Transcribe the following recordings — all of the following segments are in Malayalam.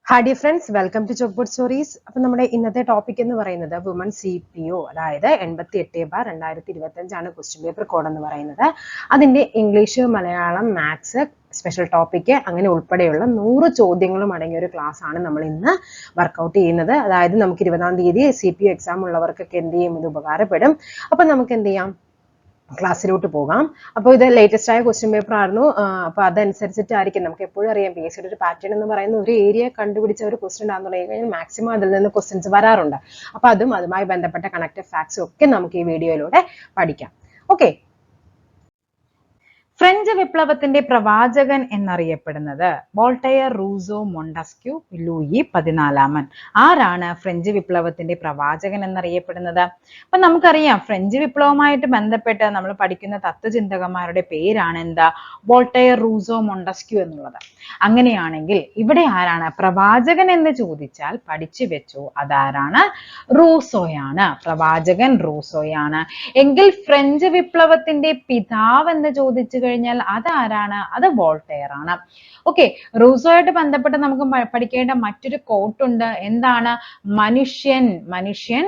Hi dear friends, welcome to Chalkboard Stories. അപ്പോൾ നമ്മുടെ ഇന്നത്തെ ടോപ്പിക് എന്ന് പറയുന്നത് വുമൺ CPO, അതായത് 88/2025 ആണ് ക്വസ്റ്റ്യൻ പേപ്പർ കോഡ് എന്ന് പറയുന്നത്. അതിന്റെ English, Malayalam, maths, special topic അങ്ങനെ ഉൾപ്പെടെയുള്ള 100 ചോദ്യങ്ങളും അടങ്ങിയ ഒരു ക്ലാസ് ആണ് നമ്മൾ ഇന്ന് വർക്കൗട്ട് ചെയ്യുന്നത്. അതായത് നമുക്ക് 20-ാം തീയതി CPO എക്സാം ഉള്ളവർക്കൊക്കെ എന്ത് ചെയ്യും, ഇത് ഉപകാരപ്പെടും. അപ്പോൾ നമുക്ക് എന്ത് ചെയ്യാം, ക്ലാസ്സിലോട്ട് പോകാം. അപ്പോൾ ഇത് ലേറ്റസ്റ്റ് ആയ ക്വസ്റ്റ്യൻ പേപ്പർ ആയിരുന്നു. അപ്പോൾ അതനുസരിച്ചിട്ടായിരിക്കും, നമുക്ക് എപ്പോഴും അറിയാം പി എസ് സിയുടെ ഒരു പാറ്റേൺ എന്ന് പറയുന്ന ഒരു ഏരിയ കണ്ടുപിടിച്ച ഒരു ക്വസ്റ്റ്യൻ ആണെന്ന് പറഞ്ഞു കഴിഞ്ഞാൽ മാക്സിമം അതിൽ നിന്ന് ക്വസ്റ്റ്യൻസ് വരാറുണ്ട്. അപ്പോൾ അതുമായി ബന്ധപ്പെട്ട കണക്റ്റഡ് ഫാക്ട്സും ഒക്കെ നമുക്ക് ഈ വീഡിയോയിലൂടെ പഠിക്കാം. ഓക്കെ, ഫ്രഞ്ച് വിപ്ലവത്തിന്റെ പ്രവാചകൻ എന്നറിയപ്പെടുന്നത് വോൾട്ടയർ, റൂസോ, മൊണ്ടസ്ക്യൂ, ലൂയി 14. ആരാണ് ഫ്രഞ്ച് വിപ്ലവത്തിന്റെ പ്രവാചകൻ എന്നറിയപ്പെടുന്നത്? അപ്പൊ നമുക്കറിയാം, ഫ്രഞ്ച് വിപ്ലവമായിട്ട് ബന്ധപ്പെട്ട് നമ്മൾ പഠിക്കുന്ന തത്വചിന്തകന്മാരുടെ പേരാണ് എന്താ, വോൾട്ടയർ, റൂസോ, മൊണ്ടസ്ക്യൂ എന്നുള്ളത്. അങ്ങനെയാണെങ്കിൽ ഇവിടെ ആരാണ് പ്രവാചകൻ എന്ന് ചോദിച്ചാൽ പഠിച്ചു വെച്ചു, അതാരാണ്? റൂസോയാണ്. പ്രവാചകൻ റൂസോയാണ്. എങ്കിൽ ഫ്രഞ്ച് വിപ്ലവത്തിന്റെ പിതാവ് എന്ന് ചോദിച്ചു കഴിഞ്ഞാൽ അതാരാണ്? അത് വോൾട്ടയർ ആണ്. ഓക്കെ, റൂസോയായിട്ട് ബന്ധപ്പെട്ട് നമുക്ക് പഠിക്കേണ്ട മറ്റൊരു കോട്ടുണ്ട്. എന്താണ്? മനുഷ്യൻ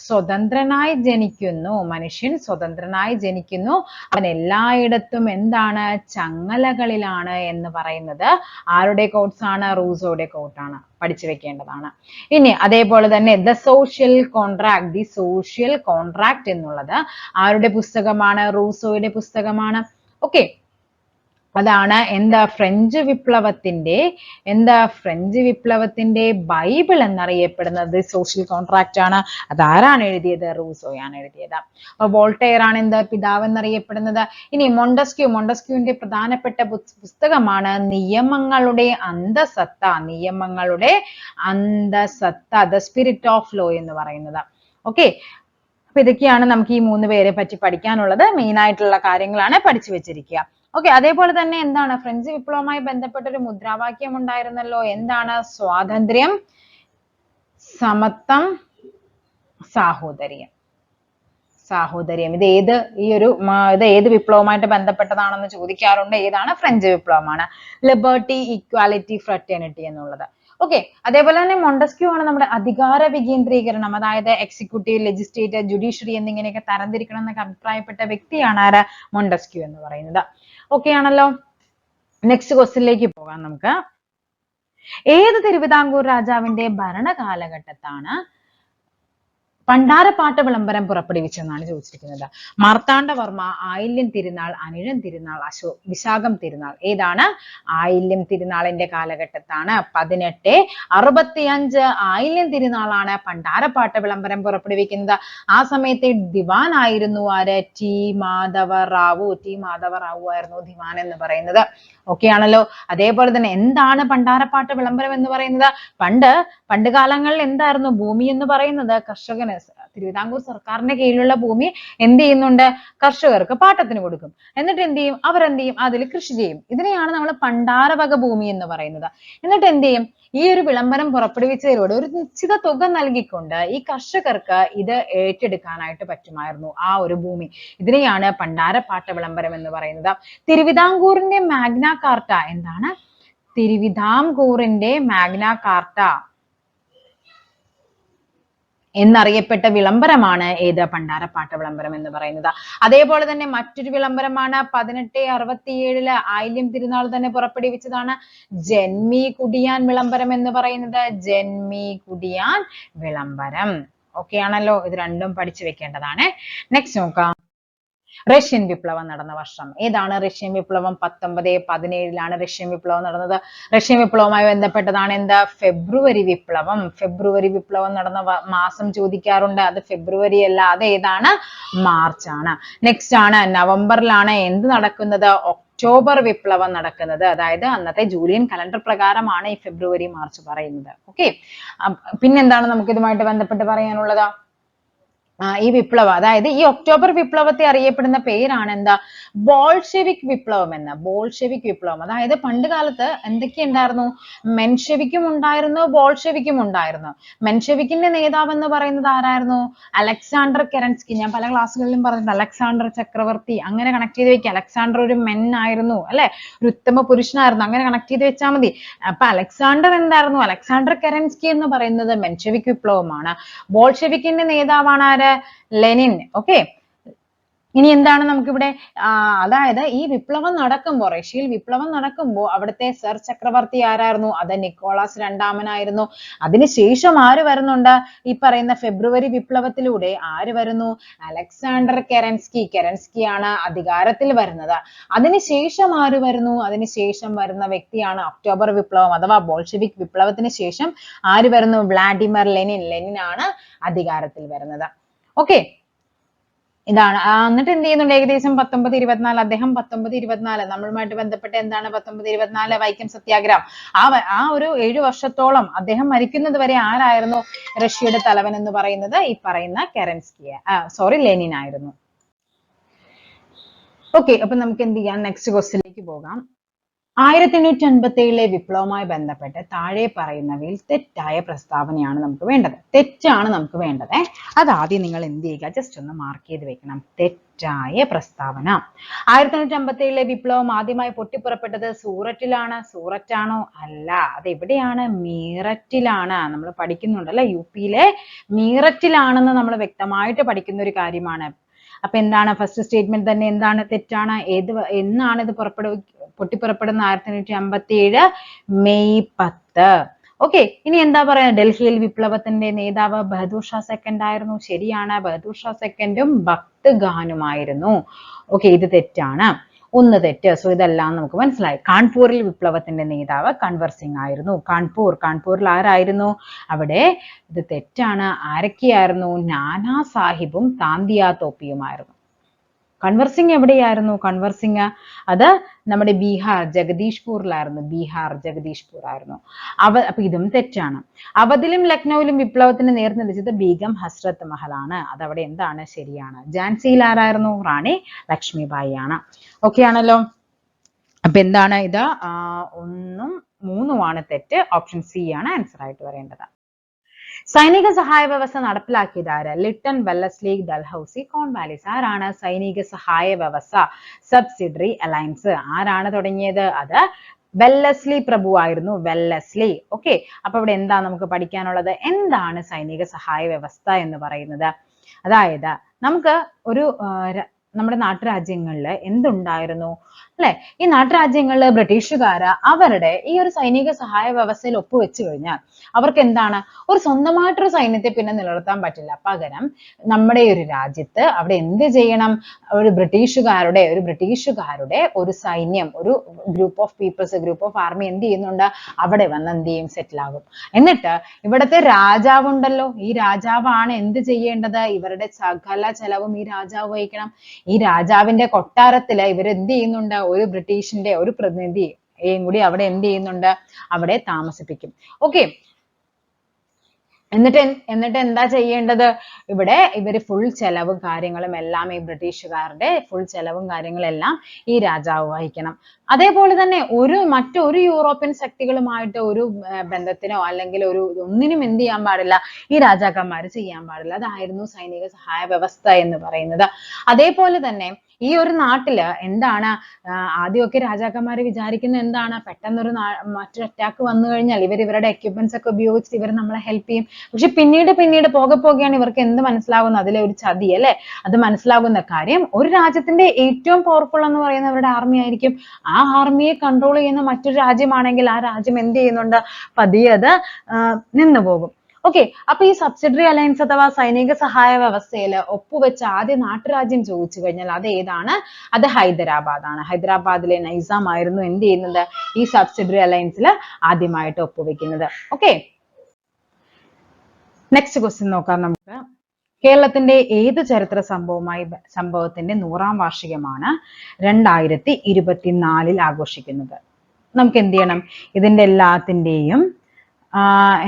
സ്വതന്ത്രനായി ജനിക്കുന്നു. മനുഷ്യൻ സ്വതന്ത്രനായി ജനിക്കുന്നു, അവൻ എല്ലായിടത്തും എന്താണ്? ചങ്ങലകളിലാണ് എന്ന് പറയുന്നത് ആരുടെ കോട്ട്സ് ആണ്? റൂസോയുടെ കോട്ടാണ്. പഠിച്ചു വെക്കേണ്ടതാണ്. ഇനി അതേപോലെ തന്നെ ദ സോഷ്യൽ കോൺട്രാക്ട് എന്നുള്ളത് ആരുടെ പുസ്തകമാണ്? റൂസോയുടെ പുസ്തകമാണ്. ഓക്കെ, അതാണ് എന്താ, ഫ്രഞ്ച് വിപ്ലവത്തിന്റെ ബൈബിൾ എന്നറിയപ്പെടുന്നത് സോഷ്യൽ കോൺട്രാക്ട് ആണ്. അതാരാണ് എഴുതിയത്? റൂസോയാണ് എഴുതിയത്. അപ്പൊ വോൾട്ടയർ ആണ് എന്താ, പിതാവ് എന്നറിയപ്പെടുന്നത്. ഇനി മൊണ്ടസ്ക്യൂവിന്റെ പ്രധാനപ്പെട്ട പുസ്തകമാണ് നിയമങ്ങളുടെ അന്തസത്ത, ദ സ്പിരിറ്റ് ഓഫ് ലോ എന്ന് പറയുന്നത്. ഓക്കെ, അപ്പൊ ഇതൊക്കെയാണ് നമുക്ക് ഈ 3 പേരെ പറ്റി പഠിക്കാനുള്ളത്. മെയിൻ ആയിട്ടുള്ള കാര്യങ്ങളാണ് പഠിച്ചു വെച്ചിരിക്കുക. ഓക്കെ, അതേപോലെ തന്നെ എന്താണ്, ഫ്രഞ്ച് വിപ്ലവവുമായി ബന്ധപ്പെട്ട ഒരു മുദ്രാവാക്യം ഉണ്ടായിരുന്നല്ലോ. എന്താണ്? സ്വാതന്ത്ര്യം, സമത്വം, സാഹോദര്യം. ഇത് ഏത് വിപ്ലവവുമായിട്ട് ബന്ധപ്പെട്ടതാണെന്ന് ചോദിക്കാറുണ്ട്. ഏതാണ്? ഫ്രഞ്ച് വിപ്ലവമാണ്. ലിബർട്ടി, ഈക്വാലിറ്റി, ഫ്രറ്റേണിറ്റി എന്നുള്ളത്. ഓക്കെ, അതേപോലെ തന്നെ മൊണ്ടസ്ക്യൂ ആണ് നമ്മുടെ അധികാര വികേന്ദ്രീകരണം, അതായത് എക്സിക്യൂട്ടീവ്, ലെജിസ്ലേറ്റീവ്, ജുഡീഷ്യറി എന്നിങ്ങനെയൊക്കെ തരംതിരിക്കണം എന്നൊക്കെ അഭിപ്രായപ്പെട്ട വ്യക്തിയാണ് ആര്? മൊണ്ടസ്ക്യൂ എന്ന് പറയുന്നത്. ഓക്കെ ആണല്ലോ. നെക്സ്റ്റ് ക്വസ്റ്റ്യനിലേക്ക് പോകാം നമുക്ക്. ഏത് തിരുവിതാംകൂർ രാജാവിന്റെ ഭരണകാലഘട്ടത്താണ് പണ്ടാരപ്പാട്ട് വിളംബരം പുറപ്പെടുവിച്ചെന്നാണ് ചോദിച്ചിരിക്കുന്നത്? മാർത്താണ്ഡവർമ്മ, ആയില്യം തിരുനാൾ, അനിഴം തിരുനാൾ, വിശാഖം തിരുനാൾ. ഏതാണ്? ആയില്യം തിരുനാളിന്റെ കാലഘട്ടത്താണ്. 1865 ആയില്യം തിരുനാളാണ് പണ്ടാരപ്പാട്ട് വിളംബരം പുറപ്പെടുവിക്കുന്നത്. ആ സമയത്തെ ദിവാൻ ആയിരുന്നു ആര്? ടി മാധവറാവു ആയിരുന്നു ദിവാൻ എന്ന് പറയുന്നത്. ഓക്കെ ആണല്ലോ. അതേപോലെ തന്നെ എന്താണ് പണ്ടാരപ്പാട്ട് വിളംബരം എന്ന് പറയുന്നത്? പണ്ട് കാലങ്ങളിൽ എന്തായിരുന്നു ഭൂമി എന്ന് പറയുന്നത്? കർഷകന്, തിരുവിതാംകൂർ സർക്കാരിന്റെ കീഴിലുള്ള ഭൂമി എന്ത് ചെയ്യുന്നുണ്ട്? കർഷകർക്ക് പാട്ടത്തിന് കൊടുക്കും. എന്നിട്ട് എന്ത് ചെയ്യും? അവരെന്ത് ചെയ്യും? അതിൽ കൃഷി ചെയ്യും. ഇതിനെയാണ് നമ്മൾ പണ്ടാരവക ഭൂമി എന്ന് പറയുന്നത്. എന്നിട്ട് എന്ത് ചെയ്യും? ഈ ഒരു വിളംബരം പുറപ്പെടുവിച്ചതിലൂടെ ഒരു നിശ്ചിത തുക നൽകിക്കൊണ്ട് ഈ കർഷകർക്ക് ഇത് ഏറ്റെടുക്കാനായിട്ട് പറ്റുമായിരുന്നു, ആ ഒരു ഭൂമി. ഇതിനെയാണ് പണ്ടാരപ്പാട്ട് വിളംബരം എന്ന് പറയുന്നത്. തിരുവിതാംകൂറിന്റെ മാഗ്ന കാർട്ട എന്താണ്? തിരുവിതാംകൂറിന്റെ മാഗ്ന കാർട്ട എന്നറിയപ്പെട്ട വിളംബരമാണ് ഏത്? പണ്ടാരപ്പാട്ട് വിളംബരം എന്ന് പറയുന്നത്. അതേപോലെ തന്നെ മറ്റൊരു വിളംബരമാണ് 1867 ആയില്യം തിരുനാൾ തന്നെ പുറപ്പെടുവിച്ചതാണ് ജന്മി കുടിയാൻ വിളംബരം എന്ന് പറയുന്നത്. ജന്മി കുടിയാൻ വിളംബരം. ഓക്കെ ആണല്ലോ. ഇത് രണ്ടും പഠിച്ചു വെക്കേണ്ടതാണ്. നെക്സ്റ്റ് നോക്കാം. റഷ്യൻ വിപ്ലവം നടന്ന വർഷം ഏതാണ്? റഷ്യൻ വിപ്ലവം 1917 റഷ്യൻ വിപ്ലവം നടന്നത്. റഷ്യൻ വിപ്ലവവുമായി ബന്ധപ്പെട്ടതാണ് എന്താ? ഫെബ്രുവരി വിപ്ലവം നടന്ന മാസം ചോദിക്കാറുണ്ട്. അത് ഫെബ്രുവരി അല്ല, അത് ഏതാണ്? മാർച്ച് ആണ്. നെക്സ്റ്റ് ആണ് നവംബറിലാണ് എന്ത് നടക്കുന്നത്? ഒക്ടോബർ വിപ്ലവം നടക്കുന്നത്. അതായത് അന്നത്തെ ജൂലിയൻ കലണ്ടർ പ്രകാരമാണ് ഈ ഫെബ്രുവരി, മാർച്ച് പറയുന്നത്. ഓക്കെ, പിന്നെന്താണ് നമുക്ക് ഇതുമായിട്ട് ബന്ധപ്പെട്ട് പറയാനുള്ളത്? ഈ വിപ്ലവം, അതായത് ഈ ഒക്ടോബർ വിപ്ലവത്തെ അറിയപ്പെടുന്ന പേരാണ് എന്താ, ബോൾഷെവിക് വിപ്ലവം എന്ന്. ബോൾഷെവിക് വിപ്ലവം, അതായത് പണ്ട് കാലത്ത് എന്തൊക്കെ ഉണ്ടായിരുന്നു, മെൻഷെവിക്കും ഉണ്ടായിരുന്നു, ബോൾഷെവിക്കും ഉണ്ടായിരുന്നു. മെൻഷെവിക്കിന്റെ നേതാവ് എന്ന് പറയുന്നത് ആരായിരുന്നു, അലക്സാണ്ടർ കെറൻസ്കി. ഞാൻ പല ക്ലാസ്സുകളിലും പറഞ്ഞിട്ടുണ്ട്, അലക്സാണ്ടർ ചക്രവർത്തി, അങ്ങനെ കണക്ട് ചെയ്ത് വെക്കുക. അലക്സാണ്ടർ ഒരു മെൻ ആയിരുന്നു, അല്ലെ, ഒരു ഉത്തമ പുരുഷനായിരുന്നു, അങ്ങനെ കണക്ട് ചെയ്ത് വെച്ചാൽ മതി. അപ്പൊ അലക്സാണ്ടർ എന്തായിരുന്നു, അലക്സാണ്ടർ കെറൻസ്കി എന്ന് പറയുന്നത് മെൻഷെവിക് വിപ്ലവമാണ്. ബോൾഷെവിക്കിന്റെ നേതാവാണ് ആര്, ലെനിൻ. ഓക്കെ, ഇനി എന്താണ് നമുക്കിവിടെ അതായത് ഈ വിപ്ലവം നടക്കുമ്പോൾ, റഷ്യയിൽ വിപ്ലവം നടക്കുമ്പോൾ അവിടുത്തെ സർ ചക്രവർത്തി ആരായിരുന്നു, അത് നിക്കോളാസ് രണ്ടാമനായിരുന്നു. അതിനുശേഷം ആര് വരുന്നുണ്ട്, ഈ പറയുന്ന ഫെബ്രുവരി വിപ്ലവത്തിലൂടെ ആര് വരുന്നു, അലക്സാണ്ടർ കെറൻസ്കി. കെറൻസ്കിയാണ് അധികാരത്തിൽ വരുന്നത്. അതിനുശേഷം ആര് വരുന്നു, അതിനുശേഷം വരുന്ന വ്യക്തിയാണ് ഒക്ടോബർ വിപ്ലവം അഥവാ ബോൾഷെവിക് വിപ്ലവത്തിന് ശേഷം ആര് വരുന്നു, വ്ളാഡിമിർ ലെനിൻ. ലെനിനാണ് അധികാരത്തിൽ വരുന്നത്. ഓക്കെ, ഇതാണ്. എന്നിട്ട് എന്ത് ചെയ്യുന്നുണ്ട്, ഏകദേശം 1924 അദ്ദേഹം 1924 നമ്മളുമായിട്ട് ബന്ധപ്പെട്ട് എന്താണ് 1924 വൈക്കം സത്യാഗ്രഹം. ആ ഒരു 7 വർഷത്തോളം അദ്ദേഹം മരിക്കുന്നത് വരെ ആരായിരുന്നു റഷ്യയുടെ തലവൻ എന്ന് പറയുന്നത്, ഈ പറയുന്ന ലെനിൻ ആയിരുന്നു. ഓക്കെ, അപ്പൊ നമുക്ക് എന്ത് ചെയ്യാം, നെക്സ്റ്റ് ക്വസ്റ്റ്യനിലേക്ക് പോകാം. 1857 വിപ്ലവവുമായി ബന്ധപ്പെട്ട് താഴെ പറയുന്നവയിൽ തെറ്റായ പ്രസ്താവനയാണ് നമുക്ക് വേണ്ടത്. തെറ്റാണ് നമുക്ക് വേണ്ടത്. അതാദ്യം നിങ്ങൾ എന്ത് ചെയ്യുക, ജസ്റ്റ് ഒന്ന് മാർക്ക് ചെയ്ത് വെക്കണം, തെറ്റായ പ്രസ്താവന. 1857 വിപ്ലവം ആദ്യമായി പൊട്ടിപ്പുറപ്പെട്ടത് സൂററ്റിലാണ്. സൂററ്റാണോ? അല്ല, അത് എവിടെയാണ്, മീററ്റിലാണ്. നമ്മൾ പഠിക്കുന്നുണ്ടല്ലോ, യുപിയിലെ മീററ്റിലാണെന്ന് നമ്മൾ വ്യക്തമായിട്ട് പഠിക്കുന്ന ഒരു കാര്യമാണ്. അപ്പൊ എന്താണ് ഫസ്റ്റ് സ്റ്റേറ്റ്മെന്റ് തന്നെ, എന്താണ്, തെറ്റാണ്. എന്നാണ് ഇത് പൊട്ടിപ്പുറപ്പെടുന്ന 1857 മെയ് 10. ഓക്കെ, ഇനി എന്താ പറയാ, ഡൽഹിയിൽ വിപ്ലവത്തിന്റെ നേതാവ് ബഹദൂർ ഷാ സെക്കൻഡ് ആയിരുന്നു. ശരിയാണ്, ബഹദൂർ ഷാ സെക്കൻഡും ഭക്ത് ഖാനുമായിരുന്നു. ഓക്കെ, ഇത് തെറ്റാണ്, ഒന്ന് തെറ്റ്. സോ ഇതെല്ലാം നമുക്ക് മനസ്സിലായി. കാൺപൂരിൽ വിപ്ലവത്തിന്റെ നേതാവ് കൻവർ സിംഗ് ആയിരുന്നു. കാൺപൂരിൽ ആരായിരുന്നു, അവിടെ ഇത് തെറ്റാണ്. ആരൊക്കെയായിരുന്നു, നാനാ സാഹിബും താന്തിയ തോപ്പിയുമായിരുന്നു. കൻവർ സിംഗ് എവിടെയായിരുന്നു, കൻവർ സിംഗ് അത് നമ്മുടെ ബീഹാർ ജഗദീഷ്പൂർ ആയിരുന്നു. അപ്പൊ ഇതും തെറ്റാണ്. അവധിലും ലക്നൌവിലും വിപ്ലവത്തിന് നേർനിളിച്ചത് ബീഗം ഹസ്രത്ത് മഹലാണ്. അതവിടെ എന്താണ്, ശരിയാണ്. ഝാൻസിയിൽ ആരായിരുന്നു, റാണി ലക്ഷ്മിബായി ആണ്. ഓക്കെ ആണല്ലോ. അപ്പൊ എന്താണ് ഇത്, 1ഉം 3ഉമാണ് തെറ്റ്. ഓപ്ഷൻ സി ആണ് ആൻസർ ആയിട്ട് വരേണ്ടത്. സൈനിക സഹായ വ്യവസ്ഥ നടപ്പിലാക്കിയത് ആര്, ലിട്ടൺ, വെല്ലസ്ലി, ഡൽഹൌസി, കോൺവാലിസ്. ആരാണ് സൈനിക സഹായ വ്യവസ്ഥ, സബ്സിഡറി അലയൻസ്, ആരാണ് തുടങ്ങിയത്, അത് വെല്ലസ്ലി പ്രഭു ആയിരുന്നു. വെല്ലസ്ലി. ഓക്കെ, അപ്പൊ ഇവിടെ എന്താ നമുക്ക് പഠിക്കാനുള്ളത്, എന്താണ് സൈനിക സഹായ വ്യവസ്ഥ എന്ന് പറയുന്നത്. അതായത് നമുക്ക് ഒരു നമ്മുടെ നാട്ടുരാജ്യങ്ങളിൽ എന്തുണ്ടായിരുന്നു, അല്ലെ, ഈ നാട്ടുരാജ്യങ്ങളിൽ ബ്രിട്ടീഷുകാര് അവരുടെ ഈ ഒരു സൈനിക സഹായ വ്യവസ്ഥയിൽ ഒപ്പുവെച്ചു കഴിഞ്ഞാൽ അവർക്ക് എന്താണ്, ഒരു സ്വന്തമായിട്ടൊരു സൈന്യത്തെ പിന്നെ നിലനിർത്താൻ പറ്റില്ല. പകരം നമ്മുടെ ഒരു രാജ്യത്ത് അവിടെ എന്ത് ചെയ്യണം, ഒരു ബ്രിട്ടീഷുകാരുടെ ഒരു സൈന്യം, ഒരു group of peoples, group of army എന്ത് ചെയ്യുന്നുണ്ട്, അവിടെ വന്ന് എന്ത് ചെയ്യും, സെറ്റിൽ ആകും. എന്നിട്ട് ഇവിടുത്തെ രാജാവുണ്ടല്ലോ, ഈ രാജാവാണ് എന്ത് ചെയ്യേണ്ടത്, ഇവരുടെ സകല ചെലവും ഈ രാജാവ് വഹിക്കണം. ഈ രാജാവിന്റെ കൊട്ടാരത്തില് ഇവരെന്ത് ചെയ്യുന്നുണ്ട്, ഒരു ബ്രിട്ടീഷിന്റെ ഒരു പ്രതിനിധിയെയും കൂടി അവിടെ എന്ത് ചെയ്യുന്നുണ്ട്, അവിടെ താമസിപ്പിക്കും. ഓക്കെ, എന്നിട്ട് എന്താ ചെയ്യേണ്ടത്, ഇവിടെ ഇവര് ഫുൾ ചെലവും കാര്യങ്ങളും എല്ലാം, ഈ ബ്രിട്ടീഷുകാരുടെ ഫുൾ ചെലവും കാര്യങ്ങളെല്ലാം ഈ രാജാവ് വഹിക്കണം. അതേപോലെ തന്നെ മറ്റൊരു യൂറോപ്യൻ ശക്തികളുമായിട്ട് ഒരു ബന്ധത്തിനോ അല്ലെങ്കിൽ ഒന്നിനും എന്ത് ചെയ്യാൻ പാടില്ല, ഈ രാജാക്കന്മാര് ചെയ്യാൻ പാടില്ല. അതായിരുന്നു സൈനിക സഹായ വ്യവസ്ഥ എന്ന് പറയുന്നത്. അതേപോലെ തന്നെ ഈ ഒരു നാട്ടില് എന്താണ്, ആദ്യമൊക്കെ രാജാക്കന്മാര് വിചാരിക്കുന്നത് എന്താണ്, പെട്ടെന്നൊരു മറ്റൊരു അറ്റാക്ക് വന്നു കഴിഞ്ഞാൽ ഇവരുടെ എക്യുപ്മെന്റ്സ് ഒക്കെ ഉപയോഗിച്ച് ഇവർ നമ്മളെ ഹെൽപ്പ് ചെയ്യും. പക്ഷെ പിന്നീട് പോകെയാണ് ഇവർക്ക് എന്ത് മനസ്സിലാകുന്നത്, അതിലെ ഒരു ചതി, അല്ലെ, അത് മനസ്സിലാകുന്ന കാര്യം, ഒരു രാജ്യത്തിന്റെ ഏറ്റവും പവർഫുൾ എന്ന് പറയുന്നത് അവരുടെ ആർമി ആയിരിക്കും. ആ ആർമിയെ കൺട്രോൾ ചെയ്യുന്ന മറ്റൊരു രാജ്യമാണെങ്കിൽ ആ രാജ്യം എന്ത് ചെയ്യുന്നുണ്ട്, പതിയെ അത് നിന്നു പോകും. ഓക്കെ, അപ്പൊ ഈ സബ്സിഡറി അലയൻസ് അഥവാ സൈനിക സഹായ വ്യവസ്ഥയിൽ ഒപ്പുവെച്ച ആദ്യ നാട്ടുരാജ്യം ചോദിച്ചു കഴിഞ്ഞാൽ അത് ഏതാണ്, അത് ഹൈദരാബാദ് ആണ്. ഹൈദരാബാദിലെ നൈസാം ആയിരുന്നു എന്ത് ചെയ്യുന്നത്, ഈ സബ്സിഡറി അലയൻസിൽ ആദ്യമായിട്ട് ഒപ്പുവെക്കുന്നത്. ഓക്കെ, നെക്സ്റ്റ് ക്വസ്റ്റ്യൻ നോക്കാം നമുക്ക്. കേരളത്തിന്റെ ഏത് ചരിത്ര സംഭവത്തിന്റെ 100ാം വാർഷികമാണ് 2024 ആഘോഷിക്കുന്നത്. നമുക്ക് എന്ത് ചെയ്യണം, ഇതിന്റെ എല്ലാത്തിന്റെയും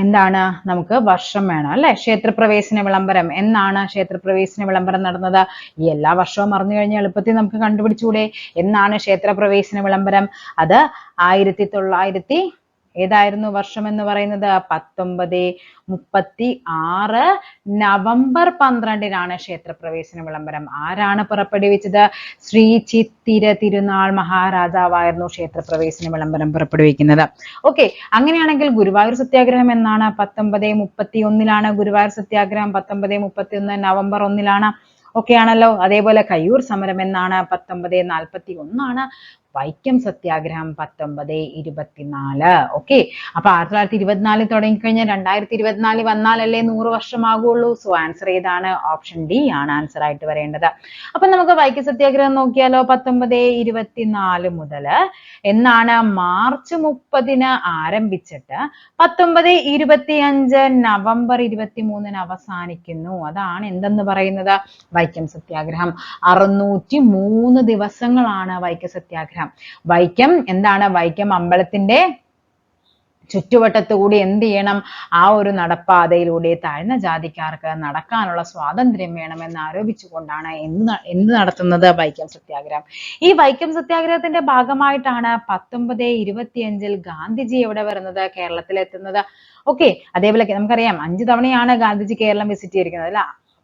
എന്താണ് നമുക്ക് വർഷം വേണം അല്ലെ. ക്ഷേത്രപ്രവേശന വിളംബരം എന്നാണ് ക്ഷേത്രപ്രവേശന വിളംബരം നടന്നത്? ഈ എല്ലാ വർഷവും അറിഞ്ഞു കഴിഞ്ഞാൽ എളുപ്പത്തിൽ നമുക്ക് കണ്ടുപിടിച്ചൂടെ? എന്നാണ് ക്ഷേത്രപ്രവേശന വിളംബരം? അത് 1900 ഏതായിരുന്നു വർഷം എന്ന് പറയുന്നത്? 1936 നവംബർ 12-നാണ് ക്ഷേത്രപ്രവേശന വിളംബരം. ആരാണ് പുറപ്പെടുവിച്ചത്? ശ്രീ ചിത്തിര തിരുനാൾ മഹാരാജാവായിരുന്നു ക്ഷേത്രപ്രവേശന വിളംബരം പുറപ്പെടുവിക്കുന്നത്. ഓക്കെ, അങ്ങനെയാണെങ്കിൽ ഗുരുവായൂർ സത്യാഗ്രഹം എന്നാണ്? 1931-ലാണ് ഗുരുവായൂർ സത്യാഗ്രഹം. 1931 നവംബർ 1-ലാണ്. ഓക്കെ ആണല്ലോ. അതേപോലെ കയ്യൂർ സമരം എന്നാണ്? 1941-ആണ്. വൈക്കം സത്യാഗ്രഹം 1924. ഓക്കെ, അപ്പൊ 1924 തുടങ്ങിക്കഴിഞ്ഞാൽ 2024 വന്നാലല്ലേ 100 വർഷമാകുള്ളൂ. സോ ആൻസർ ഏതാണ്? ഓപ്ഷൻ ഡി ആണ് ആൻസർ ആയിട്ട് വരേണ്ടത്. അപ്പൊ നമുക്ക് വൈക്കം സത്യാഗ്രഹം നോക്കിയാലോ. 1924 മുതൽ എന്നാണ്? മാർച്ച് 30-ന് ആരംഭിച്ചിട്ട് 1925 നവംബർ 23-ന് അവസാനിക്കുന്നു. അതാണ് എന്തെന്ന് പറയുന്നത്? വൈക്കം സത്യാഗ്രഹം. 603 ദിവസങ്ങളാണ് വൈക്കം സത്യാഗ്രഹം. വൈക്കം എന്താണ്? വൈക്കം അമ്പലത്തിന്റെ ചുറ്റുവട്ടത്തുകൂടി എന്ത് ചെയ്യണം? ആ ഒരു നടപ്പാതയിലൂടെ താഴ്ന്ന ജാതിക്കാർക്ക് നടക്കാനുള്ള സ്വാതന്ത്ര്യം വേണമെന്ന് ആരോപിച്ചുകൊണ്ടാണ് എന്ത് നടത്തുന്നത്? വൈക്കം സത്യാഗ്രഹം. ഈ വൈക്കം സത്യാഗ്രഹത്തിന്റെ ഭാഗമായിട്ടാണ് 1925-ൽ ഗാന്ധിജി എവിടെ വരുന്നത്? കേരളത്തിലെത്തുന്നത്. ഓക്കെ, അതേപോലെ നമുക്കറിയാം 5 തവണയാണ് ഗാന്ധിജി കേരളം വിസിറ്റ് ചെയ്തിരിക്കുന്നത് അല്ല.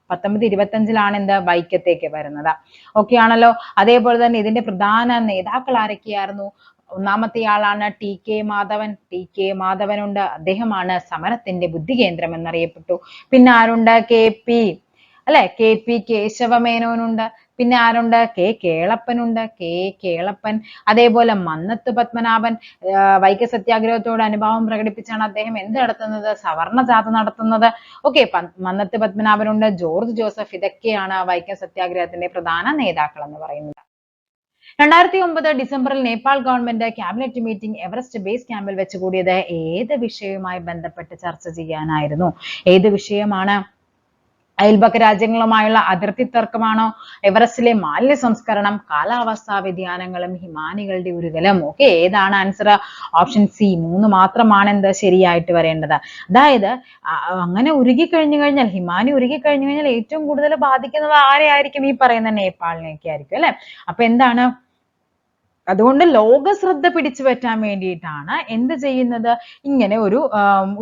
1925-ലാണ് എന്ത്? വൈക്കത്തേക്ക് വരുന്നത്. ഓക്കെ ആണല്ലോ. അതേപോലെ തന്നെ ഇതിന്റെ പ്രധാന നേതാക്കൾ ആരൊക്കെയായിരുന്നു? ഒന്നാമത്തെ ആളാണ് T K Madhavan. T K Madhavan ഉണ്ട്. അദ്ദേഹമാണ് സമരത്തിന്റെ ബുദ്ധി കേന്ദ്രം എന്നറിയപ്പെട്ടു. പിന്നെ ആരുണ്ട്? കെ പി കേശവമേനോനുണ്ട്. പിന്നെ ആരുണ്ട്? കെ കേളപ്പനുണ്ട്. കെ കേളപ്പൻ. അതേപോലെ മന്നത്ത് പത്മനാഭൻ. വൈക്കം സത്യാഗ്രഹത്തോട് അനുഭാവം പ്രകടിപ്പിച്ചാണ് അദ്ദേഹം എന്ത് നടത്തുന്നത്? സവർണ ജാഥ നടത്തുന്നത്. ഓക്കെ, മന്നത്ത് പത്മനാഭനുണ്ട്. George Joseph. ഇതൊക്കെയാണ് വൈക്കം സത്യാഗ്രഹത്തിന്റെ പ്രധാന നേതാക്കൾ എന്ന് പറയുന്നത്. 2009 ഡിസംബറിൽ Nepal government cabinet meeting Everest base ക്യാമ്പിൽ വെച്ച് കൂടിയത് ഏത് വിഷയവുമായി ബന്ധപ്പെട്ട് ചർച്ച ചെയ്യാനായിരുന്നു? ഏത് വിഷയമാണ്? അയൽപക്ക രാജ്യങ്ങളുമായുള്ള അതിർത്തി തർക്കമാണോ? എവറസ്റ്റിലെ മാലിന്യ സംസ്കരണം, കാലാവസ്ഥാ വ്യതിയാനങ്ങളും ഹിമാനികളുടെ ഉരുകലും. ഓക്കെ, ഏതാണ് ആൻസർ? Option C. 3 മാത്രമാണ് എന്ത് ശരിയായിട്ട് വരേണ്ടത്. അതായത് അങ്ങനെ ഉരുകി കഴിഞ്ഞു കഴിഞ്ഞാൽ, ഹിമാനി ഉരുകി കഴിഞ്ഞു കഴിഞ്ഞാൽ ഏറ്റവും കൂടുതൽ ബാധിക്കുന്നത് ആരെയായിരിക്കും? ഈ പറയുന്ന നേപ്പാളിനെയൊക്കെ ആയിരിക്കും അല്ലെ. അപ്പൊ എന്താണ്? അതുകൊണ്ട് ലോക ശ്രദ്ധ പിടിച്ചു പറ്റാൻ വേണ്ടിയിട്ടാണ് എന്ത് ചെയ്യുന്നത്? ഇങ്ങനെ ഒരു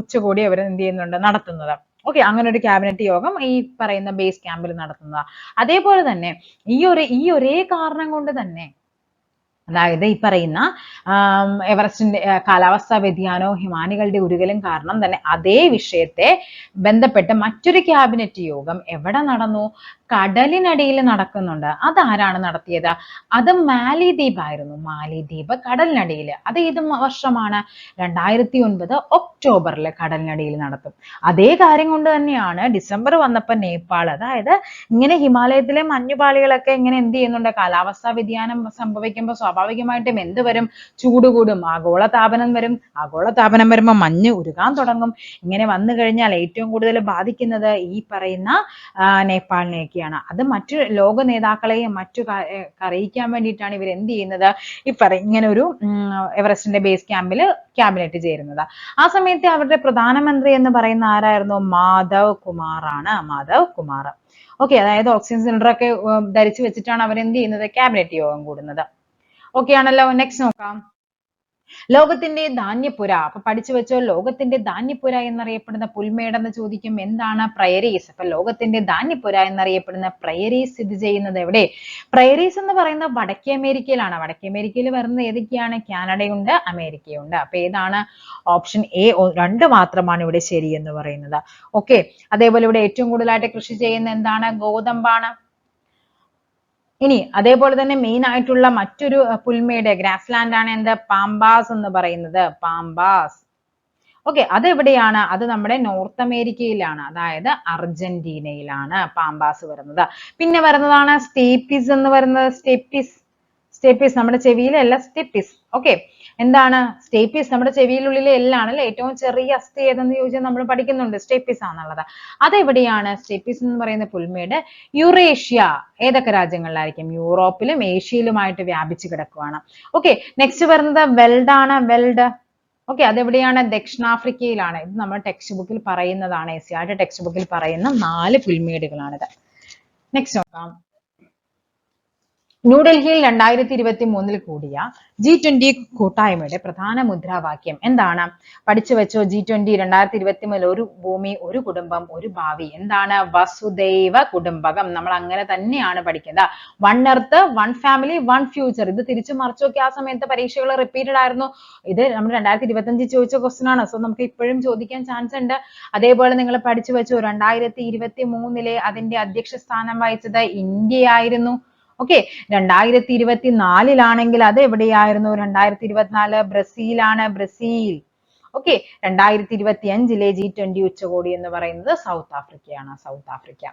ഉച്ചകോടി അവർ എന്ത് ചെയ്യുന്നുണ്ട്? നടത്തുന്നത്. ഓക്കെ, അങ്ങനെ ഒരു ക്യാബിനറ്റ് യോഗം ഈ പറയുന്ന ബേസ് ക്യാമ്പിൽ നടത്തുന്നത്. അതേപോലെ തന്നെ ഈ ഒരേ കാരണം കൊണ്ട് തന്നെ, അതായത് ഈ പറയുന്ന എവറസ്റ്റിന്റെ കാലാവസ്ഥാ വ്യതിയാനവും ഹിമാനികളുടെ ഉരുകലും കാരണം തന്നെ അതേ വിഷയത്തെ ബന്ധപ്പെട്ട് മറ്റൊരു ക്യാബിനറ്റ് യോഗം എവിടെ നടന്നു? കടലിനടിയിൽ നടക്കുന്നുണ്ട്. അതാരാണ് നടത്തിയത്? അത് മാലിദ്വീപ് ആയിരുന്നു. മാലിദ്വീപ് കടലിനടിയിൽ. അത് ഏത് വർഷമാണ്? 2009 ഒക്ടോബറിൽ കടലിനടിയിൽ നടത്തും. അതേ കാര്യം കൊണ്ട് തന്നെയാണ് ഡിസംബർ വന്നപ്പോൾ നേപ്പാൾ, അതായത് ഇങ്ങനെ ഹിമാലയത്തിലെ മഞ്ഞുപാളികളൊക്കെ ഇങ്ങനെ എന്ത് ചെയ്യുന്നുണ്ട്? കാലാവസ്ഥാ വ്യതിയാനം സംഭവിക്കുമ്പോൾ സ്വാഭാവികമായിട്ടും എന്ത് വരും? ചൂട് കൂടും. ആഗോളതാപനം വരും. ആഗോളതാപനം വരുമ്പോൾ മഞ്ഞ് ഉരുകാൻ തുടങ്ങും. ഇങ്ങനെ വന്നു കഴിഞ്ഞാൽ ഏറ്റവും കൂടുതൽ ബാധിക്കുന്നത് ഈ പറയുന്ന നേപ്പാളിനെയൊക്കെയാണ്. അത് മറ്റു ലോക നേതാക്കളെയും മറ്റു അറിയിക്കാൻ വേണ്ടിയിട്ടാണ് ഇവർ എന്ത് ചെയ്യുന്നത്? ഇങ്ങനെ ഒരു എവറസ്റ്റിന്റെ ബേസ് ക്യാമ്പിൽ ക്യാബിനറ്റ് ചേരുന്നത്. ആ സമയത്ത് അവരുടെ പ്രധാനമന്ത്രി എന്ന് പറയുന്ന ആരായിരുന്നു? മാധവ് കുമാർ ആണ്. മാധവ് കുമാർ. ഓക്കെ, അതായത് ഓക്സിജൻ സിലിണ്ടർ ഒക്കെ ധരിച്ചു വെച്ചിട്ടാണ് അവർ എന്ത് ചെയ്യുന്നത്? ക്യാബിനറ്റ് യോഗം കൂടുന്നത്. ഓക്കെ ആണല്ലോ. നെക്സ്റ്റ് നോക്കാം. ലോകത്തിന്റെ ധാന്യപ്പുര. അപ്പൊ പഠിച്ചു വെച്ചോ. ലോകത്തിന്റെ ധാന്യപ്പുര എന്നറിയപ്പെടുന്ന പുൽമേട് എന്ന് ചോദിക്കും. എന്താണ്? പ്രയറീസ്. അപ്പൊ ലോകത്തിന്റെ ധാന്യപ്പുര എന്നറിയപ്പെടുന്ന പ്രയറീസ് സ്ഥിതി ചെയ്യുന്നത് എവിടെ? പ്രയറീസ് എന്ന് പറയുന്നത് വടക്കേ അമേരിക്കയിലാണ്. വടക്കേ അമേരിക്കയിൽ വരുന്നത് ഏതൊക്കെയാണ്? കാനഡയുണ്ട്, അമേരിക്കയുണ്ട്. അപ്പൊ ഏതാണ്? Option A. 2 മാത്രമാണ് ഇവിടെ ശരി എന്ന് പറയുന്നത്. ഓക്കെ, അതേപോലെ ഇവിടെ ഏറ്റവും കൂടുതലായിട്ട് കൃഷി ചെയ്യുന്ന എന്താണ്? ഗോതമ്പാണ്. ഇനി അതേപോലെ തന്നെ മെയിൻ ആയിട്ടുള്ള മറ്റൊരു പുൽമേട് ഗ്രാസ് ലാൻഡ് ആണ് എന്ത്? പാമ്പാസ് എന്ന് പറയുന്നത്. പാമ്പാസ്. ഓക്കെ, അതെവിടെയാണ്? അത് നമ്മുടെ നോർത്ത് അമേരിക്കയിലാണ്, അതായത് അർജന്റീനയിലാണ് പാമ്പാസ് വരുന്നത്. പിന്നെ വരുന്നതാണ് സ്റ്റെപ്പിസ് എന്ന് പറയുന്നത്. സ്റ്റെപ്പിസ് നമ്മുടെ ചെവിയിലല്ല, സ്റ്റെപ്പിസ്. ഓക്കെ, എന്താണ് സ്റ്റെപ്പിസ്? നമ്മുടെ ചെവിയിലുള്ളിലെ എല്ലാണ് അല്ലെ. ഏറ്റവും ചെറിയ അസ്ഥി ഏതെന്ന് ചോദിച്ചാൽ നമ്മൾ പഠിക്കുന്നുണ്ട്, സ്റ്റെപ്പിസ് ആണെന്നുള്ളത്. അതെവിടെയാണ് സ്റ്റെപ്പിസ് എന്ന് പറയുന്ന പുൽമേട്? യുറേഷ്യ. ഏതൊക്കെ രാജ്യങ്ങളിലായിരിക്കും? യൂറോപ്പിലും ഏഷ്യയിലുമായിട്ട് വ്യാപിച്ചു കിടക്കുകയാണ്. ഓക്കെ, നെക്സ്റ്റ് വരുന്നത് വെൽഡ് ആണ്. വെൽഡ്. ഓക്കെ, അതെവിടെയാണ്? ദക്ഷിണാഫ്രിക്കയിലാണ്. ഇത് നമ്മൾ ടെക്സ്റ്റ് ബുക്കിൽ പറയുന്നതാണ്, എസ് ടെക്സ്റ്റ് ബുക്കിൽ പറയുന്ന 4 പുൽമേടുകളാണിത്. നെക്സ്റ്റ് നോക്കാം. ന്യൂഡൽഹിയിൽ 2023 കൂടിയ G20 കൂട്ടായ്മയുടെ പ്രധാന മുദ്രാവാക്യം എന്താണ്? പഠിച്ചു വെച്ചോ. G20 2023 ഒരു ഭൂമി, ഒരു കുടുംബം, ഒരു ഭാവി. എന്താണ്? വസുദൈവ കുടുംബകം. നമ്മൾ അങ്ങനെ തന്നെയാണ് പഠിക്കുന്നത്. One earth, one family, one future. ഇത് തിരിച്ചു മറിച്ചൊക്കെ ആ സമയത്ത് പരീക്ഷകൾ റിപ്പീറ്റഡ് ആയിരുന്നു. ഇത് നമ്മൾ 2025 ചോദിച്ച ക്വസ്റ്റ്യൻ ആണ്. സോ നമുക്ക് ഇപ്പോഴും ചോദിക്കാൻ ചാൻസ് ഉണ്ട്. അതേപോലെ നിങ്ങൾ പഠിച്ചു വെച്ചോ. 2023 അതിന്റെ അധ്യക്ഷ സ്ഥാനം വഹിച്ചത് ഇന്ത്യ ആയിരുന്നു. ഓക്കെ, 2024 അത് എവിടെയായിരുന്നു? 2024 ബ്രസീലാണ്, ബ്രസീൽ. ഓക്കെ, 2025 G20 ഉച്ചകോടി എന്ന് പറയുന്നത് സൗത്ത് ആഫ്രിക്കയാണ്, സൗത്ത് ആഫ്രിക്ക.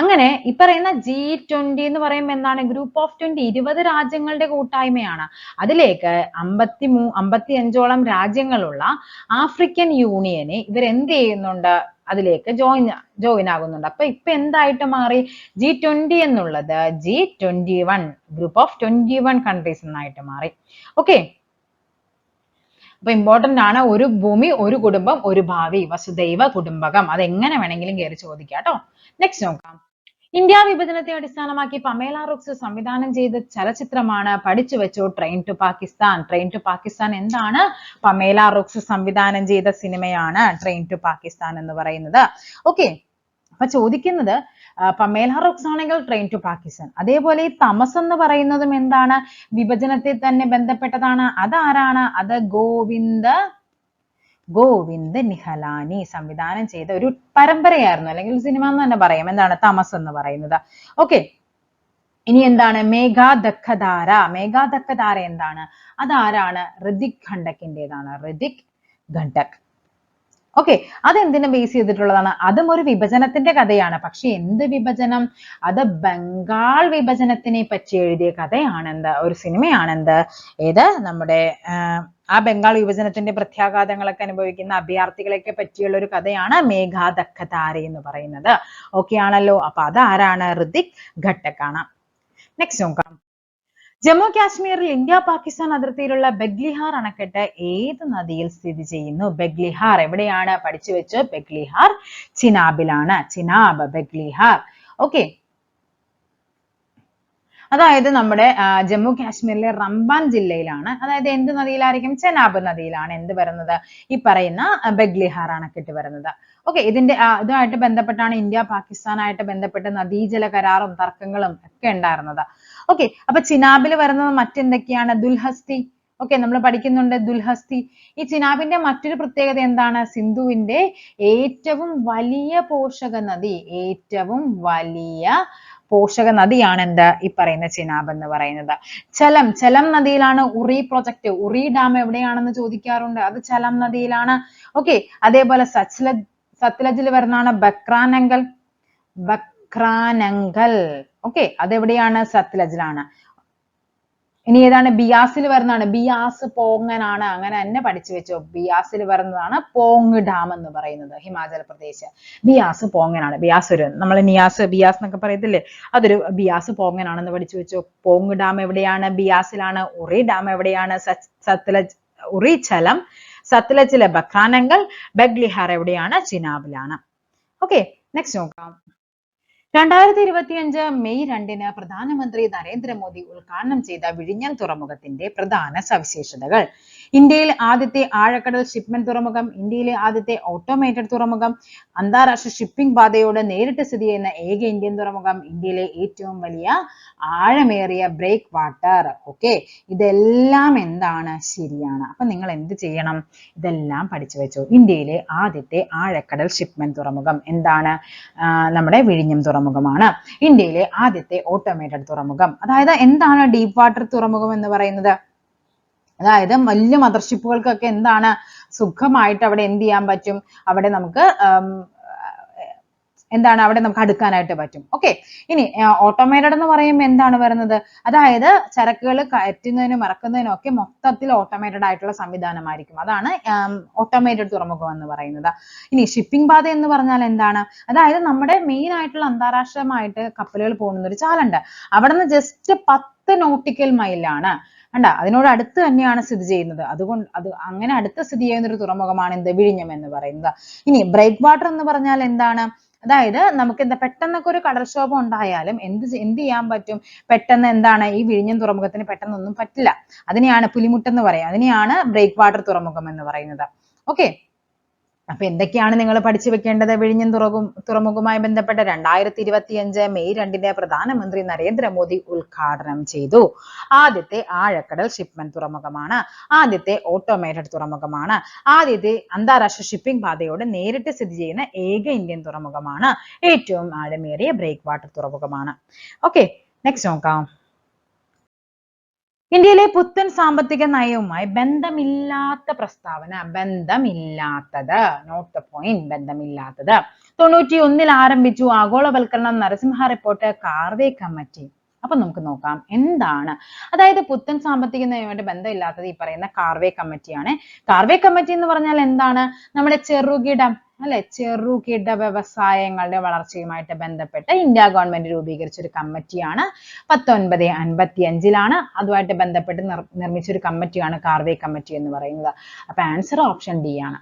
അങ്ങനെ ഈ പറയുന്ന G20 എന്ന് പറയുമ്പോൾ എന്താണ്? ഗ്രൂപ്പ് ഓഫ് 20, 20 രാജ്യങ്ങളുടെ കൂട്ടായ്മയാണ്. അതിലേക്ക് 55ഓളം രാജ്യങ്ങളുള്ള ആഫ്രിക്കൻ യൂണിയനെ ഇവരെന്ത് ചെയ്യുന്നുണ്ട്? അതിലേക്ക് ജോയിൻ ആകുന്നുണ്ട്. അപ്പൊ ഇപ്പൊ എന്തായിട്ട് മാറി? G20 എന്നുള്ളത് G21, ഗ്രൂപ്പ് ഓഫ് 21 കൺട്രീസ് എന്നായിട്ട് മാറി. ഓക്കെ, അപ്പൊ ഇമ്പോർട്ടന്റ് ആണ്. ഒരു ഭൂമി, ഒരു കുടുംബം, ഒരു ഭാവി, വസുദൈവ കുടുംബകം. അത് എങ്ങനെ വേണമെങ്കിലും കയറി ചോദിക്കാം കേട്ടോ. നെക്സ്റ്റ് നോക്കാം. ഇന്ത്യ വിഭജനത്തെ അടിസ്ഥാനമാക്കി പമേല റോക്സ് സംവിധാനം ചെയ്ത ചലച്ചിത്രമാണ് പഠിച്ചു വെച്ചോ train to Pakistan. Train to Pakistan എന്താണ്? പമേല റോക്സ് സംവിധാനം ചെയ്ത സിനിമയാണ് ട്രെയിൻ ടു പാകിസ്ഥാൻ എന്ന് പറയുന്നത്. ഓക്കെ, അപ്പൊ ചോദിക്കുന്നത് പമേല റോക്സ് ആണെങ്കിൽ ട്രെയിൻ ടു പാകിസ്ഥാൻ. അതേപോലെ ഈ തമസ് എന്ന് പറയുന്നതും എന്താണ്? വിഭജനത്തെ തന്നെ ബന്ധപ്പെട്ടതാണ്. അതാരാണ്? അത് ഗോവിന്ദ് നിഹലാനി സംവിധാനം ചെയ്ത ഒരു പരമ്പരയായിരുന്നു, അല്ലെങ്കിൽ സിനിമ എന്ന് തന്നെ പറയാം. എന്താണ് തമസ് എന്ന് പറയുന്നത്? ഓക്കെ, ഇനി എന്താണ്? മേഘാദക്കധാര. മേഘാദക്കധാര എന്താണ്? അതാരാണ്? ഋതിക് ഘണ്ടക്കിൻ്റെതാണ്, ഋതിക് ഘണ്ടക്. ഓക്കെ, അതെന്തിനെ ബേസ് ചെയ്തിട്ടുള്ളതാണ്? അതും ഒരു വിഭജനത്തിന്റെ കഥയാണ്. പക്ഷെ എന്ത് വിഭജനം? അത് ബംഗാൾ വിഭജനത്തിനെ പറ്റി എഴുതിയ കഥയാണെന്ത്? ഒരു സിനിമയാണെന്ത്? ഏത്? നമ്മുടെ ആ ബംഗാൾ വിഭജനത്തിന്റെ പ്രത്യാഘാതങ്ങളൊക്കെ അനുഭവിക്കുന്ന അഭയാർത്ഥികളെയൊക്കെ പറ്റിയുള്ള ഒരു കഥയാണ് മേഘാദക്കധാര എന്ന് പറയുന്നത്. ഓക്കെ ആണല്ലോ. അപ്പൊ അതാരാണ്? ഋതിക് ഘട്ടക്കാണ്. നെക്സ്റ്റ് നോക്കാം. ജമ്മു കാശ്മീരിൽ ഇന്ത്യ പാകിസ്ഥാൻ അതിർത്തിയിലുള്ള ബഗ്ലിഹാർ അണക്കെട്ട് ഏത് നദിയിൽ സ്ഥിതി ചെയ്യുന്നു? ബഗ്ലിഹാർ എവിടെയാണ്? പഠിച്ചു വെച്ച്. ബഗ്ലിഹാർ ചിനാബിലാണ്. ചിനാബ്, ബഗ്ലിഹാർ. ഓക്കെ, അതായത് നമ്മുടെ ജമ്മു കാശ്മീരിലെ റംബാൻ ജില്ലയിലാണ്. അതായത് എന്ത് നദിയിലായിരിക്കും? ചെനാബ് നദിയിലാണ് എന്ത് വരുന്നത്? ഈ പറയുന്ന ബഗ്ലിഹാർ അണക്കെട്ട് വരുന്നത്. ഓക്കെ, ഇതുമായിട്ട് ബന്ധപ്പെട്ടാണ് ഇന്ത്യ പാകിസ്ഥാനായിട്ട് ബന്ധപ്പെട്ട് നദീജല കരാറും തർക്കങ്ങളും ഒക്കെ ഉണ്ടായിരുന്നത്. ഓക്കെ, അപ്പൊ ചിനാബിൽ വരുന്നത് മറ്റെന്തൊക്കെയാണ്? ദുൽഹസ്തി. ഓക്കെ, നമ്മൾ പഠിക്കുന്നുണ്ട് ദുൽഹസ്തി. ഈ ചിനാബിന്റെ മറ്റൊരു പ്രത്യേകത എന്താണ്? സിന്ധുവിന്റെ ഏറ്റവും വലിയ പോഷക നദി, ഏറ്റവും വലിയ പോഷക നദിയാണ് എന്ത്? ഈ പറയുന്ന ചിനാബ് എന്ന് പറയുന്നത്. ചലം നദിയിലാണ് ഉറി പ്രൊജക്ട്. ഉറി ഡാം എവിടെയാണെന്ന് ചോദിക്കാറുണ്ട്. അത് ചലം നദിയിലാണ്. ഓക്കെ, അതേപോലെ സത്ലജിൽ വരുന്നതാണ് ബക്രാനങ്കൽ. ഓക്കെ, അതെവിടെയാണ്? സത്ലജിലാണ്. ഇനി ഏതാണ്? ബിയാസിൽ വരുന്നതാണ്. ബിയാസ് പോങ്ങനാണ്. അങ്ങനെ തന്നെ പഠിച്ചു വെച്ചോ. ബിയാസിൽ വരുന്നതാണ് പോങ് ഡാം എന്ന് പറയുന്നത്, ഹിമാചൽ പ്രദേശ്. ബിയാസ് പോങ്ങനാണ്. ബിയാസ് ഒരു നമ്മൾ ബിയാസ് എന്നൊക്കെ പറയത്തില്ലേ, അതൊരു ബിയാസ് പോങ്ങനാണെന്ന് പഠിച്ചു വെച്ചോ. പോങ് ഡാം എവിടെയാണ്? ബിയാസിലാണ്. ഉറി ഡാം എവിടെയാണ്? സത്ലജ്, ഉറി ചലം. സത്ലജിലെ ബക്രാനങ്കൽ. ബഗ്ലിഹാർ എവിടെയാണ്? ചിനാബിലാണ്. ഓക്കെ, നെക്സ്റ്റ് നോക്കാം. 2025 മെയ് 2 പ്രധാനമന്ത്രി നരേന്ദ്രമോദി ഉദ്ഘാടനം ചെയ്ത വിഴിഞ്ഞം തുറമുഖത്തിന്റെ പ്രധാന സവിശേഷതകൾ. ഇന്ത്യയിലെ ആദ്യത്തെ ആഴക്കടൽ ഷിപ്മെന്റ് തുറമുഖം, ഇന്ത്യയിലെ ആദ്യത്തെ ഓട്ടോമേറ്റഡ് തുറമുഖം, അന്താരാഷ്ട്ര ഷിപ്പിംഗ് പാതയോട് നേരിട്ട് സ്ഥിതി ചെയ്യുന്ന ഏക ഇന്ത്യൻ തുറമുഖം, ഇന്ത്യയിലെ ഏറ്റവും വലിയ ആഴമേറിയ ബ്രേക്ക് വാട്ടർ. ഓക്കെ, ഇതെല്ലാം എന്താണ്? ശരിയാണ്. അപ്പൊ നിങ്ങൾ എന്ത് ചെയ്യണം? ഇതെല്ലാം പഠിച്ചു വെച്ചോ. ഇന്ത്യയിലെ ആദ്യത്തെ ആഴക്കടൽ ഷിപ്മെന്റ് തുറമുഖം എന്താണ്? നമ്മുടെ വിഴിഞ്ഞം തുറമുഖമാണ്. ഇന്ത്യയിലെ ആദ്യത്തെ ഓട്ടോമേറ്റഡ് തുറമുഖം. അതായത് എന്താണ് ഡീപ്പ് വാട്ടർ തുറമുഖം എന്ന് പറയുന്നത്? അതായത് വലിയ മദർഷിപ്പുകൾക്കൊക്കെ എന്താണ്? സുഖമായിട്ട് അവിടെ എന്ത് ചെയ്യാൻ പറ്റും? അവിടെ നമുക്ക് അവിടെ നമുക്ക് അടുക്കാനായിട്ട് പറ്റും. ഓക്കെ, ഇനി ഓട്ടോമേറ്റഡ് എന്ന് പറയുമ്പോൾ എന്താണ് വരുന്നത്? അതായത് ചരക്കുകൾ കയറ്റുന്നതിനും ഇറക്കുന്നതിനും ഒക്കെ മൊത്തത്തിൽ ഓട്ടോമേറ്റഡ് ആയിട്ടുള്ള സംവിധാനമായിരിക്കും. അതാണ് ഓട്ടോമേറ്റഡ് തുറമുഖം എന്ന് പറയുന്നത്. ഇനി ഷിപ്പിംഗ് പാത എന്ന് പറഞ്ഞാൽ എന്താണ്? അതായത് നമ്മുടെ മെയിൻ ആയിട്ടുള്ള അന്താരാഷ്ട്രമായിട്ട് കപ്പലുകൾ പോകുന്ന ഒരു ചാലുണ്ട്. അവിടെ നിന്ന് ജസ്റ്റ് 10 നോട്ടിക്കൽ മൈലാണ് കണ്ട, അതിനോട് അടുത്ത് തന്നെയാണ് സ്ഥിതി ചെയ്യുന്നത്. അതുകൊണ്ട് അങ്ങനെ അടുത്ത് സ്ഥിതി ചെയ്യുന്ന ഒരു തുറമുഖമാണ് എന്ത്, വിഴിഞ്ഞം എന്ന് പറയുന്നത്. ഇനി ബ്രേക്ക് വാട്ടർ എന്ന് പറഞ്ഞാൽ എന്താണ്? അതായത് നമുക്ക് എന്താ പെട്ടെന്നൊക്കെ ഒരു കടൽക്ഷോഭം ഉണ്ടായാലും എന്ത് ചെയ്യാൻ പറ്റും? പെട്ടെന്ന് എന്താണ്, ഈ വിഴിഞ്ഞം തുറമുഖത്തിന് പെട്ടെന്നൊന്നും പറ്റില്ല. അതിനെയാണ് പുലിമുട്ടെന്ന് പറയാം. അതിനെയാണ് ബ്രേക്ക് വാട്ടർ തുറമുഖം എന്ന് പറയുന്നത്. ഓക്കെ, അപ്പൊ എന്തൊക്കെയാണ് നിങ്ങൾ പഠിച്ചു വെക്കേണ്ടത്? വിഴിഞ്ഞം തുറമുഖവുമായി ബന്ധപ്പെട്ട 2025 മെയ് 2 പ്രധാനമന്ത്രി നരേന്ദ്രമോദി ഉദ്ഘാടനം ചെയ്തു. ആദ്യത്തെ ആഴക്കടൽ ഷിപ്മെന്റ് തുറമുഖമാണ്, ആദ്യത്തെ ഓട്ടോമേറ്റഡ് തുറമുഖമാണ്, ആദ്യത്തെ അന്താരാഷ്ട്ര ഷിപ്പിംഗ് പാതയോട് നേരിട്ട് സ്ഥിതി ചെയ്യുന്ന ഏക ഇന്ത്യൻ തുറമുഖമാണ്, ഏറ്റവും ആഴമേറിയ ബ്രേക്ക് വാട്ടർ തുറമുഖമാണ്. ഓക്കെ, നെക്സ്റ്റ് നോക്കാം. ഇന്ത്യയിലെ പുത്തൻ സാമ്പത്തിക നയവുമായി ബന്ധമില്ലാത്ത പ്രസ്താവന. ബന്ധമില്ലാത്തത്, നോട്ട് ദ പോയിന്റ്, ബന്ധമില്ലാത്തത്. 91 ആരംഭിച്ചു ആഗോളവൽക്കരണം, നരസിംഹ റിപ്പോർട്ട്, കാർവേ കമ്മിറ്റി. അപ്പൊ നമുക്ക് നോക്കാം എന്താണ്. അതായത് പുത്തൻ സാമ്പത്തിക നയവുമായിട്ട് ബന്ധമില്ലാത്തത് ഈ പറയുന്ന കാർവേ കമ്മിറ്റിയാണ്. കാർവേ കമ്മിറ്റി എന്ന് പറഞ്ഞാൽ എന്താണ്? നമ്മുടെ ചെറുകിട ചെറുകിട വ്യവസായങ്ങളുടെ വളർച്ചയുമായിട്ട് ബന്ധപ്പെട്ട് ഇന്ത്യ ഗവൺമെന്റ് രൂപീകരിച്ച ഒരു കമ്മിറ്റിയാണ്. 1955 അതുമായിട്ട് ബന്ധപ്പെട്ട് നിർമ്മിച്ച ഒരു കമ്മിറ്റിയാണ് കാർവേ കമ്മിറ്റി എന്ന് പറയുന്നത്. അപ്പൊ ആൻസർ ഓപ്ഷൻ ഡി ആണ്.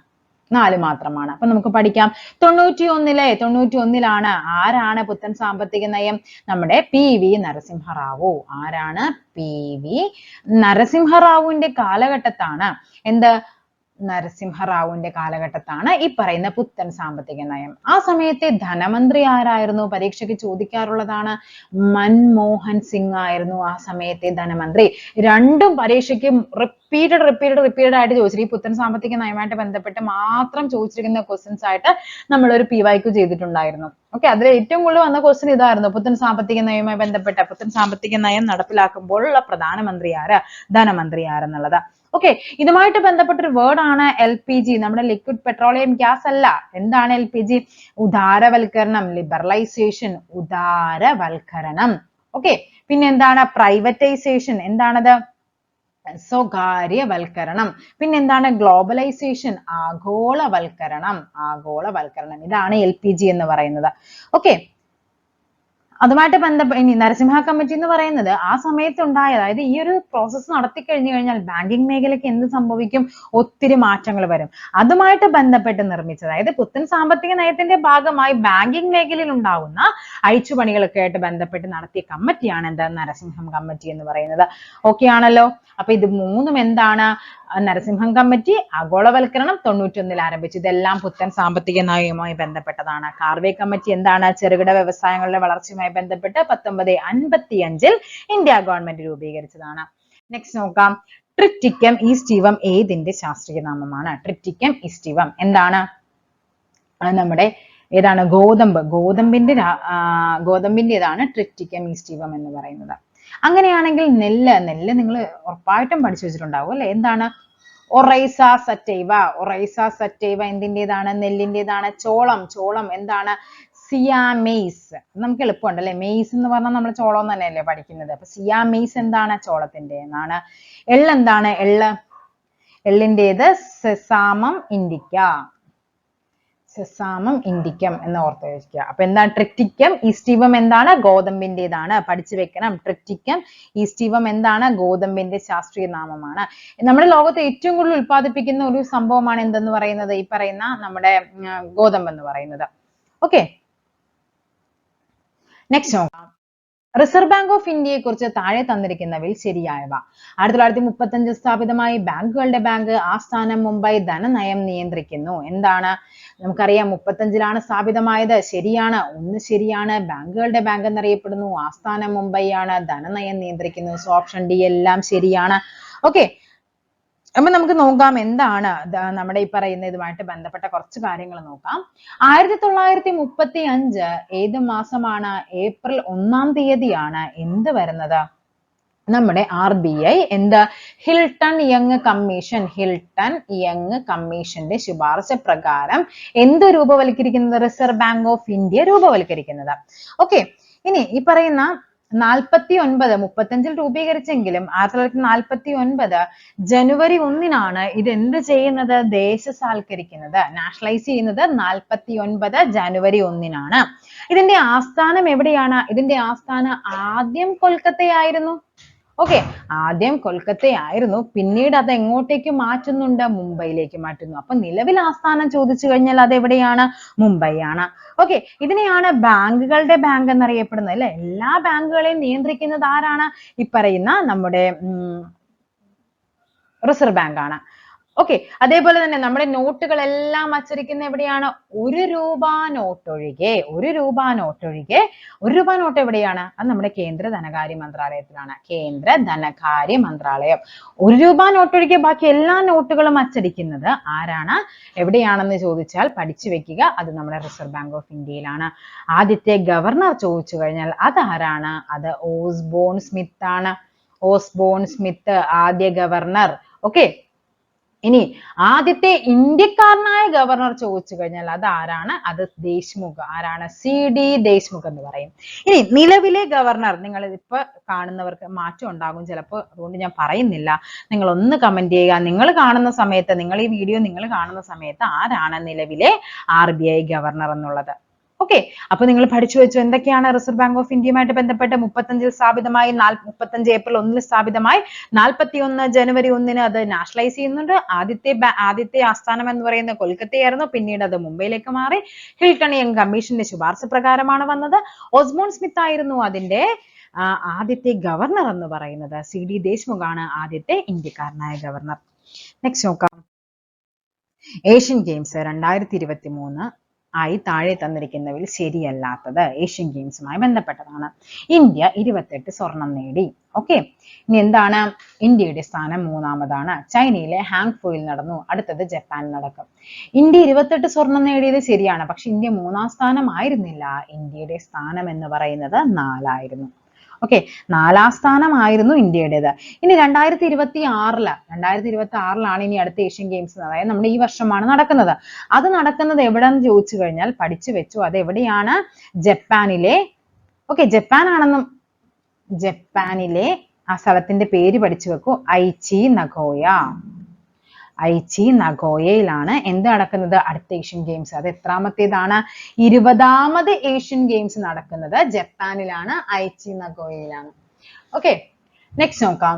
4 മാത്രമാണ്. അപ്പൊ നമുക്ക് പഠിക്കാം. 91 ആരാണ് പുത്തൻ സാമ്പത്തിക നയം? നമ്മുടെ PV നരസിംഹറാവു. ആരാണ്? PV നരസിംഹറാവുവിന്റെ കാലഘട്ടത്താണ് എന്ത്? നരസിംഹറാവുവിന്റെ കാലഘട്ടത്താണ് ഈ പറയുന്ന പുത്തൻ സാമ്പത്തിക നയം. ആ സമയത്തെ ധനമന്ത്രി ആരായിരുന്നു? പരീക്ഷയ്ക്ക് ചോദിക്കാറുള്ളതാണ്. മൻമോഹൻ സിംഗ് ആയിരുന്നു ആ സമയത്തെ ധനമന്ത്രി. രണ്ടും പരീക്ഷയ്ക്ക് റിപ്പീറ്റഡ് ആയിട്ട് ചോദിച്ചിട്ട് ഈ പുത്തൻ സാമ്പത്തിക നയവുമായിട്ട് ബന്ധപ്പെട്ട് മാത്രം ചോദിച്ചിരിക്കുന്ന ക്വസ്റ്റ്യൻസ് ആയിട്ട് നമ്മളൊരു PYQ ചെയ്തിട്ടുണ്ടായിരുന്നു. ഓക്കെ, അതിൽ ഏറ്റവും കൂടുതൽ വന്ന ക്വസ്റ്റ്യൻ ഇതായിരുന്നു. പുത്തൻ സാമ്പത്തിക നയവുമായി ബന്ധപ്പെട്ട പുത്തൻ സാമ്പത്തിക നയം നടപ്പിലാക്കുമ്പോഴുള്ള പ്രധാനമന്ത്രി ആര്, ധനമന്ത്രി ആരെന്നുള്ളത്. ഓക്കെ, ഇതുമായിട്ട് ബന്ധപ്പെട്ട ഒരു വേർഡ് ആണ് LPG. നമ്മുടെ ലിക്വിഡ് പെട്രോളിയം ഗ്യാസ് അല്ല. എന്താണ് LPG? ഉദാരവൽക്കരണം, ലിബറലൈസേഷൻ, ഉദാരവൽക്കരണം. ഓക്കെ, പിന്നെ എന്താണ്? പ്രൈവറ്റൈസേഷൻ. എന്താണത്? സ്വകാര്യവൽക്കരണം. പിന്നെന്താണ്? ഗ്ലോബലൈസേഷൻ, ആഗോളവൽക്കരണം. ആഗോളവൽക്കരണം, ഇതാണ് LPG എന്ന് പറയുന്നത്. ഓക്കെ, അതുമായിട്ട് ബന്ധപ്പെട്ട് ഇനി നരസിംഹ കമ്മിറ്റി എന്ന് പറയുന്നത് ആ സമയത്ത് ഉണ്ടായ, അതായത് ഈ ഒരു പ്രോസസ്സ് നടത്തി കഴിഞ്ഞു കഴിഞ്ഞാൽ ബാങ്കിങ് മേഖലയ്ക്ക് എന്ത് സംഭവിക്കും? ഒത്തിരി മാറ്റങ്ങൾ വരും. അതുമായിട്ട് ബന്ധപ്പെട്ട് നിർമ്മിച്ചത്, അതായത് പുത്തൻ സാമ്പത്തിക നയത്തിന്റെ ഭാഗമായി ബാങ്കിങ് മേഖലയിൽ ഉണ്ടാകുന്ന അഴിച്ചുപണികളൊക്കെ ആയിട്ട് ബന്ധപ്പെട്ട് നടത്തിയ കമ്മിറ്റിയാണ് എന്ത്? നരസിംഹം കമ്മിറ്റി എന്ന് പറയുന്നത്. ഓക്കെ ആണല്ലോ. അപ്പൊ ഇത് മൂന്നും എന്താണ്? നരസിംഹം കമ്മിറ്റി, ആഗോളവൽക്കരണം 91 ആരംഭിച്ചു. ഇതെല്ലാം പുത്തൻ സാമ്പത്തിക നയവുമായി ബന്ധപ്പെട്ടതാണ്. കാർവേ കമ്മിറ്റി എന്താണ്? ചെറുകിട വ്യവസായങ്ങളുടെ വളർച്ചയുമായി ബന്ധപ്പെട്ട് 1955 ഇന്ത്യ ഗവൺമെന്റ് രൂപീകരിച്ചതാണ്. നെക്സ്റ്റ് നോക്കാം. ട്രിറ്റിക്കം ഈസ്റ്റിവം ഏതിന്റെ ശാസ്ത്രീയ നാമമാണ്? ട്രിറ്റിക്കം ഈസ്റ്റിവം എന്താണ്? നമ്മുടെ ഏതാണ്? ഗോതമ്പിന്റേതാണ് ട്രിറ്റിക്കം ഈസ്റ്റിവം എന്ന് പറയുന്നത്. അങ്ങനെയാണെങ്കിൽ നെല്ല് നിങ്ങൾ ഉറപ്പായിട്ടും പഠിച്ചു വെച്ചിട്ടുണ്ടാവും അല്ലെ? എന്താണ്? Oryza sativa. ഒറൈസ സറ്റൈവ എന്തിൻ്റെതാണ്? നെല്ലിൻ്റെതാണ്. ചോളം എന്താണ്? സിയാമെയ്സ്. നമുക്ക് എളുപ്പമുണ്ടല്ലേ? മെയ്സ് എന്ന് പറഞ്ഞാൽ നമ്മൾ ചോളം തന്നെയല്ലേ പഠിക്കുന്നത്. അപ്പൊ സിയാമെയ്സ് എന്താണ്? ചോളത്തിന്റെ എന്നാണ്. എള്ള് എന്താണ്? എള്ളിൻ്റേത് സെസാമം ഇൻഡിക്ക. സെസാമം ഇൻഡിക്കം എന്ന് ഓർത്ത് വെക്കുക. അപ്പൊ എന്താണ്? ട്രിറ്റിക്കം ഈസ്റ്റിവം എന്താണ്? ഗോതമ്പിന്റേതാണ്. പഠിച്ചു വെക്കണം. ട്രിറ്റിക്കം ഈസ്റ്റിവം എന്താണ്? ഗോതമ്പിന്റെ ശാസ്ത്രീയ നാമമാണ്. നമ്മുടെ ലോകത്ത് ഏറ്റവും കൂടുതൽ ഉൽപ്പാദിപ്പിക്കുന്ന ഒരു സംഭവമാണ് എന്തെന്ന് പറയുന്നത്? ഈ പറയുന്ന നമ്മുടെ ഗോതമ്പ് എന്ന് പറയുന്നത്. ഓക്കെ, നെക്സ്റ്റ് നോക്കാം. റിസർവ് ബാങ്ക് ഓഫ് ഇന്ത്യയെ കുറിച്ച് താഴെ തന്നിരിക്കുന്നവയിൽ ശരിയായവ. 1935 സ്ഥാപിതമായി ബാങ്കുകളുടെ ബാങ്ക്, ആസ്ഥാനം മുംബൈ, ധനനയം നിയന്ത്രിക്കുന്നു. എന്താണ്? നമുക്കറിയാം 35 സ്ഥാപിതമായത്. ശരിയാണ്, 1 ശരിയാണ്. ബാങ്കുകളുടെ ബാങ്ക് എന്നറിയപ്പെടുന്നു, ആസ്ഥാനം മുംബൈ ആണ്, ധനനയം നിയന്ത്രിക്കുന്നു. സോ ഓപ്ഷൻ ഡി എല്ലാം ശരിയാണ്. ഓക്കെ, അപ്പൊ നമുക്ക് നോക്കാം എന്താണ് നമ്മുടെ ഈ പറയുന്ന ഇതുമായിട്ട് ബന്ധപ്പെട്ട കുറച്ച് കാര്യങ്ങൾ നോക്കാം. 1935 ഏത് മാസമാണ്? ഏപ്രിൽ 1-ാം തീയതിയാണ് എന്ത് വരുന്നത്? നമ്മുടെ RBI എന്ത്? ഹിൽട്ടൺ യങ് കമ്മീഷന്റെ ശുപാർശ പ്രകാരം എന്ത് രൂപവൽക്കരിക്കുന്നത്? റിസർവ് ബാങ്ക് ഓഫ് ഇന്ത്യ രൂപവൽക്കരിക്കുന്നത്. ഓക്കെ, ഇനി ഈ പറയുന്ന 35 രൂപീകരിച്ചെങ്കിലും 1949 ജനുവരി 1-നാണ് ഇത് എന്ത് ചെയ്യുന്നത്? ദേശസാൽക്കരിക്കുന്നത്, നാഷണലൈസ് ചെയ്യുന്നത് 49 ജനുവരി 1-നാണ്. ഇതിന്റെ ആസ്ഥാനം എവിടെയാണ്? ഇതിന്റെ ആസ്ഥാനം ആദ്യം കൊൽക്കത്തയായിരുന്നു. ഓക്കെ, ആദ്യം കൊൽക്കത്തയായിരുന്നു, പിന്നീട് അത് എങ്ങോട്ടേക്ക് മാറ്റുന്നുണ്ട്? മുംബൈയിലേക്ക് മാറ്റുന്നു. അപ്പൊ നിലവിൽ ആസ്ഥാനം ചോദിച്ചു കഴിഞ്ഞാൽ അത് എവിടെയാണ്? മുംബൈ ആണ്. ഓക്കെ, ഇതിനെയാണ് ബാങ്കുകളുടെ ബാങ്ക് എന്നറിയപ്പെടുന്നത് അല്ലെ. എല്ലാ ബാങ്കുകളെയും നിയന്ത്രിക്കുന്നത് ആരാണ്? ഈ പറയുന്ന നമ്മുടെ റിസർവ് ബാങ്ക് ആണ്. ഓക്കെ, അതേപോലെ തന്നെ നമ്മുടെ നോട്ടുകളെല്ലാം അച്ചടിക്കുന്ന എവിടെയാണ്? ഒരു രൂപ നോട്ട് ഒഴികെ, ഒരു രൂപ നോട്ട് എവിടെയാണ്? അത് നമ്മുടെ കേന്ദ്ര ധനകാര്യ മന്ത്രാലയത്തിലാണ്. കേന്ദ്ര ധനകാര്യ മന്ത്രാലയം. ഒരു രൂപ നോട്ട് ഒഴികെ ബാക്കി എല്ലാ നോട്ടുകളും അച്ചടിക്കുന്നത് ആരാണ്? എവിടെയാണെന്ന് ചോദിച്ചാൽ പഠിച്ചു വെക്കുക, അത് നമ്മുടെ റിസർവ് ബാങ്ക് ഓഫ് ഇന്ത്യയിലാണ്. ആദ്യത്തെ ഗവർണർ ചോദിച്ചു കഴിഞ്ഞാൽ അത് ആരാണ്? അത് ഓസ്ബോൺ സ്മിത്ത് ആണ്. ഓസ്ബോൺ സ്മിത്ത് ആദ്യ ഗവർണർ. ഓക്കെ, ഇനി ആദ്യത്തെ ഇന്ത്യക്കാരനായ ഗവർണർ ചോദിച്ചു കഴിഞ്ഞാൽ അത് ആരാണ്? അത് ദേശ്മുഖ്. ആരാണ്? CD ദേശ്മുഖ് എന്ന് പറയും. ഇനി നിലവിലെ ഗവർണർ, നിങ്ങൾ ഇപ്പൊ കാണുന്നവർക്ക് മാറ്റം ഉണ്ടാകും ചിലപ്പോൾ, അതുകൊണ്ട് ഞാൻ പറയുന്നില്ല. നിങ്ങൾ ഒന്ന് കമന്റ് ചെയ്യുക, നിങ്ങൾ കാണുന്ന സമയത്ത്, നിങ്ങൾ ഈ വീഡിയോ നിങ്ങൾ കാണുന്ന സമയത്ത് ആരാണ് നിലവിലെ RBI ഗവർണർ എന്നുള്ളത്. ഓക്കെ, അപ്പൊ നിങ്ങൾ പഠിച്ചു വെച്ചു എന്തൊക്കെയാണ് റിസർവ് ബാങ്ക് ഓഫ് ഇന്ത്യയുമായിട്ട് ബന്ധപ്പെട്ട് 35 സ്ഥാപിതമായി, 35 ഏപ്രിൽ 1 സ്ഥാപിതമായി, 41 ജനുവരി 1 അത് നാഷണലൈസ് ചെയ്യുന്നുണ്ട്. ആദ്യത്തെ ആസ്ഥാനം എന്ന് പറയുന്നത് കൊൽക്കത്തയായിരുന്നു, പിന്നീട് അത് മുംബൈയിലേക്ക് മാറി. ഹിൽട്ടൺ യങ് കമ്മീഷന്റെ ശുപാർശ പ്രകാരമാണ് വന്നത്. ഓസ്ബോൺ സ്മിത്ത് ആയിരുന്നു അതിന്റെ ആദ്യത്തെ ഗവർണർ എന്ന് പറയുന്നത്. CD ദേശ്മുഖ് ആണ് ആദ്യത്തെ ഇന്ത്യക്കാരനായ ഗവർണർ. നെക്സ്റ്റ് നോക്കാം. ഏഷ്യൻ ഗെയിംസ് 2023 ആയി താഴെ തന്നിരിക്കുന്നവയിൽ ശരിയല്ലാത്തത് ഏഷ്യൻ ഗെയിംസുമായി ബന്ധപ്പെട്ടതാണ്. ഇന്ത്യ 28 സ്വർണം നേടി. ഓക്കെ, ഇനി എന്താണ്? ഇന്ത്യയുടെ സ്ഥാനം 3-മതാണ്. ചൈനയിലെ ഹാങ്ഫോയിൽ നടന്നു, അടുത്തത് ജപ്പാനിൽ നടക്കും. ഇന്ത്യ 28 സ്വർണം നേടിയത് ശരിയാണ്, പക്ഷെ ഇന്ത്യ 3-ാം സ്ഥാനം ആയിരുന്നില്ല. ഇന്ത്യയുടെ സ്ഥാനം എന്ന് പറയുന്നത് 4 ആയിരുന്നു. ഓക്കെ, 4-ാം സ്ഥാനമായിരുന്നു ഇന്ത്യയുടേത്. ഇനി 2026-ലാണ് ഇനി അടുത്ത ഏഷ്യൻ ഗെയിംസ്, അതായത് നമ്മുടെ ഈ വർഷമാണ് നടക്കുന്നത്. അത് നടക്കുന്നത് എവിടെന്ന് ചോദിച്ചു കഴിഞ്ഞാൽ പഠിച്ചു വെച്ചു, അത് എവിടെയാണ്? ജപ്പാനിലെ, ഓക്കെ, ജപ്പാനിലെ ആ സ്ഥലത്തിന്റെ പേര് പഠിച്ചു വെക്കൂ. ഐച്ചി നഗോയയിലാണ് എന്ത് നടക്കുന്നത്? അടുത്ത ഏഷ്യൻ ഗെയിംസ്. അത് എത്രാമത്തേതാണ്? 20-ാമത് ഏഷ്യൻ ഗെയിംസ് നടക്കുന്നത് ജപ്പാനിലാണ്, ഐച്ചി നഗോയയിലാണ്. ഓക്കെ, നെക്സ്റ്റ് നോക്കാം.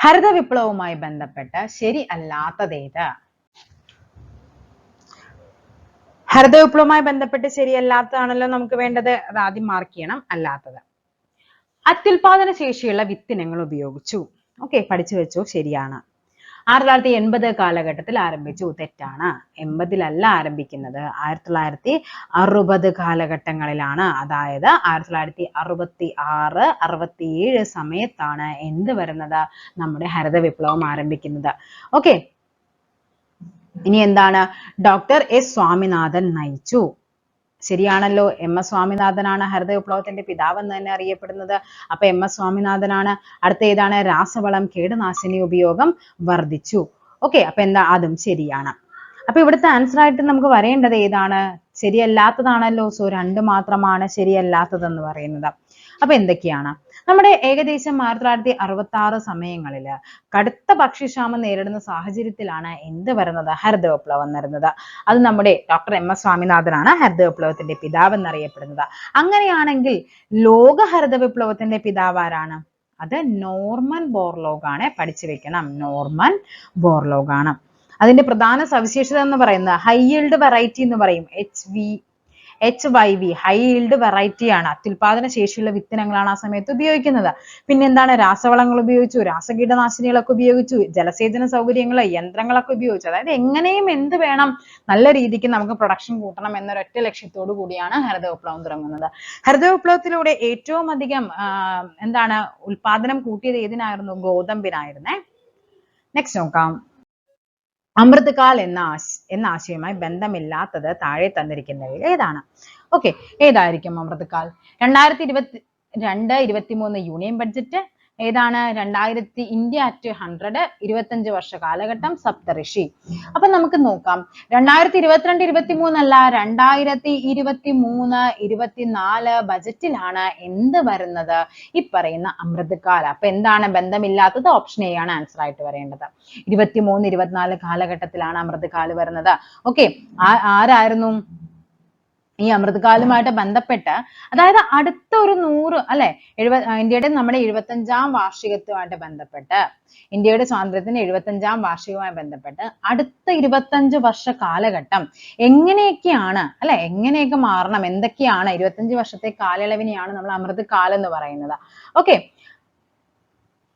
ഹരിത വിപ്ലവവുമായി ബന്ധപ്പെട്ട് ശരി അല്ലാത്തതേത്? ഹരിത വിപ്ലവവുമായി ബന്ധപ്പെട്ട് ശരിയല്ലാത്തതാണല്ലോ നമുക്ക് വേണ്ടത്. അത് ആദ്യം മാർക്ക് ചെയ്യണം. അല്ലാത്തത്, അത്യുൽപാദന ശേഷിയുള്ള വിത്തിനങ്ങൾ ഉപയോഗിച്ചു. ഓക്കെ, പഠിച്ചു വെച്ചു, ശരിയാണ്. 1980 കാലഘട്ടത്തിൽ ആരംഭിച്ചു. തെറ്റാണ്. 80-ലല്ല ആരംഭിക്കുന്നത്, 1960 കാലഘട്ടങ്ങളിലാണ്. അതായത് 1966, 67 സമയത്താണ് എന്ത് വരുന്നത്? നമ്മുടെ ഹരിത വിപ്ലവം ആരംഭിക്കുന്നത്. ഓക്കെ, ഇനി എന്താണ്? ഡോക്ടർ S സ്വാമിനാഥൻ നയിച്ചു. ശരിയാണല്ലോ. MS സ്വാമിനാഥനാണ് ഹരിത വിപ്ലവത്തിന്റെ പിതാവ് എന്ന് തന്നെ അറിയപ്പെടുന്നത്. അപ്പൊ MS സ്വാമിനാഥനാണ്. അടുത്ത ഏതാണ്? രാസവളം കീടനാശിനി ഉപയോഗം വർദ്ധിച്ചു. ഓക്കെ, അപ്പൊ എന്താ? അതും ശരിയാണ്. അപ്പൊ ഇവിടുത്തെ ആൻസർ ആയിട്ട് നമുക്ക് വരേണ്ടത് ഏതാണ്? ശരിയല്ലാത്തതാണല്ലോ. സോ 2 മാത്രമാണ് ശരിയല്ലാത്തതെന്ന് പറയുന്നത്. അപ്പൊ എന്തൊക്കെയാണ്? നമ്മുടെ ഏകദേശം 1966 സമയങ്ങളിൽ കടുത്ത ഭക്ഷ്യക്ഷാമം നേരിടുന്ന സാഹചര്യത്തിലാണ് എന്ത് വരുന്നത്? ഹരിത വിപ്ലവം വരുന്നത്. അത് നമ്മുടെ ഡോക്ടർ MS സ്വാമിനാഥനാണ് ഹരിത വിപ്ലവത്തിന്റെ പിതാവ് എന്നറിയപ്പെടുന്നത്. അങ്ങനെയാണെങ്കിൽ ലോക ഹരിത വിപ്ലവത്തിന്റെ പിതാവ് ആരാണ്? അത് നോർമൻ ബോർലോഗ് ആണ്. പഠിച്ചു വെക്കണം, നോർമൻ ബോർലോഗ് ആണ്. അതിന്റെ പ്രധാന സവിശേഷത എന്ന് പറയുന്നത് ഹൈ ഈൽഡ് വെറൈറ്റി എന്ന് പറയും. HYV ഹൈ ഈൽഡ് വെറൈറ്റി ആണ്. അത്യുൽപാദന ശേഷിയുള്ള വിത്തിനങ്ങളാണ് ആ സമയത്ത് ഉപയോഗിക്കുന്നത്. പിന്നെന്താണ്? രാസവളങ്ങൾ ഉപയോഗിച്ചു, രാസകീടനാശിനികളൊക്കെ ഉപയോഗിച്ചു, ജലസേചന സൗകര്യങ്ങൾ, യന്ത്രങ്ങളൊക്കെ ഉപയോഗിച്ചു. അതായത് എങ്ങനെയും എന്ത് വേണം? നല്ല രീതിക്ക് നമുക്ക് പ്രൊഡക്ഷൻ കൂട്ടണം എന്നൊരൊറ്റ ലക്ഷ്യത്തോടു കൂടിയാണ് ഹരിത വിപ്ലവം തുടങ്ങുന്നത്. ഹരിത വിപ്ലവത്തിലൂടെ ഏറ്റവും അധികം എന്താണ് ഉൽപാദനം കൂട്ടിയത് ഏതിനായിരുന്നു? ഗോതമ്പിനായിരുന്നേ. നെക്സ്റ്റ് നോക്കാം. അമൃതകാൽ എന്ന ആശയവുമായി ബന്ധമില്ലാത്തത് താഴെ തന്നിരിക്കുന്നവയിൽ ഏതാണ്? ഓക്കെ, ഏതായിരിക്കും അമൃതകാൽ? 2022-23 യൂണിയൻ ബഡ്ജറ്റ് ഏതാണ്? ഇന്ത്യ അറ്റ് 100 25 വർഷ കാലഘട്ടം സപ്തഋഷി. അപ്പൊ നമുക്ക് നോക്കാം. 2022-23 അല്ല, 2023-24 ബജറ്റിലാണ് എന്ത് വരുന്നത്? ഈ പറയുന്ന അമൃതകാൽ. അപ്പൊ എന്താണ് ബന്ധമില്ലാത്തത്? ഓപ്ഷൻ എ ആണ് ആൻസർ ആയിട്ട് വരേണ്ടത്. 23-24 കാലഘട്ടത്തിലാണ് അമൃതകാൽ വരുന്നത്. ഓക്കെ, ആരായിരുന്നു? ഈ അമൃതകാലവുമായിട്ട് ബന്ധപ്പെട്ട്, അതായത് അടുത്ത ഒരു 100 അല്ലെ, ഇന്ത്യയുടെ നമ്മുടെ 75-ാം വാർഷികത്തുമായിട്ട് ബന്ധപ്പെട്ട്, ഇന്ത്യയുടെ സ്വാതന്ത്ര്യത്തിന്റെ 75-ാം വാർഷികവുമായി ബന്ധപ്പെട്ട് അടുത്ത 25 വർഷ കാലഘട്ടം എങ്ങനെയൊക്കെയാണ് അല്ലെ, എങ്ങനെയൊക്കെ മാറണം, എന്തൊക്കെയാണ് 25 വർഷത്തെ കാലയളവിനെയാണ് നമ്മൾ അമൃതകാലം എന്ന് പറയുന്നത്. ഓക്കെ,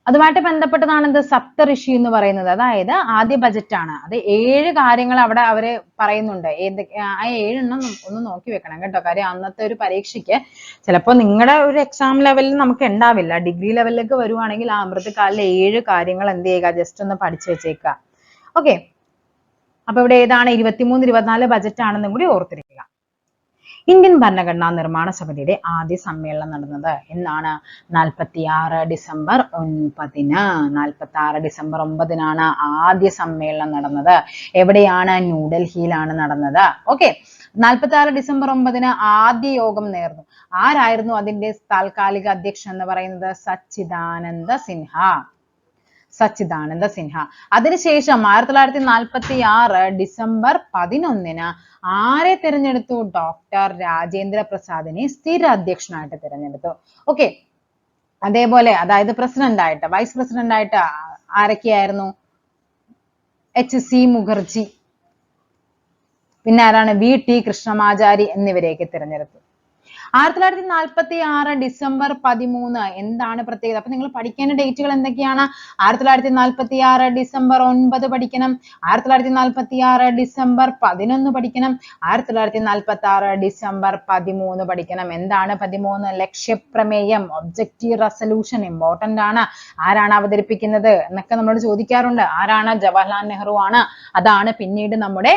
അതുമായിട്ട് ബന്ധപ്പെട്ടതാണ് എന്ത്, സപ്തഋഷി എന്ന് പറയുന്നത്. അതായത് ആദ്യ ബജറ്റ് ആണ്. അത് 7 കാര്യങ്ങൾ അവിടെ അവര് പറയുന്നുണ്ട്. ആ 7 എണ്ണം ഒന്ന് നോക്കി വെക്കണം കേട്ടോ. കാര്യം അന്നത്തെ ഒരു പരീക്ഷയ്ക്ക് ചിലപ്പോൾ നിങ്ങളുടെ ഒരു എക്സാം ലെവലിൽ നമുക്ക് ഉണ്ടാവില്ല. ഡിഗ്രി ലെവലിലേക്ക് വരുവാണെങ്കിൽ ആ അമൃതകാലിലെ 7 കാര്യങ്ങൾ എന്ത് ചെയ്യുക, ജസ്റ്റ് ഒന്ന് പഠിച്ചു വെച്ചേക്കുക. ഓക്കെ, അപ്പൊ ഇവിടെ ഏതാണ് 23-24 ബജറ്റ് ആണെന്നും കൂടി ഓർത്തിരിക്കുക. ഇന്ത്യൻ ഭരണഘടനാ നിർമ്മാണ സമിതിയുടെ ആദ്യ സമ്മേളനം നടന്നത് എന്നാണ്? 46 ഡിസംബർ 9-ന്. 46 ഡിസംബർ 9-നാണ് ആദ്യ സമ്മേളനം നടന്നത്. എവിടെയാണ്? ന്യൂഡൽഹിയിലാണ് നടന്നത്. ഓക്കെ, 46 ഡിസംബർ 9-ന് ആദ്യ യോഗം നേർന്നു. ആരായിരുന്നു അതിന്റെ താൽക്കാലിക അധ്യക്ഷൻ എന്ന് പറയുന്നത്? സച്ചിദാനന്ദ സിൻഹ. സച്ചിദാനന്ദ സിൻഹ. അതിനുശേഷം 1946 ഡിസംബർ 11-ന് ആരെ തിരഞ്ഞെടുത്തു? ഡോക്ടർ രാജേന്ദ്ര പ്രസാദിനെ സ്ഥിര അധ്യക്ഷനായിട്ട് തിരഞ്ഞെടുത്തു. ഓക്കെ, അതേപോലെ അതായത് പ്രസിഡന്റ് ആയിട്ട്, വൈസ് പ്രസിഡന്റ് ആയിട്ട് ആരൊക്കെയായിരുന്നു? HC മുഖർജി, പിന്നെ ആരാണ്? VT കൃഷ്ണമാചാരി എന്നിവരെയൊക്കെ തിരഞ്ഞെടുത്തു. 1946 ഡിസംബർ 13 എന്താണ് പ്രത്യേകത? അപ്പൊ നിങ്ങൾ പഠിക്കേണ്ട ഡേറ്റുകൾ എന്തൊക്കെയാണ്? 1946 ഡിസംബർ 9 പഠിക്കണം, 1946 ഡിസംബർ 11 പഠിക്കണം, 1946 ഡിസംബർ 13 പഠിക്കണം. എന്താണ് 13? ലക്ഷ്യപ്രമേയം, ഒബ്ജക്റ്റീവ് റെസൊല്യൂഷൻ ഇമ്പോർട്ടന്റ് ആണ്. ആരാണ് അവതരിപ്പിക്കുന്നത് എന്നൊക്കെ നമ്മളോട് ചോദിക്കാറുണ്ട്. ആരാണ്? ജവഹർലാൽ നെഹ്റു ആണ്. അതാണ് പിന്നീട് നമ്മുടെ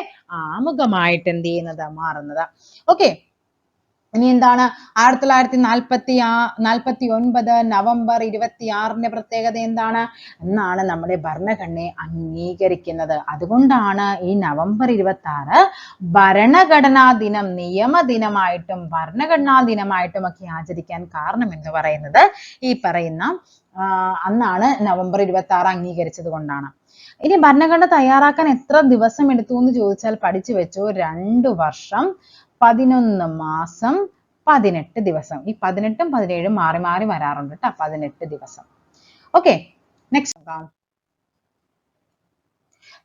ആമുഖമായിട്ട് എന്ത് ചെയ്യുന്നത്, മാറുന്നത്. ഓക്കെ, ഇനി എന്താണ് 1949 നവംബർ 26-ന്റെ പ്രത്യേകത എന്താണ്? എന്നാണ് നമ്മുടെ ഭരണഘടനയെ അംഗീകരിക്കുന്നത്. അതുകൊണ്ടാണ് ഈ നവംബർ 26 ഭരണഘടനാ ദിനം, നിയമദിനമായിട്ടും ഭരണഘടനാ ദിനമായിട്ടും ഒക്കെ ആചരിക്കാൻ കാരണം എന്ന് പറയുന്നത് ഈ പറയുന്ന അന്നാണ് നവംബർ 26 അംഗീകരിച്ചത് കൊണ്ടാണ്. ഇനി ഭരണഘടന തയ്യാറാക്കാൻ എത്ര ദിവസം എടുത്തു എന്ന് ചോദിച്ചാൽ പഠിച്ചു വെച്ചോ, 2 വർഷം 11 മാസം 18 ദിവസം. ഈ 18ഉം 17ഉം മാറി മാറി വരാറുണ്ട് കേട്ടോ. 18 ദിവസം. ഓക്കെ, നെക്സ്റ്റ് നോക്കാം.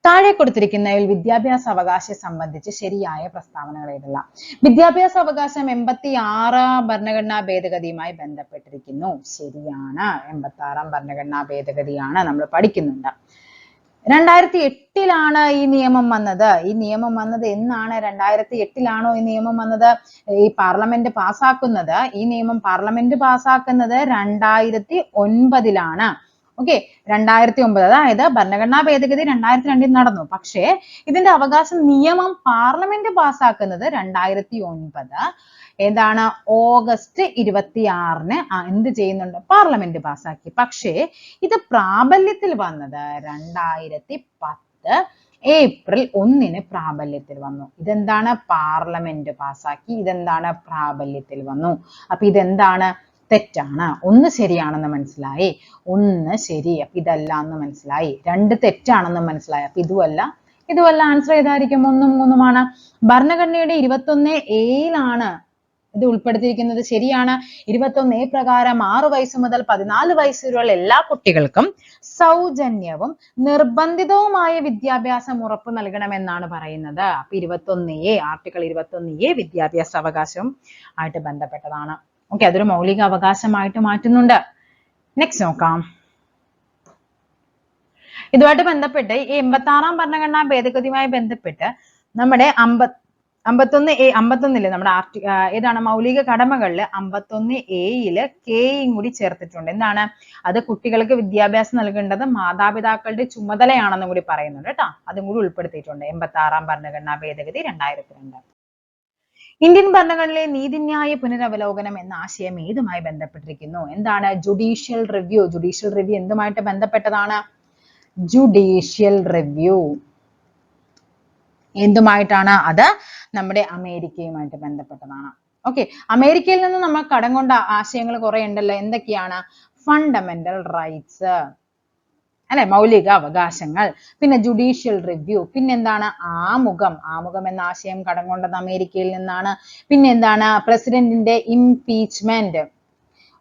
താഴെ കൊടുത്തിരിക്കുന്നതിൽ വിദ്യാഭ്യാസ അവകാശം സംബന്ധിച്ച് ശരിയായ പ്രസ്താവനകൾ എഴുതുക. വിദ്യാഭ്യാസ അവകാശം 86 ഭരണഘടനാ ഭേദഗതിയുമായി ബന്ധപ്പെട്ടിരിക്കുന്നു. ശരിയാണ്, 86 ഭരണഘടനാ ഭേദഗതിയാണ് നമ്മൾ പഠിക്കുന്നുണ്ട്. 2008-ലാണ് ഈ നിയമം വന്നത്. ഈ നിയമം വന്നത് എന്നാണ്? 2008-ലാണോ ഈ നിയമം വന്നത്? ഈ പാർലമെന്റ് പാസ്സാക്കുന്നത്, ഈ നിയമം പാർലമെന്റ് പാസ്സാക്കുന്നത് 2009-ലാണ്. ഓക്കെ, 2009, അതായത് ഭരണഘടനാ ഭേദഗതി 2002-ൽ നടന്നു. പക്ഷേ ഇതിന്റെ അവകാശ നിയമം പാർലമെന്റ് പാസ്സാക്കുന്നത് 2009 ഏതാണ്? ഓഗസ്റ്റ് 26-ന് എന്ത് ചെയ്യുന്നുണ്ട്? പാർലമെന്റ് പാസ്സാക്കി. പക്ഷേ ഇത് പ്രാബല്യത്തിൽ വന്നത് 2010 ഏപ്രിൽ 1-ന് പ്രാബല്യത്തിൽ വന്നു. ഇതെന്താണ്? പാർലമെന്റ് പാസ്സാക്കി. ഇതെന്താണ്? പ്രാബല്യത്തിൽ വന്നു. അപ്പൊ ഇതെന്താണ്? തെറ്റാണ്. 1 ശരിയാണെന്ന് മനസ്സിലായി, 1 ശരി. അപ്പൊ ഇതല്ല എന്ന് മനസ്സിലായി. 2 തെറ്റാണെന്ന് മനസ്സിലായി. അപ്പൊ ഇതുമല്ല. ആൻസർ ഏതായിരിക്കും? 1ഉം 3ഉമാണ്. ഭരണഘടനയുടെ 21A-ലാണ് ഇത് ഉൾപ്പെടുത്തിയിരിക്കുന്നത്. ശരിയാണ്. 21A പ്രകാരം 6 വയസ്സ് മുതൽ 14 വയസ്സ് വരെയുള്ള എല്ലാ കുട്ടികൾക്കും സൗജന്യവും നിർബന്ധിതവുമായ വിദ്യാഭ്യാസം ഉറപ്പു നൽകണമെന്നാണ് പറയുന്നത്. അപ്പൊ 21A, ആർട്ടിക്കിൾ 21A വിദ്യാഭ്യാസ അവകാശവും ആയിട്ട് ബന്ധപ്പെട്ടതാണ്. ഓക്കെ, അതൊരു മൗലിക അവകാശമായിട്ട് മാറ്റുന്നുണ്ട്. നെക്സ്റ്റ് നോക്കാം. ഇതുമായിട്ട് ബന്ധപ്പെട്ട് ഈ 86-ാം ഭരണഘടനാ ഭേദഗതിയുമായി ബന്ധപ്പെട്ട് നമ്മുടെ 51 നമ്മുടെ ഏതാണ്? മൗലിക കടമകളില് 51A-യില് Kയും കൂടി ചേർത്തിട്ടുണ്ട്. എന്താണ് അത്? കുട്ടികൾക്ക് വിദ്യാഭ്യാസം നൽകേണ്ടത് മാതാപിതാക്കളുടെ ചുമതലയാണെന്നും കൂടി പറയുന്നുണ്ട് കേട്ടോ. അതും കൂടി ഉൾപ്പെടുത്തിയിട്ടുണ്ട് 86-ാം ഭരണഘടനാ ഭേദഗതി 2002. ഇന്ത്യൻ ഭരണഘടനയിലെ നീതിന്യായ പുനരവലോകനം എന്ന ആശയം ഏതുമായി ബന്ധപ്പെട്ടിരിക്കുന്നു? എന്താണ്? Judicial review. ജുഡീഷ്യൽ റിവ്യൂ എന്തുമായിട്ട് ബന്ധപ്പെട്ടതാണ്? ജുഡീഷ്യൽ റിവ്യൂ എന്തുമായിട്ടാണ്? അത് നമ്മുടെ അമേരിക്കയുമായിട്ട് ബന്ധപ്പെട്ടതാണ്. ഓക്കെ, അമേരിക്കയിൽ നിന്ന് നമ്മൾ കടം കൊണ്ട ആശയങ്ങൾ കുറെ ഉണ്ടല്ലോ. എന്തൊക്കെയാണ്? ഫണ്ടമെന്റൽ റൈറ്റ്സ്, അല്ലെ, മൗലിക അവകാശങ്ങൾ. പിന്നെ ജുഡീഷ്യൽ റിവ്യൂ, പിന്നെന്താണ് ആമുഖം. ആമുഖം എന്ന ആശയം കടം കൊണ്ടത് അമേരിക്കയിൽ നിന്നാണ്. പിന്നെ എന്താണ് പ്രസിഡന്റിന്റെ ഇംപീച്ച്മെന്റ്.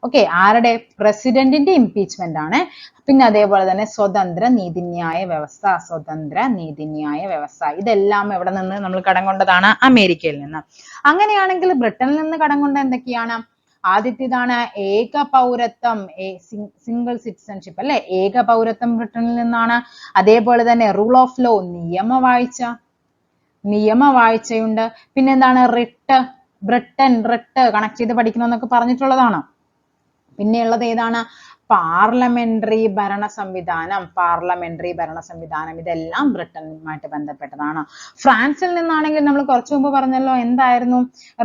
ഓക്കെ, ആരുടെ? പ്രസിഡന്റിന്റെ ഇംപീച്ച്മെന്റ് ആണ്. പിന്നെ അതേപോലെ തന്നെ സ്വതന്ത്ര നീതിന്യായ വ്യവസ്ഥ. സ്വതന്ത്ര നീതിന്യായ വ്യവസ്ഥ ഇതെല്ലാം എവിടെ നിന്ന് നമ്മൾ കടം കൊണ്ടതാണ്? അമേരിക്കയിൽ നിന്ന്. അങ്ങനെയാണെങ്കിൽ ബ്രിട്ടനിൽ നിന്ന് കടം കൊണ്ട എന്തൊക്കെയാണ്? ആദ്യത്തേതാണ് ഏക പൗരത്വം, സിംഗിൾ സിറ്റിസൺഷിപ്പ് അല്ലെ, ഏക പൗരത്വം ബ്രിട്ടനിൽ നിന്നാണ്. അതേപോലെ തന്നെ റൂൾ ഓഫ് ലോ, നിയമവാഴ്ചയുണ്ട്. പിന്നെന്താണ്? റിട്ട്, റിട്ട് കണക്ട് ചെയ്ത് പഠിക്കണം എന്നൊക്കെ പറഞ്ഞിട്ടുള്ളതാണ്. പിന്നെയുള്ളത് ഏതാണ്? പാർലമെന്ററി ഭരണ സംവിധാനം. ഇതെല്ലാം ബ്രിട്ടനുമായിട്ട് ബന്ധപ്പെട്ടതാണ്. ഫ്രാൻസിൽ നിന്നാണെങ്കിൽ നമ്മൾ കുറച്ചു മുമ്പ് പറഞ്ഞല്ലോ, എന്തായിരുന്നു?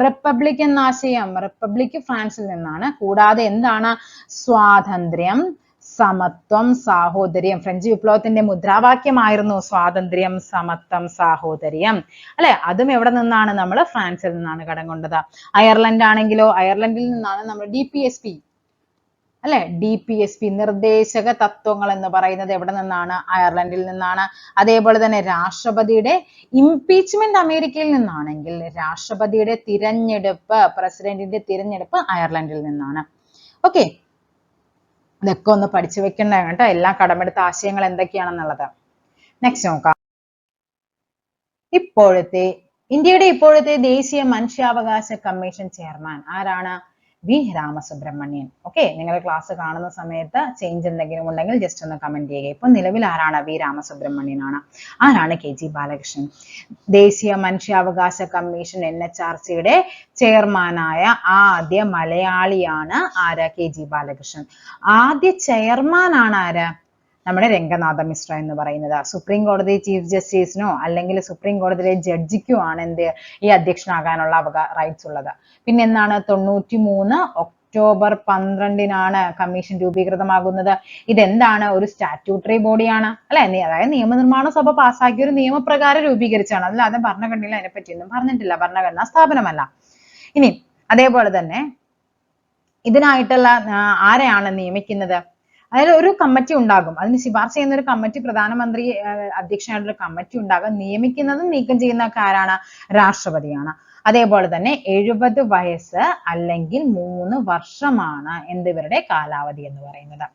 റിപ്പബ്ലിക് എന്ന ആശയം. റിപ്പബ്ലിക് ഫ്രാൻസിൽ നിന്നാണ്. കൂടാതെ എന്താണ്? സ്വാതന്ത്ര്യം, സമത്വം, സാഹോദര്യം. ഫ്രഞ്ച് വിപ്ലവത്തിന്റെ മുദ്രാവാക്യമായിരുന്നു സ്വാതന്ത്ര്യം, സമത്വം, സാഹോദര്യം അല്ലെ. അതും എവിടെ നിന്നാണ്? നമ്മൾ ഫ്രാൻസിൽ നിന്നാണ് കടം കൊണ്ടത്. അയർലൻഡ് ആണെങ്കിലോ, അയർലൻഡിൽ നിന്നാണ് നമ്മൾ DPSP അല്ലെ, DPSP നിർദ്ദേശക തത്വങ്ങൾ എന്ന് പറയുന്നത് എവിടെ നിന്നാണ്? അയർലൻഡിൽ നിന്നാണ്. അതേപോലെ തന്നെ രാഷ്ട്രപതിയുടെ ഇംപീച്ച്മെന്റ് അമേരിക്കയിൽ നിന്നാണെങ്കിൽ രാഷ്ട്രപതിയുടെ തിരഞ്ഞെടുപ്പ്, പ്രസിഡന്റിന്റെ തിരഞ്ഞെടുപ്പ് അയർലൻഡിൽ നിന്നാണ്. ഓക്കെ, ഇതൊക്കെ ഒന്ന് പഠിച്ചു വെക്കണ്ട കേട്ടോ, എല്ലാം കടമെടുത്ത ആശയങ്ങൾ എന്തൊക്കെയാണെന്നുള്ളത്. നെക്സ്റ്റ് നോക്കാം. ഇന്ത്യയുടെ ഇപ്പോഴത്തെ ദേശീയ മനുഷ്യാവകാശ കമ്മീഷൻ ചെയർമാൻ ആരാണ്? വി രാമസുബ്രഹ്മണ്യൻ. ഓക്കെ, നിങ്ങൾ ക്ലാസ് കാണുന്ന സമയത്ത് ചേഞ്ച് എന്തെങ്കിലും ഉണ്ടെങ്കിൽ ജസ്റ്റ് ഒന്ന് കമന്റ് ചെയ്യുക. ഇപ്പൊ നിലവിൽ ആരാണ്? വി രാമസുബ്രഹ്മണ്യൻ ആണ്. ആരാണ്? KG ബാലകൃഷ്ണൻ. ദേശീയ മനുഷ്യാവകാശ കമ്മീഷൻ NHRCയുടെ ചെയർമാനായ ആദ്യ മലയാളിയാണ് ആര്? KG ബാലകൃഷ്ണൻ. ആദ്യ ചെയർമാൻ ആണ് ആര്? നമ്മുടെ രംഗനാഥ മിശ്ര എന്ന് പറയുന്നത്. സുപ്രീം കോടതി ചീഫ് ജസ്റ്റിസിനോ അല്ലെങ്കിൽ സുപ്രീം കോടതിയിലെ ജഡ്ജിക്കോ ആണ് എന്ത് ഈ അധ്യക്ഷനാകാനുള്ള റൈറ്റ്സ് ഉള്ളത്. പിന്നെ എന്താണ്? 93 ഒക്ടോബർ 12-നാണ് കമ്മീഷൻ രൂപീകൃതമാകുന്നത്. ഇതെന്താണ്? ഒരു സ്റ്റാറ്റ്യൂട്ടറി ബോഡിയാണ് അല്ലെ, അതായത് നിയമനിർമ്മാണ സഭ പാസ്സാക്കിയ ഒരു നിയമപ്രകാരം രൂപീകരിച്ചാണ്. അല്ലാതെ ഭരണഘടനയിൽ അതിനെപ്പറ്റിയൊന്നും പറഞ്ഞിട്ടില്ല, ഭരണഘടനാ സ്ഥാപനമല്ല. ഇനി അതേപോലെ തന്നെ ഇതിനായിട്ടുള്ള ആരെയാണ് നിയമിക്കുന്നത്? അതായത് ഒരു കമ്മിറ്റി ഉണ്ടാകും, അതിന് ശുപാർശ ചെയ്യുന്ന ഒരു കമ്മിറ്റി, പ്രധാനമന്ത്രി അധ്യക്ഷനായിട്ടൊരു കമ്മിറ്റി ഉണ്ടാകും. നിയമിക്കുന്നതും നീക്കം ചെയ്യുന്നതൊക്കെ ആരാണ്? രാഷ്ട്രപതിയാണ്. അതേപോലെ തന്നെ 70 വയസ്സ് അല്ലെങ്കിൽ 3 വർഷമാണ് ഇവരുടെ കാലാവധി എന്ന് പറയുന്നത്.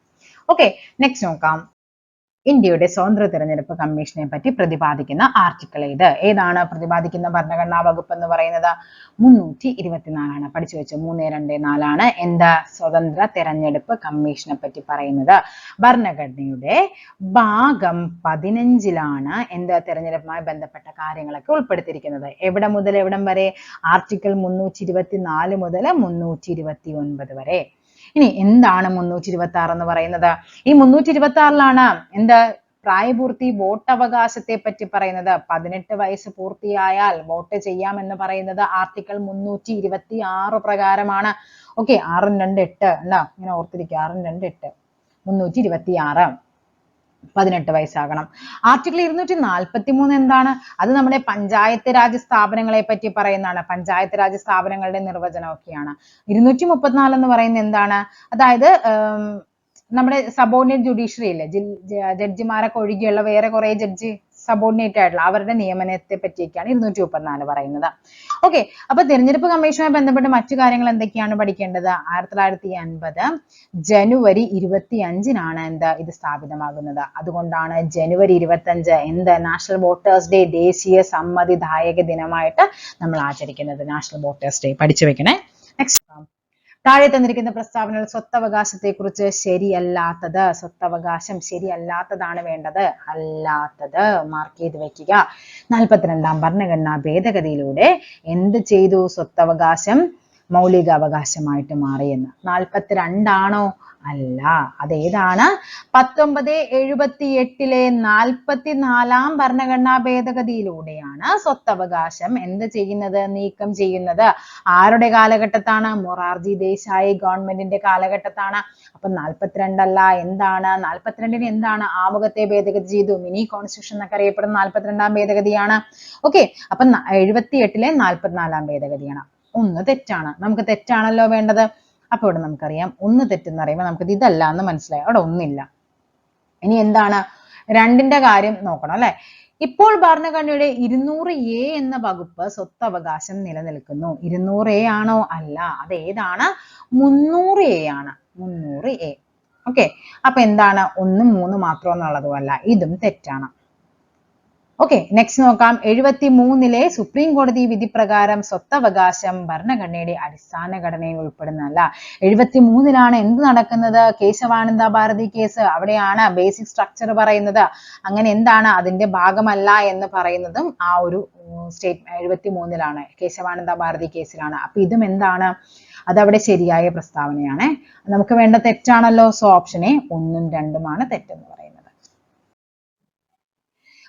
ഓക്കെ, നെക്സ്റ്റ് നോക്കാം. ഇന്ത്യയുടെ സ്വതന്ത്ര തിരഞ്ഞെടുപ്പ് കമ്മീഷനെ പറ്റി പ്രതിപാദിക്കുന്ന ആർട്ടിക്കിൾ ഏതാണ്? പ്രതിപാദിക്കുന്ന ഭരണഘടനാ വകുപ്പ് എന്ന് പറയുന്നത് 324 പഠിച്ചു വെച്ചു. 324 എന്താ? സ്വതന്ത്ര തിരഞ്ഞെടുപ്പ് കമ്മീഷനെ പറ്റി പറയുന്നത്. ഭരണഘടനയുടെ ഭാഗം 15-ലാണ് തിരഞ്ഞെടുപ്പുമായി ബന്ധപ്പെട്ട കാര്യങ്ങളൊക്കെ ഉൾപ്പെടുത്തിയിരിക്കുന്നത്. എവിടെ മുതൽ എവിടം വരെ? ആർട്ടിക്കിൾ 324 മുതൽ 329 വരെ. ഇനി എന്താണ് 326 എന്ന് പറയുന്നത്? ഈ 326-ലാണ് പ്രായപൂർത്തി വോട്ടവകാശത്തെ പറ്റി പറയുന്നത്. 18 വയസ്സ് പൂർത്തിയായാൽ വോട്ട് ചെയ്യാമെന്ന് പറയുന്നത് ആർട്ടിക്കിൾ 326 പ്രകാരമാണ്. ഓക്കെ, 6-2-8 എന്താ ഇങ്ങനെ ഓർത്തിരിക്കുക. 6-2-8 326 18 വയസ്സാകണം. ആർട്ടിക്കിൾ 243 എന്താണ്? അത് നമ്മുടെ പഞ്ചായത്ത് രാജ് സ്ഥാപനങ്ങളെ പറ്റി പറയുന്നതാണ്. പഞ്ചായത്ത് രാജ് സ്ഥാപനങ്ങളുടെ നിർവചനമൊക്കെയാണ്. 234 എന്ന് പറയുന്നത് എന്താണ്? അതായത് നമ്മുടെ സബോർഡിനേറ്റ് ജുഡീഷ്യറി ഇല്ലേ, ജഡ്ജിമാരൊക്കെ ഒഴികെയുള്ള വേറെ കുറെ ജഡ്ജി സബോർഡിനേറ്റ് ആയിട്ടുള്ള അവരുടെ നിയമനത്തെ പറ്റിയൊക്കെയാണ് 234 പറയുന്നത്. ഓക്കെ, അപ്പൊ തിരഞ്ഞെടുപ്പ് കമ്മീഷനുമായി ബന്ധപ്പെട്ട് മറ്റു കാര്യങ്ങൾ എന്തൊക്കെയാണ് പഠിക്കേണ്ടത്? 1950 ജനുവരി 25-നാണ് ഇത് സ്ഥാപിതമാകുന്നത്. അതുകൊണ്ടാണ് ജനുവരി 25 നാഷണൽ വോട്ടേഴ്സ് ഡേ, ദേശീയ സമ്മതിദായക ദിനമായിട്ട് നമ്മൾ ആചരിക്കുന്നത്. നാഷണൽ വോട്ടേഴ്സ് ഡേ പഠിച്ചു വെക്കണേ. നെക്സ്റ്റ്, താഴെ തന്നിരിക്കുന്ന പ്രസ്താവനകൾ സ്വത്തവകാശത്തെ കുറിച്ച് ശരിയല്ലാത്തത്. സ്വത്തവകാശം ശരിയല്ലാത്തതാണ് വേണ്ടത്, അല്ലാത്തത് മാർക്ക് ചെയ്ത് വെക്കുക. 42-ാം ഭരണഘടനാ ഭേദഗതിയിലൂടെ എന്ത് ചെയ്തു? സ്വത്തവകാശം മൗലിക അവകാശമായിട്ട് മാറിയെന്ന്. 42 ആണോ? അല്ല, അതേതാണ്? 1978-ലെ 44-ാം ഭരണഘടനാ ഭേദഗതിയിലൂടെയാണ് സ്വത്തവകാശം എന്ത് ചെയ്യുന്നത്? നീക്കം ചെയ്യുന്നത്. ആരുടെ കാലഘട്ടത്താണ്? മൊറാർജി ദേശായി ഗവൺമെന്റിന്റെ കാലഘട്ടത്താണ്. അപ്പൊ 42 അല്ല, എന്താണ്? 42-ന് എന്താണ്? ആമുഖത്തെ ഭേദഗതി ചെയ്തു. മിനി കോൺസ്റ്റിറ്റ്യൂഷൻ എന്നൊക്കെ അറിയപ്പെടുന്ന 42-ാം ഭേദഗതിയാണ്. ഓക്കെ, അപ്പൊ 78-ലെ 44-ാം ഭേദഗതിയാണ്. ഒന്ന് തെറ്റാണ്. നമുക്ക് തെറ്റാണല്ലോ വേണ്ടത്. അപ്പൊ ഇവിടെ നമുക്കറിയാം 1 തെറ്റെന്ന് പറയുമ്പോൾ നമുക്കിത് ഇതല്ല എന്ന് മനസ്സിലായി. അവിടെ ഒന്നില്ല. ഇനി എന്താണ് രണ്ടിന്റെ കാര്യം നോക്കണം അല്ലെ. ഇപ്പോൾ ഭരണഘടനയുടെ 200A എന്ന വകുപ്പ് സ്വത്തവകാശം നിലനിൽക്കുന്നു. 200A ആണോ? അല്ല. അത് ഏതാണ്? 300A ആണ്. 300A. ഓക്കെ. അപ്പൊ എന്താണ് 1, 3 മാത്രം എന്നുള്ളതുമല്ല, ഇതും തെറ്റാണ്. ഓക്കെ, നെക്സ്റ്റ് നോക്കാം. 73-ലെ സുപ്രീം കോടതി വിധി പ്രകാരം സ്വത്തവകാശം ഭരണഘടനയുടെ അടിസ്ഥാന ഘടനയിൽ ഉൾപ്പെടുന്നതല്ല. 73-ലാണ് എന്ത് നടക്കുന്നത്? കേശവാനന്ദ ഭാരതി കേസ്. അവിടെയാണ് ബേസിക് സ്ട്രക്ചർ പറയുന്നത്. അങ്ങനെ എന്താണ് അതിന്റെ ഭാഗമല്ല എന്ന് പറയുന്നതും ആ ഒരു സ്റ്റേറ്റ്മെന്റ് 73-ലാണ്, കേശവാനന്ദ ഭാരതി കേസിലാണ്. അപ്പൊ ഇതും എന്താണ്? അതവിടെ ശരിയായ പ്രസ്താവനയാണ്. നമുക്ക് വേണ്ട തെറ്റാണല്ലോ. സോ ഓപ്ഷൻ എ 1ഉം 2ഉമാണ് തെറ്റെന്ന് പറയുന്നത്.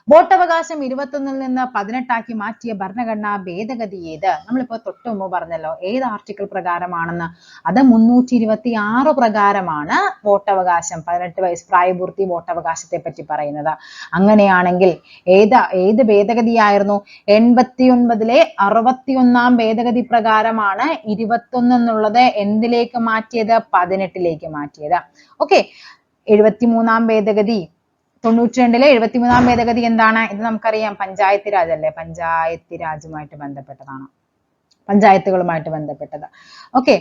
വോട്ടവകാശം 21-ൽ നിന്ന് 18 മാറ്റിയ ഭരണഘടനാ ഭേദഗതി ഏത്? നമ്മളിപ്പോ തൊട്ട് മുമ്പ് പറഞ്ഞല്ലോ ഏത് ആർട്ടിക്കിൾ പ്രകാരമാണെന്ന്. അത് 326 പ്രകാരമാണ് വോട്ടവകാശം, 18 വയസ്സ് പ്രായപൂർത്തി വോട്ടവകാശത്തെ പറ്റി പറയുന്നത്. അങ്ങനെയാണെങ്കിൽ ഏത് ഭേദഗതിയായിരുന്നു? 89-ലെ 61-ാം ഭേദഗതി പ്രകാരമാണ് 21 എന്നുള്ളത് എന്തിലേക്ക് മാറ്റിയത്? 18-ലേക്ക് മാറ്റിയത്. ഓക്കെ, 73-ാം ഭേദഗതി, 92-ലെ 73-ാം ഭേദഗതി എന്താണ്? ഇത് നമുക്കറിയാം, പഞ്ചായത്ത് രാജ് അല്ലേ? പഞ്ചായത്ത് രാജുമായിട്ട് ബന്ധപ്പെട്ടതാണ്, പഞ്ചായത്തുകളുമായിട്ട് ബന്ധപ്പെട്ടത്. ഓക്കെ,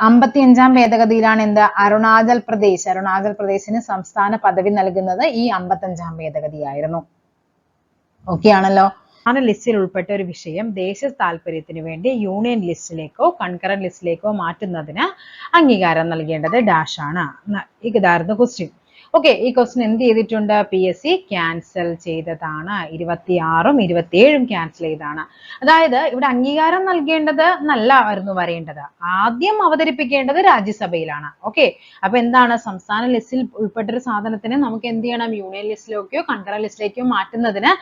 55-ാം ഭേദഗതിയിലാണ് എന്ത്? അരുണാചൽ പ്രദേശിന് സംസ്ഥാന പദവി നൽകുന്നത് ഈ 55-ാം ഭേദഗതിയായിരുന്നു. ഓക്കെ ആണല്ലോ. ലിസ്റ്റിൽ ഉൾപ്പെട്ട ഒരു വിഷയം ദേശ താല്പര്യത്തിന് വേണ്ടി യൂണിയൻ ലിസ്റ്റിലേക്കോ കൺകറന്റ് ലിസ്റ്റിലേക്കോ മാറ്റുന്നതിന് അംഗീകാരം നൽകേണ്ടത് ഡാഷ് ആണ്. ഇതായിരുന്നു ക്വസ്റ്റ്യൻ. ഓക്കെ, ഈ ക്വസ്റ്റ്യൻ എന്ത് ചെയ്തിട്ടുണ്ട്? PSC ക്യാൻസൽ ചെയ്തതാണ്. 26ഉം 27ഉം ക്യാൻസൽ ചെയ്താണ്. അതായത് ഇവിടെ അംഗീകാരം നൽകേണ്ടത് ആയിരുന്നു വരേണ്ടത്, ആദ്യം അവതരിപ്പിക്കേണ്ടത് രാജ്യസഭയിലാണ്. ഓക്കെ, അപ്പൊ എന്താണ്? സംസ്ഥാന ലിസ്റ്റിൽ ഉൾപ്പെട്ടൊരു സാധനത്തിന് നമുക്ക് എന്ത് ചെയ്യണം? യൂണിയൻ ലിസ്റ്റിലേക്കോ കൺകറന്റ് ലിസ്റ്റിലേക്കോ മാറ്റുന്നതിന്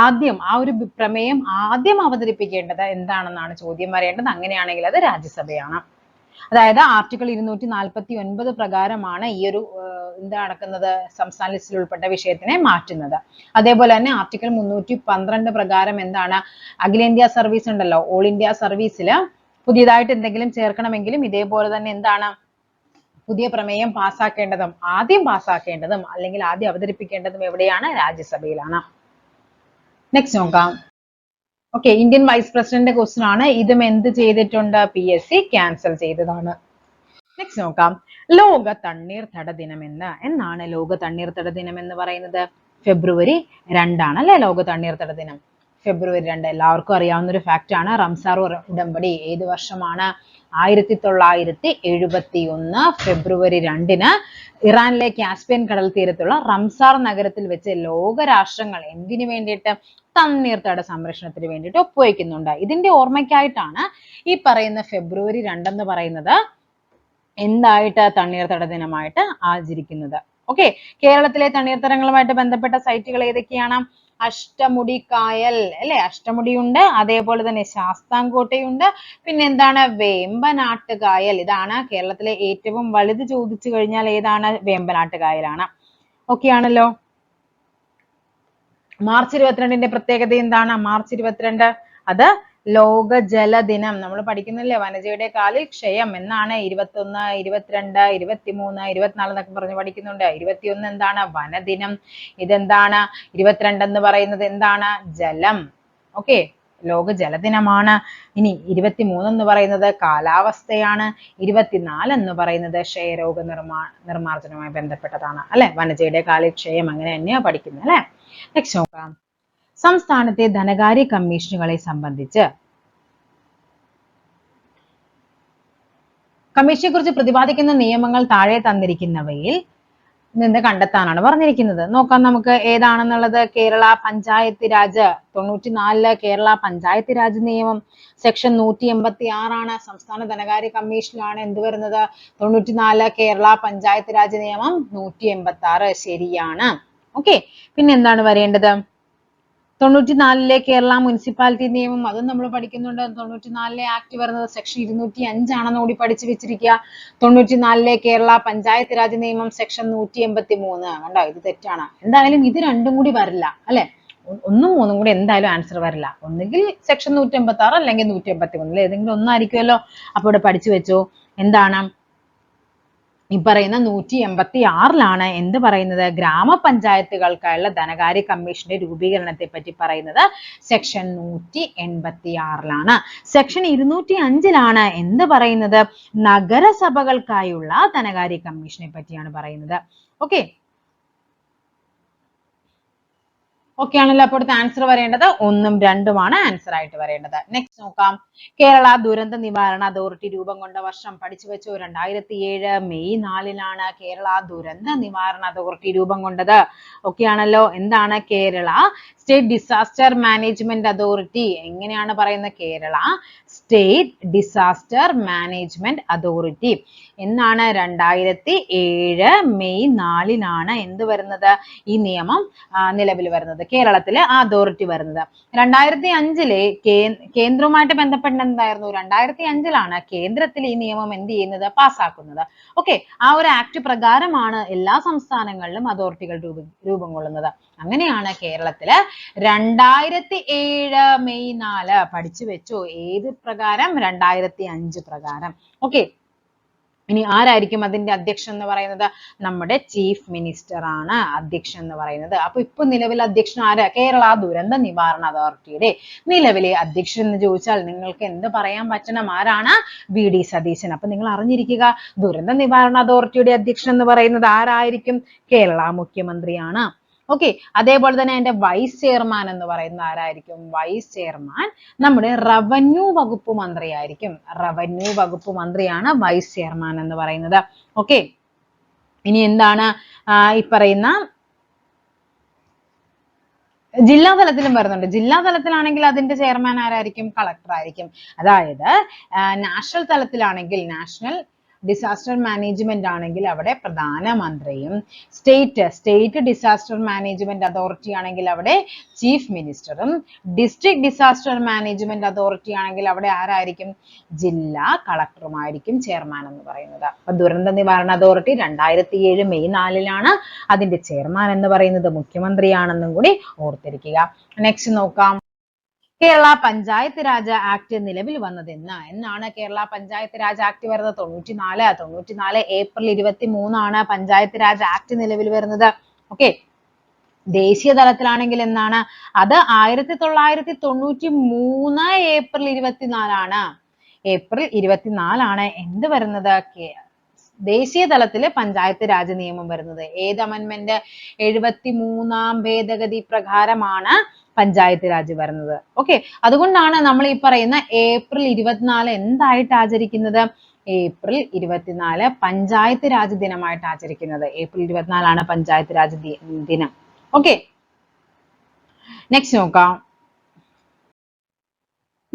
ആദ്യം ആ ഒരു പ്രമേയം ആദ്യം അവതരിപ്പിക്കേണ്ടത് എന്താണെന്നാണ് ചോദ്യം വരേണ്ടത്. അങ്ങനെയാണെങ്കിൽ അത് രാജ്യസഭയാണ്. അതായത് ആർട്ടിക്കിൾ 249 പ്രകാരമാണ് ഈ ഒരു എന്താ നടക്കുന്നത്? സംസ്ഥാന ലിസ്റ്റിൽ ഉൾപ്പെട്ട വിഷയത്തിനെ മാറ്റുന്നത്. അതേപോലെ തന്നെ ആർട്ടിക്കിൾ 312 പ്രകാരം എന്താണ്? അഖിലേന്ത്യാ സർവീസ് ഉണ്ടല്ലോ, ഓൾ ഇന്ത്യ സർവീസിൽ പുതിയതായിട്ട് എന്തെങ്കിലും ചേർക്കണമെങ്കിലും ഇതേപോലെ തന്നെ എന്താണ്? പുതിയ പ്രമേയം ആദ്യം പാസ്സാക്കേണ്ടതും അല്ലെങ്കിൽ ആദ്യം അവതരിപ്പിക്കേണ്ടതും എവിടെയാണ്? രാജ്യസഭയിലാണ്. നെക്സ്റ്റ് നോക്കാം. Okay, Indian vice president question ആണ്. ഇതും എന്ത് ചെയ്തിട്ടുണ്ട്? PSC ക്യാൻസൽ ചെയ്തതാണ്. നെക്സ്റ്റ് നോക്കാം. ലോക തണ്ണീർത്തട ദിനം എന്നാണ് ലോക തണ്ണീർത്തട ദിനം എന്ന് പറയുന്നത്? ഫെബ്രുവരി 2 ആണ് അല്ലെ ലോക തണ്ണീർത്തട ദിനം. ഫെബ്രുവരി 2 എല്ലാവർക്കും അറിയാവുന്ന ഒരു ഫാക്റ്റ് ആണ്. റംസാർ ഉടമ്പടി ഏത് വർഷമാണ്? 1971 ഫെബ്രുവരി 2-ന് ഇറാനിലെ കാസ്പിയൻ കടൽ തീരത്തുള്ള റംസാർ നഗരത്തിൽ വെച്ച് ലോകരാഷ്ട്രങ്ങൾ എന്തിനു വേണ്ടിയിട്ട്? തണ്ണീർത്തട സംരക്ഷണത്തിന് വേണ്ടിയിട്ട് ഒപ്പുവയ്ക്കുന്നുണ്ട്. ഇതിന്റെ ഓർമ്മയ്ക്കായിട്ടാണ് ഈ പറയുന്ന ഫെബ്രുവരി 2 എന്ന് പറയുന്നത് എന്തായിട്ട്? തണ്ണീർത്തട ദിനമായിട്ട് ആചരിക്കുന്നത്. ഓക്കെ, കേരളത്തിലെ തണ്ണീർത്തടങ്ങളുമായിട്ട് ബന്ധപ്പെട്ട സൈറ്റുകൾ ഏതൊക്കെയാണ്? അഷ്ടമുടി കായൽ അല്ലെ, അഷ്ടമുടിയുണ്ട്, അതേപോലെ തന്നെ ശാസ്താംകോട്ടയുണ്ട്, പിന്നെ എന്താണ്? വേമ്പനാട്ട് കായൽ. ഇതാണ് കേരളത്തിലെ ഏറ്റവും വലുത് ചോദിച്ചു കഴിഞ്ഞാൽ ഏതാണ്? വേമ്പനാട്ട് കായലാണ്. ഓക്കെ ആണല്ലോ. മാർച്ച് 22-ന്റെ പ്രത്യേകത എന്താണ്? മാർച്ച് 22 അത് ലോക ജലദിനം. നമ്മൾ പഠിക്കുന്നില്ലേ വനജയുടെ കാലിൽ ക്ഷയം എന്നാണ്. 21, 22, 23, 24 എന്നൊക്കെ പറഞ്ഞ് പഠിക്കുന്നുണ്ട്. 21 എന്താണ്? വനദിനം. ഇതെന്താണ്? 22 എന്ന് പറയുന്നത് എന്താണ്? ജലം. ഓക്കെ, ലോക ജലദിനമാണ്. ഇനി 23 എന്ന് പറയുന്നത് കാലാവസ്ഥയാണ്. 24 എന്ന് പറയുന്നത് ക്ഷയരോഗ നിർമ്മാർജ്ജനവുമായി ബന്ധപ്പെട്ടതാണ് അല്ലെ. വനജയുടെ കാലിൽ ക്ഷയം അങ്ങനെ തന്നെയാ പഠിക്കുന്നത് അല്ലെ. നെക്സ്റ്റ് നോക്കാം. സംസ്ഥാനത്തെ ധനകാര്യ കമ്മീഷനുകളെ സംബന്ധിച്ച് കമ്മീഷനെ കുറിച്ച് പ്രതിപാദിക്കുന്ന നിയമങ്ങൾ താഴെ തന്നിരിക്കുന്നവയിൽ നിന്ന് കണ്ടെത്താനാണ് പറഞ്ഞിരിക്കുന്നത്. നോക്കാം നമുക്ക് ഏതാണെന്നുള്ളത്. കേരള പഞ്ചായത്ത് രാജ് 94 കേരള പഞ്ചായത്ത് രാജ് നിയമം സെക്ഷൻ 186 ആണ്. സംസ്ഥാന ധനകാര്യ കമ്മീഷനിലാണ് എന്ത് വരുന്നത്? 94 കേരള പഞ്ചായത്ത് രാജ് നിയമം 186 ശരിയാണ്. ഓക്കെ, പിന്നെ എന്താണ് വരേണ്ടത്? 94-ലെ കേരള മുനിസിപ്പാലിറ്റി നിയമം, അതും നമ്മൾ പഠിക്കുന്നുണ്ട്. 94-ലെ ആക്ട് വരുന്നത് സെക്ഷൻ 205 ആണെന്ന് കൂടി പഠിച്ചു വെച്ചിരിക്കുക. 94-ലെ കേരള പഞ്ചായത്ത് രാജ് നിയമം സെക്ഷൻ 183. കണ്ടോ, ഇത് തെറ്റാണ്. എന്തായാലും ഇത് രണ്ടും കൂടി വരില്ല അല്ലെ, 1ഉം 3ഉം കൂടി എന്തായാലും ആൻസർ വരില്ല. ഒന്നുകിൽ സെക്ഷൻ 186 അല്ലെങ്കിൽ 183 ഏതെങ്കിലും ഒന്നായിരിക്കുമല്ലോ. അപ്പൊ ഇവിടെ പഠിച്ചു വെച്ചോ എന്താണ് ഈ പറയുന്ന 186 എന്ത് പറയുന്നത്, ഗ്രാമപഞ്ചായത്തുകൾക്കായുള്ള ധനകാര്യ കമ്മീഷന്റെ രൂപീകരണത്തെ പറ്റി പറയുന്നത് സെക്ഷൻ 186. സെക്ഷൻ 205 എന്ത് പറയുന്നത്, നഗരസഭകൾക്കായുള്ള ധനകാര്യ കമ്മീഷനെ പറ്റിയാണ് പറയുന്നത്. ഓക്കെ ഓക്കെ ആണല്ലോ. അപ്പോൾ അടുത്ത ആൻസർ വരേണ്ടത് 1ഉം 2ഉമാണ് ആൻസർ ആയിട്ട് വരേണ്ടത്. നെക്സ്റ്റ് നോക്കാം. കേരള ദുരന്ത നിവാരണ അതോറിറ്റി രൂപം കൊണ്ട വർഷം പഠിച്ചു വെച്ചു. 2007 മെയ് 4 കേരള ദുരന്ത നിവാരണ അതോറിറ്റി രൂപം കൊണ്ടത്. ഓക്കെ ആണല്ലോ. എന്താണ് Kerala state disaster management authority? എങ്ങനെയാണ് പറയുന്നത്? Kerala state disaster management authority എന്നാണ് 2007 മെയ് 4 എന്ത് വരുന്നത്, ഈ നിയമം നിലവിൽ വരുന്നത്, കേരളത്തിലെ ആ അതോറിറ്റി വരുന്നത്. 2005 കേന്ദ്രവുമായിട്ട് ബന്ധപ്പെട്ട എന്തായിരുന്നു, 2005 കേന്ദ്രത്തിൽ ഈ നിയമം എന്ത് ചെയ്യുന്നത്, പാസ്സാക്കുന്നത്. ഓക്കെ, ആ ഒരു ആക്ട് പ്രകാരമാണ് എല്ലാ സംസ്ഥാനങ്ങളിലും അതോറിറ്റികൾ രൂപം കൊള്ളുന്നത്. അങ്ങനെയാണ് കേരളത്തില് 2007 മെയ് 4 പഠിച്ചു വെച്ചു. ഏത് പ്രകാരം? 2005 പ്രകാരം. ഓക്കെ, ഇനി ആരായിരിക്കും അതിന്റെ അധ്യക്ഷൻ എന്ന് പറയുന്നത്? നമ്മുടെ ചീഫ് മിനിസ്റ്റർ ആണ് അധ്യക്ഷൻ എന്ന് പറയുന്നത്. അപ്പൊ ഇപ്പൊ നിലവിൽ അധ്യക്ഷൻ ആരാ? കേരള ദുരന്ത നിവാരണ അതോറിറ്റിയുടെ നിലവിലെ അധ്യക്ഷൻ എന്ന് ചോദിച്ചാൽ നിങ്ങൾക്ക് എന്ത് പറയാൻ പറ്റണം? ആരാണ്? VD സതീശൻ. അപ്പൊ നിങ്ങൾ അറിഞ്ഞിരിക്കുക, ദുരന്ത നിവാരണ അതോറിറ്റിയുടെ അധ്യക്ഷൻ എന്ന് പറയുന്നത് ആരായിരിക്കും? കേരള മുഖ്യമന്ത്രിയാണ്. ഓക്കെ, അതേപോലെ തന്നെ അതിന്റെ വൈസ് ചെയർമാൻ എന്ന് പറയുന്നത് ആരായിരിക്കും? വൈസ് ചെയർമാൻ നമ്മുടെ റവന്യൂ വകുപ്പ് മന്ത്രിയായിരിക്കും. റവന്യൂ വകുപ്പ് മന്ത്രിയാണ് വൈസ് ചെയർമാൻ എന്ന് പറയുന്നത്. ഓക്കെ, ഇനി എന്താണ് ഈ പറയുന്ന ജില്ലാ തലത്തിലും വരുന്നുണ്ട്. ജില്ലാ തലത്തിലാണെങ്കിൽ അതിന്റെ ചെയർമാൻ ആരായിരിക്കും? കളക്ടർ ആയിരിക്കും. അതായത് നാഷണൽ തലത്തിലാണെങ്കിൽ, നാഷണൽ ഡിസാസ്റ്റർ മാനേജ്മെന്റ് ആണെങ്കിൽ അവിടെ പ്രധാനമന്ത്രിയും, സ്റ്റേറ്റ് ഡിസാസ്റ്റർ മാനേജ്മെന്റ് അതോറിറ്റി ആണെങ്കിൽ അവിടെ ചീഫ് മിനിസ്റ്ററും, ഡിസ്ട്രിക്ട് ഡിസാസ്റ്റർ മാനേജ്മെന്റ് അതോറിറ്റി ആണെങ്കിൽ അവിടെ ആരായിരിക്കും? ജില്ലാ കളക്ടറുമായിരിക്കും ചെയർമാൻ എന്ന് പറയുന്നത്. അപ്പൊ ദുരന്ത നിവാരണ അതോറിറ്റി 2007 മെയ് 4 അതിന്റെ ചെയർമാൻ എന്ന് പറയുന്നത് മുഖ്യമന്ത്രിയാണെന്നും കൂടി ഓർത്തിരിക്കുക. നെക്സ്റ്റ് നോക്കാം. കേരള പഞ്ചായത്ത് രാജ് ആക്ട് നിലവിൽ വന്നത് എന്നാണ്? കേരള പഞ്ചായത്ത് രാജ് ആക്ട് വരുന്നത് 94 ഏപ്രിൽ 23 പഞ്ചായത്ത് രാജ് ആക്ട് നിലവിൽ വരുന്നത്. ഓക്കെ, ദേശീയ തലത്തിലാണെങ്കിൽ എന്നാണ്? അത് 1993 ഏപ്രിൽ 24 ഏപ്രിൽ 24 എന്ത് വരുന്നത്? ദേശീയ തലത്തില് പഞ്ചായത്ത് രാജ് നിയമം വരുന്നത്. ഏത് അമെൻമെന്റ്? 73ാം ഭേദഗതി പ്രകാരമാണ് പഞ്ചായത്ത് രാജ് വരുന്നത്. ഓക്കെ, അതുകൊണ്ടാണ് നമ്മൾ ഈ പറയുന്ന ഏപ്രിൽ 24 എന്തായിട്ട് ആചരിക്കുന്നത്? ഏപ്രിൽ 24 പഞ്ചായത്ത് രാജ് ദിനമായിട്ട് ആചരിക്കുന്നത്. ഏപ്രിൽ 24 പഞ്ചായത്ത് രാജ് ദിനം. ഓക്കെ, നെക്സ്റ്റ് നോക്കാം.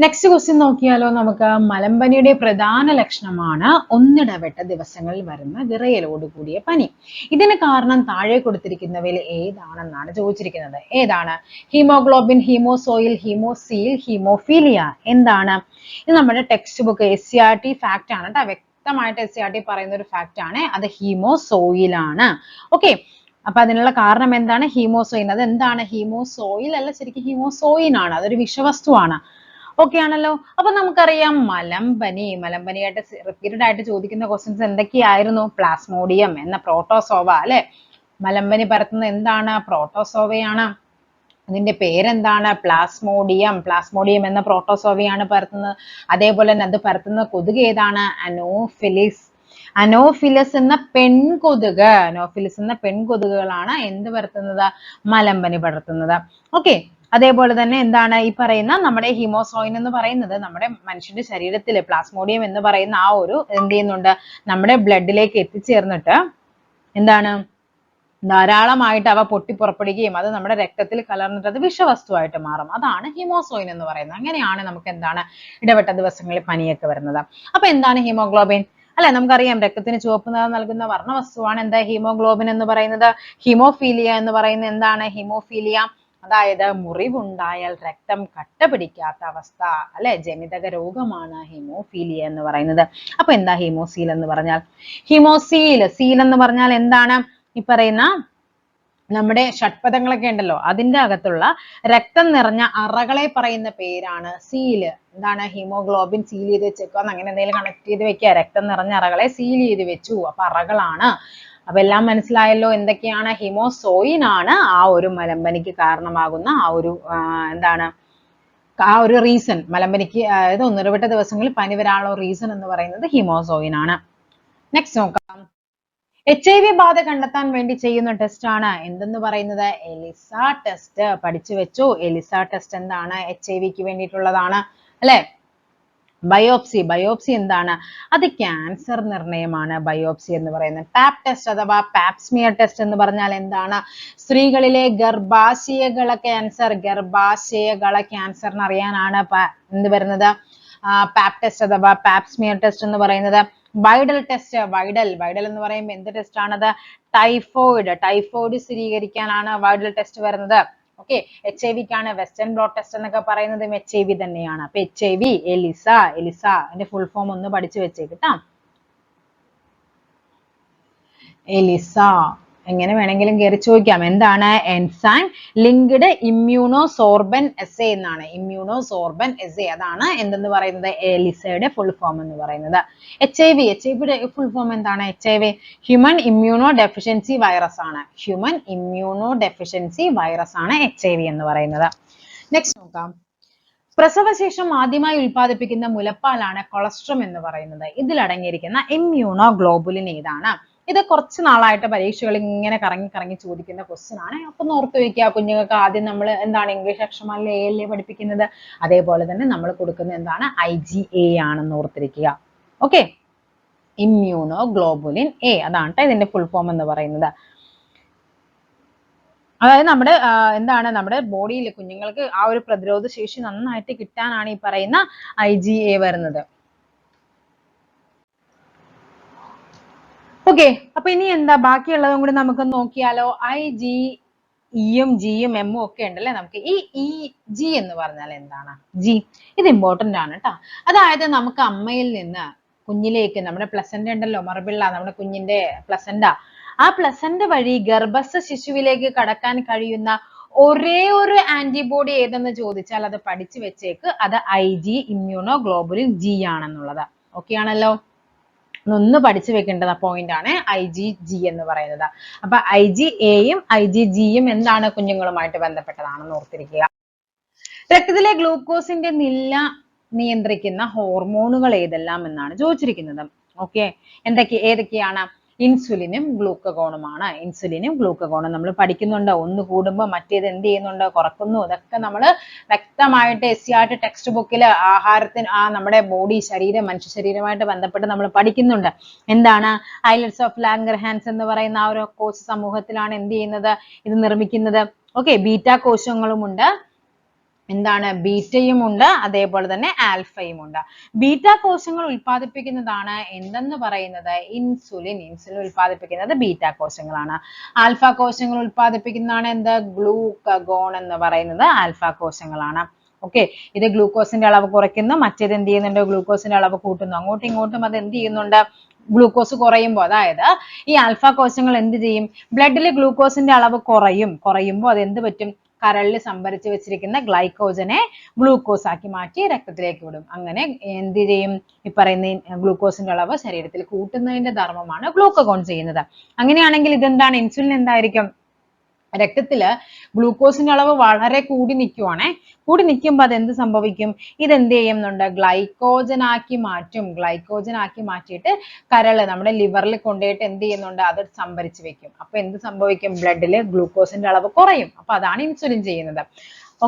നെക്സ്റ്റ് ക്വസ്റ്റ്യൻ നോക്കിയാലോ നമുക്ക്. മലമ്പനിയുടെ പ്രധാന ലക്ഷണമാണ് ഒന്നിടവിട്ട ദിവസങ്ങളിൽ വരുന്ന വിറയലോട് കൂടിയ പനി. ഇതിന് കാരണം താഴെ കൊടുത്തിരിക്കുന്നവയിൽ ഏതാണെന്നാണ് ചോദിച്ചിരിക്കുന്നത്. ഏതാണ്? Haemoglobin, haemozoin, haemocoel, haemophilia. എന്താണ്? ഇത് നമ്മുടെ ടെക്സ്റ്റ് ബുക്ക് SCRT ഫാക്ട് ആണ് കേട്ടോ. വ്യക്തമായിട്ട് SCRT പറയുന്ന ഒരു ഫാക്ട് ആണ്. അത് ഹീമോസോയിൽ ആണ്. ഓക്കെ, അപ്പൊ അതിനുള്ള കാരണം എന്താണ്? ഹീമോസോയിൻ. അത് എന്താണ്? ഹീമോസോയിൽ അല്ല, ശരിക്കും ഹീമോസോയിൻ ആണ്. അതൊരു വിഷവസ്തുവാണ്. ഓക്കെ ആണല്ലോ. അപ്പൊ നമുക്കറിയാം മലമ്പനിയായിട്ട് റിപ്പീറ്റഡ് ആയിട്ട് ചോദിക്കുന്ന ക്വസ്റ്റ്യൻസ് എന്തൊക്കെയായിരുന്നു? പ്ലാസ്മോഡിയം എന്ന പ്രോട്ടോസോവ അല്ലെ? മലമ്പനി പരത്തുന്നത് എന്താണ്? പ്രോട്ടോസോവയാണ്. അതിന്റെ പേരെന്താണ്? പ്ലാസ്മോഡിയം എന്ന പ്രോട്ടോസോവയാണ് പരത്തുന്നത്. അതേപോലെ തന്നെ അത് പരത്തുന്ന കൊതുക് ഏതാണ്? അനോഫിലസ് എന്ന പെൺകൊതുകുകളാണ് എന്ത് പരത്തുന്നത്? മലമ്പനി പടർത്തുന്നത്. ഓക്കെ, അതേപോലെ തന്നെ എന്താണ് ഈ പറയുന്ന നമ്മുടെ ഹീമോസോയിൻ എന്ന് പറയുന്നത് നമ്മുടെ മനുഷ്യന്റെ ശരീരത്തിൽ പ്ലാസ്മോഡിയം എന്ന് പറയുന്ന ആ ഒരു എന്ത് ചെയ്യുന്നുണ്ട്? നമ്മുടെ ബ്ലഡിലേക്ക് എത്തിച്ചേർന്നിട്ട് എന്താണ് ധാരാളമായിട്ട് അവ പൊട്ടിപ്പുറപ്പെടുകയും അത് നമ്മുടെ രക്തത്തിൽ കലർന്നിട്ട് അത് വിഷവസ്തുവായിട്ട് മാറും. അതാണ് ഹീമോസോയിൻ എന്ന് പറയുന്നത്. അങ്ങനെയാണ് നമുക്ക് എന്താണ് ഇടവിട്ട ദിവസങ്ങളിൽ പനിയൊക്കെ വരുന്നത്. അപ്പൊ എന്താണ് ഹീമോഗ്ലോബിൻ? അല്ലെ, നമുക്കറിയാം രക്തത്തിന് ചുവപ്പ് നിറം നൽകുന്ന വർണ്ണവസ്തുവാണ് എന്താ ഹീമോഗ്ലോബിൻ എന്ന് പറയുന്നത്. ഹീമോഫീലിയ എന്ന് പറയുന്നത് എന്താണ്? ഹീമോഫീലിയ അതായത് മുറിവുണ്ടായാൽ രക്തം കട്ട പിടിക്കാത്ത അവസ്ഥ അല്ലെ, ജനിതക രോഗമാണ് ഹീമോഫീലിയ എന്ന് പറയുന്നത്. അപ്പൊ എന്താ ഹീമോസീൽ എന്ന് പറഞ്ഞാൽ? സീൽ എന്ന് പറഞ്ഞാൽ എന്താണ്? ഈ പറയുന്ന നമ്മുടെ ഷഡ്പദങ്ങളൊക്കെ ഉണ്ടല്ലോ അതിന്റെ അകത്തുള്ള രക്തം നിറഞ്ഞ അറകളെ പറയുന്ന പേരാണ് സീല്. എന്താണ്? ഹീമോഗ്ലോബിൻ സീൽ ചെയ്ത് വെച്ചേക്കുക, അങ്ങനെ എന്തെങ്കിലും കണക്ട് ചെയ്ത് വെക്കുക. രക്തം നിറഞ്ഞ അറകളെ സീൽ ചെയ്ത് വെച്ചു, അപ്പൊ അറകളാണ്. അപ്പൊ എല്ലാം മനസ്സിലായല്ലോ എന്തൊക്കെയാണ്? ഹീമോസോയിൻ ആണ് ആ ഒരു മലമ്പനിക്ക് കാരണമാകുന്ന എന്താണ് ആ ഒരു റീസൺ. മലമ്പനിക്ക് അതായത് ഒന്നിടവിട്ട ദിവസങ്ങളിൽ പനി വരാനുള്ള റീസൺ എന്ന് പറയുന്നത് ഹീമോസോയിൻ ആണ്. നെക്സ്റ്റ് നോക്കാം. HIV ബാധ കണ്ടെത്താൻ വേണ്ടി ചെയ്യുന്ന ടെസ്റ്റ് ആണ് എന്തെന്ന് പറയുന്നത്? ELISA test. പഠിച്ചു വെച്ചു. എലിസ ടെസ്റ്റ് എന്താണ്? HIV വേണ്ടിയിട്ടുള്ളതാണ് അല്ലെ? ബയോപ്സി എന്താണ്? അത് ക്യാൻസർ നിർണയമാണ് ബയോപ്സി എന്ന് പറയുന്നത്. പാപ്പ് ടെസ്റ്റ് അഥവാ പാപ്സ്മിയർ ടെസ്റ്റ് എന്ന് പറഞ്ഞാൽ എന്താണ്? സ്ത്രീകളിലെ ഗർഭാശയകള ക്യാൻസറിന് അറിയാനാണ് എന്ത് വരുന്നത്? പാപ്പ് ടെസ്റ്റ് അഥവാ പാപ്സ്മിയർ ടെസ്റ്റ് എന്ന് പറയുന്നത്. വൈഡൽ ടെസ്റ്റ്, വൈഡൽ എന്ന് പറയുമ്പോൾ എന്ത് ടെസ്റ്റ് ആണത്? ടൈഫോയിഡ് സ്ഥിരീകരിക്കാനാണ് വൈഡൽ ടെസ്റ്റ് വരുന്നത്. ഓക്കെ, HIV-ക്കാണ് വെസ്റ്റേൺ ബ്ലോട്ട് ടെസ്റ്റ് എന്നൊക്കെ പറയുന്നതും HIV തന്നെയാണ്. അപ്പൊ HIV, എലിസ അതിന്റെ ഫുൾ ഫോം ഒന്ന് പഠിച്ചു വെച്ചേക്കിട്ടാ. എലിസ എങ്ങനെ വേണമെങ്കിലും കയറി ചോദിക്കാം. എന്താണ്? എൻസൈം ലിങ്ക്ഡ് ഇമ്മ്യൂണോസോർബൻ എസ്സേ എന്നാണ്. ഇമ്മ്യൂണോസോർബൻ എസ്സേ അതാണ് എന്തെന്ന് പറയുന്നത്? എലിസയുടെ ഫുൾ ഫോം എന്ന് പറയുന്നത്. HIV-യുടെ ഫുൾ ഫോം എന്താണ്? HIV human immuno deficiency virus ആണ്. ഹ്യൂമൻ ഇമ്മ്യൂണോ ഡെഫിഷ്യൻസി വൈറസ് ആണ് HIV എന്ന് പറയുന്നത്. നെക്സ്റ്റ് നോക്കാം. പ്രസവശേഷം ആദ്യമായി ഉൽപ്പാദിപ്പിക്കുന്ന മുലപ്പാലാണ് കൊളസ്ട്രം എന്ന് പറയുന്നത്. ഇതിൽ അടങ്ങിയിരിക്കുന്ന ഇമ്മ്യൂണോ ഗ്ലോബുലിൻ ഏതാണ്? ഇത് കുറച്ച് നാളായിട്ട് പരീക്ഷകൾ ഇങ്ങനെ കറങ്ങി ചോദിക്കുന്ന ക്വസ്റ്റ്യൻ ആണ്. അപ്പൊ ഓർത്ത് വയ്ക്കുക, കുഞ്ഞുങ്ങൾക്ക് ആദ്യം നമ്മൾ എന്താണ് ഇംഗ്ലീഷ് അക്ഷരമാല ALA പഠിപ്പിക്കുന്നത്, അതേപോലെ തന്നെ നമ്മൾ കൊടുക്കുന്നത് എന്താണ്? IgA ആണെന്ന് ഓർത്തിരിക്കുക. ഓക്കെ, ഇമ്മ്യൂണോ ഗ്ലോബുലിൻ A അതാണ് ഇതിന്റെ ഫുൾ ഫോം എന്ന് പറയുന്നത്. അതായത് നമ്മുടെ ബോഡിയിൽ കുഞ്ഞുങ്ങൾക്ക് ആ ഒരു പ്രതിരോധ ശേഷി നന്നായിട്ട് കിട്ടാനാണ് ഈ പറയുന്ന IgA വരുന്നത്. ഓക്കെ, അപ്പൊ ഇനി എന്താ ബാക്കിയുള്ളതും കൂടി നമുക്ക് നോക്കിയാലോ. IgE-യും G-യും M-ഉം ഒക്കെ ഉണ്ടല്ലേ. നമുക്ക് ഈ G എന്ന് പറഞ്ഞാൽ എന്താണ്? G ഇത് ഇമ്പോർട്ടന്റ് ആണ് കേട്ടോ. അതായത് നമുക്ക് അമ്മയിൽ നിന്ന് കുഞ്ഞിലേക്ക് നമ്മുടെ പ്ലസന്റ് ഉണ്ടല്ലോ, മറുപിള്ള, നമ്മുടെ കുഞ്ഞിന്റെ പ്ലസന്റ, ആ പ്ലസന്റ് വഴി ഗർഭസ്ഥ ശിശുവിലേക്ക് കടക്കാൻ കഴിയുന്ന ഒരേ ഒരു ആന്റിബോഡി ഏതെന്ന് ചോദിച്ചാൽ അത് പഠിച്ചു വെച്ചേക്ക്. അത് IG ഇമ്മ്യൂണോ ഗ്ലോബുലിൻ G ആണെന്നുള്ളത്. ഓക്കെ ആണല്ലോ. ഒന്ന് പഠിച്ചു വെക്കേണ്ടത് പോയിന്റ് ആണ് IgG എന്ന് പറയുന്നത്. അപ്പൊ IgA-യും IgG-യും എന്താണ്? കുഞ്ഞുങ്ങളുമായിട്ട് ബന്ധപ്പെട്ടതാണെന്ന് ഓർത്തിരിക്കുക. രക്തത്തിലെ ഗ്ലൂക്കോസിന്റെ നില നിയന്ത്രിക്കുന്ന ഹോർമോണുകൾ ഏതെല്ലാം എന്നാണ് ചോദിച്ചിരിക്കുന്നത്. ഓക്കെ, ഏതൊക്കെയാണ്? ഇൻസുലിനും ഗ്ലൂക്കഗോണുമാണ്. ഇൻസുലിനും ഗ്ലൂക്കഗോണും നമ്മൾ പഠിക്കുന്നുണ്ട്. ഒന്ന് കൂടുമ്പോൾ മറ്റേത് എന്ത് ചെയ്യുന്നുണ്ട്? കുറക്കുന്നു. ഇതൊക്കെ നമ്മൾ വ്യക്തമായിട്ട് SCERT ടെക്സ്റ്റ് ബുക്കിൽ ആഹാരത്തിന് നമ്മുടെ മനുഷ്യ ശരീരമായിട്ട് ബന്ധപ്പെട്ട് നമ്മൾ പഠിക്കുന്നുണ്ട്. എന്താണ്? ഐലറ്റ്സ് ഓഫ് ലാംഗർഹാൻസ് എന്ന് പറയുന്ന ആ ഒരു കോശ സമൂഹത്തിലാണ് എന്ത് ചെയ്യുന്നത്? ഇത് നിർമ്മിക്കുന്നത്. ഓക്കെ, ബീറ്റാ കോശങ്ങളുമുണ്ട്, എന്താണ്? ബീറ്റയും ഉണ്ട്, അതേപോലെ തന്നെ ആൽഫയും ഉണ്ട്. ബീറ്റാ കോശങ്ങൾ ഉൽപ്പാദിപ്പിക്കുന്നതാണ് എന്തെന്ന് പറയുന്നത്? ഇൻസുലിൻ ഉൽപ്പാദിപ്പിക്കുന്നത് ബീറ്റാ കോശങ്ങളാണ്. ആൽഫ കോശങ്ങൾ ഉൽപ്പാദിപ്പിക്കുന്നതാണ് എന്ത്? ഗ്ലൂക്കഗോൺ എന്ന് പറയുന്നത് ആൽഫ കോശങ്ങളാണ്. ഓക്കെ, ഇത് ഗ്ലൂക്കോസിന്റെ അളവ് കുറയ്ക്കുന്നു, മറ്റേത് എന്ത് ചെയ്യുന്നുണ്ട്? ഗ്ലൂക്കോസിന്റെ അളവ് കൂട്ടുന്നു. അങ്ങോട്ടും ഇങ്ങോട്ടും അത് എന്ത് ചെയ്യുന്നുണ്ട്? ഗ്ലൂക്കോസ് കുറയുമ്പോൾ, അതായത് ഈ ആൽഫ കോശങ്ങൾ എന്ത് ചെയ്യും? ബ്ലഡിൽ ഗ്ലൂക്കോസിന്റെ അളവ് കുറയുമ്പോൾ അത് എന്ത് പറ്റും? കരളിൽ സംഭരിച്ചു വെച്ചിരിക്കുന്ന ഗ്ലൈക്കോജനെ ഗ്ലൂക്കോസ് ആക്കി മാറ്റി രക്തത്തിലേക്ക് വിടും. അങ്ങനെ എന്ത് ചെയ്യും? ഈ പറയുന്ന ഗ്ലൂക്കോസിന്റെ അളവ് ശരീരത്തിൽ കൂട്ടുന്നതിന്റെ ധർമ്മമാണ് ഗ്ലൂക്കഗോൺ ചെയ്യുന്നത്. അങ്ങനെയാണെങ്കിൽ ഇതെന്താണ്? ഇൻസുലിൻ എന്തായിരിക്കും? രക്തത്തില് ഗ്ലൂക്കോസിന്റെ അളവ് വളരെ കൂടി നിൽക്കുമ്പോൾ അത് എന്ത് സംഭവിക്കും? ഇതെന്ത് ചെയ്യുന്നുണ്ട്? ഗ്ലൈക്കോജൻ ആക്കി മാറ്റിയിട്ട് കരള് നമ്മുടെ ലിവറിൽ കൊണ്ടുപോയിട്ട് എന്ത് ചെയ്യുന്നുണ്ട്? അത് സംഭരിച്ചു വെക്കും. അപ്പൊ എന്ത് സംഭവിക്കും? ബ്ലഡില് ഗ്ലൂക്കോസിന്റെ അളവ് കുറയും. അപ്പൊ അതാണ് ഇൻസുലിൻ ചെയ്യുന്നത്.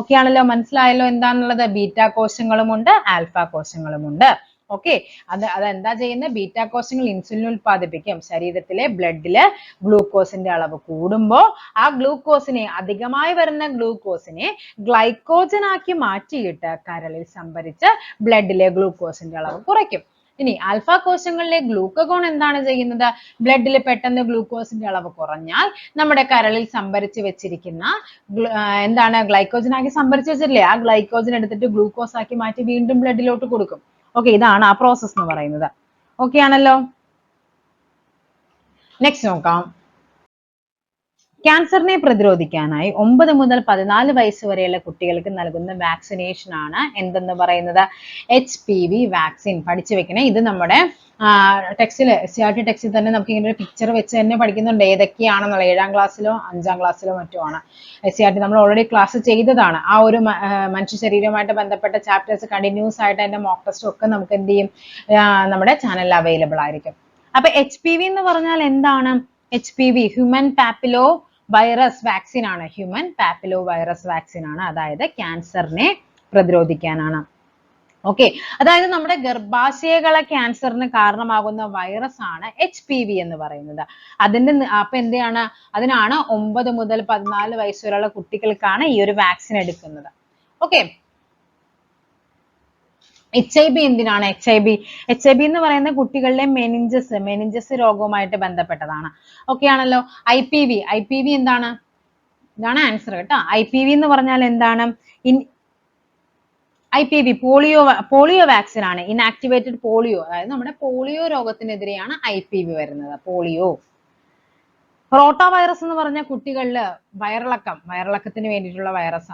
ഓക്കെ ആണല്ലോ, മനസ്സിലായല്ലോ എന്താണുള്ളത്? ബീറ്റാ കോശങ്ങളുമുണ്ട്, ആൽഫ കോശങ്ങളുമുണ്ട്. ഓക്കെ, അതെന്താ ചെയ്യുന്നത്? ബീറ്റാ കോശങ്ങൾ ഇൻസുലിൻ ഉൽപ്പാദിപ്പിക്കും. ശരീരത്തിലെ ബ്ലഡില് ഗ്ലൂക്കോസിന്റെ അളവ് കൂടുമ്പോൾ ആ അധികമായി വരുന്ന ഗ്ലൂക്കോസിനെ ഗ്ലൈക്കോജൻ ആക്കി മാറ്റിയിട്ട് കരളിൽ സംഭരിച്ച് ബ്ലഡിലെ ഗ്ലൂക്കോസിന്റെ അളവ് കുറയ്ക്കും. ഇനി ആൽഫ കോശങ്ങളിലെ ഗ്ലൂക്കഗോൺ എന്താണ് ചെയ്യുന്നത്? ബ്ലഡിൽ പെട്ടെന്ന് ഗ്ലൂക്കോസിന്റെ അളവ് കുറഞ്ഞാൽ നമ്മുടെ കരളിൽ സംഭരിച്ചു വെച്ചിരിക്കുന്ന എന്താണ്? ഗ്ലൈക്കോജൻ ആക്കി സംഭരിച്ചു വെച്ചിട്ടില്ലേ, ആ ഗ്ലൈക്കോജൻ എടുത്തിട്ട് ഗ്ലൂക്കോസ് ആക്കി മാറ്റി വീണ്ടും ബ്ലഡിലോട്ട് കൊടുക്കും. ഓക്കെ, ഇതാണ് ആ പ്രോസസ് എന്ന് പറയുന്നത്. ഓക്കെ ആണല്ലോ. നെക്സ്റ്റ് നോക്കാം. ക്യാൻസറിനെ പ്രതിരോധിക്കാനായി 9 മുതൽ 14 വയസ്സ് വരെയുള്ള കുട്ടികൾക്ക് നൽകുന്ന വാക്സിനേഷൻ ആണ് എന്തെന്ന് പറയുന്നത്? HPV vaccine. പഠിച്ചു വെക്കണേ. ഇത് നമ്മുടെ ടെക്സ്റ്റിൽ CRT ടെക്സ്റ്റിൽ തന്നെ നമുക്ക് ഇങ്ങനെ ഒരു പിക്ചർ വെച്ച് തന്നെ പഠിക്കുന്നുണ്ട് ഏതൊക്കെയാണെന്നുള്ള. 7ാം ക്ലാസ്സിലോ 5ാം ക്ലാസ്സിലോ മറ്റോ ആണ്. CRT നമ്മൾ ഓൾറെഡി ക്ലാസ് ചെയ്തതാണ്. ആ ഒരു മനുഷ്യ ശരീരവുമായിട്ട് ബന്ധപ്പെട്ട ചാപ്റ്റേഴ്സ് കണ്ടിന്യൂസ് ആയിട്ട് അതിന്റെ മോക്ക് ടെസ്റ്റും ഒക്കെ നമുക്ക് എന്ത് ചെയ്യും, നമ്മുടെ ചാനലിൽ അവൈലബിൾ ആയിരിക്കും. അപ്പൊ HPV എന്ന് പറഞ്ഞാൽ എന്താണ്? HPV ഹ്യൂമൻ പാപ്പിലോ വൈറസ് വാക്സിൻ ആണ്. ഹ്യൂമൻ പാപ്പിലോ വൈറസ് വാക്സിൻ ആണ്. അതായത് ക്യാൻസറിനെ പ്രതിരോധിക്കാനാണ്. ഓക്കെ, അതായത് നമ്മുടെ ഗർഭാശയകളെ ക്യാൻസറിന് കാരണമാകുന്ന വൈറസ് ആണ് HPV എന്ന് പറയുന്നത്. അപ്പൊ അതിനാണ് 9 മുതൽ 14 വയസ്സ് വരെയുള്ള കുട്ടികൾക്കാണ് ഈ ഒരു വാക്സിൻ എടുക്കുന്നത്. ഓക്കെ, HIV എന്തിനാണ്? HIV എന്ന് പറയുന്ന കുട്ടികളുടെ മെനിഞ്ചസ് രോഗവുമായിട്ട് ബന്ധപ്പെട്ടതാണ്. ഓക്കെ ആണല്ലോ. IPV എന്താണ്? ഇതാണ് ആൻസർ കേട്ടോ. IPV എന്ന് പറഞ്ഞാൽ എന്താണ്? IPV പോളിയോ വാക്സിൻ ആണ്. ഇനാക്ടിവേറ്റഡ് പോളിയോ, അതായത് നമ്മുടെ പോളിയോ രോഗത്തിനെതിരെയാണ് IPV വരുന്നത്. പോളിയോ. റോട്ടാ വൈറസ് എന്ന് പറഞ്ഞ കുട്ടികളിൽ വയറിളക്കത്തിന് വേണ്ടിയിട്ടുള്ള വൈറസ്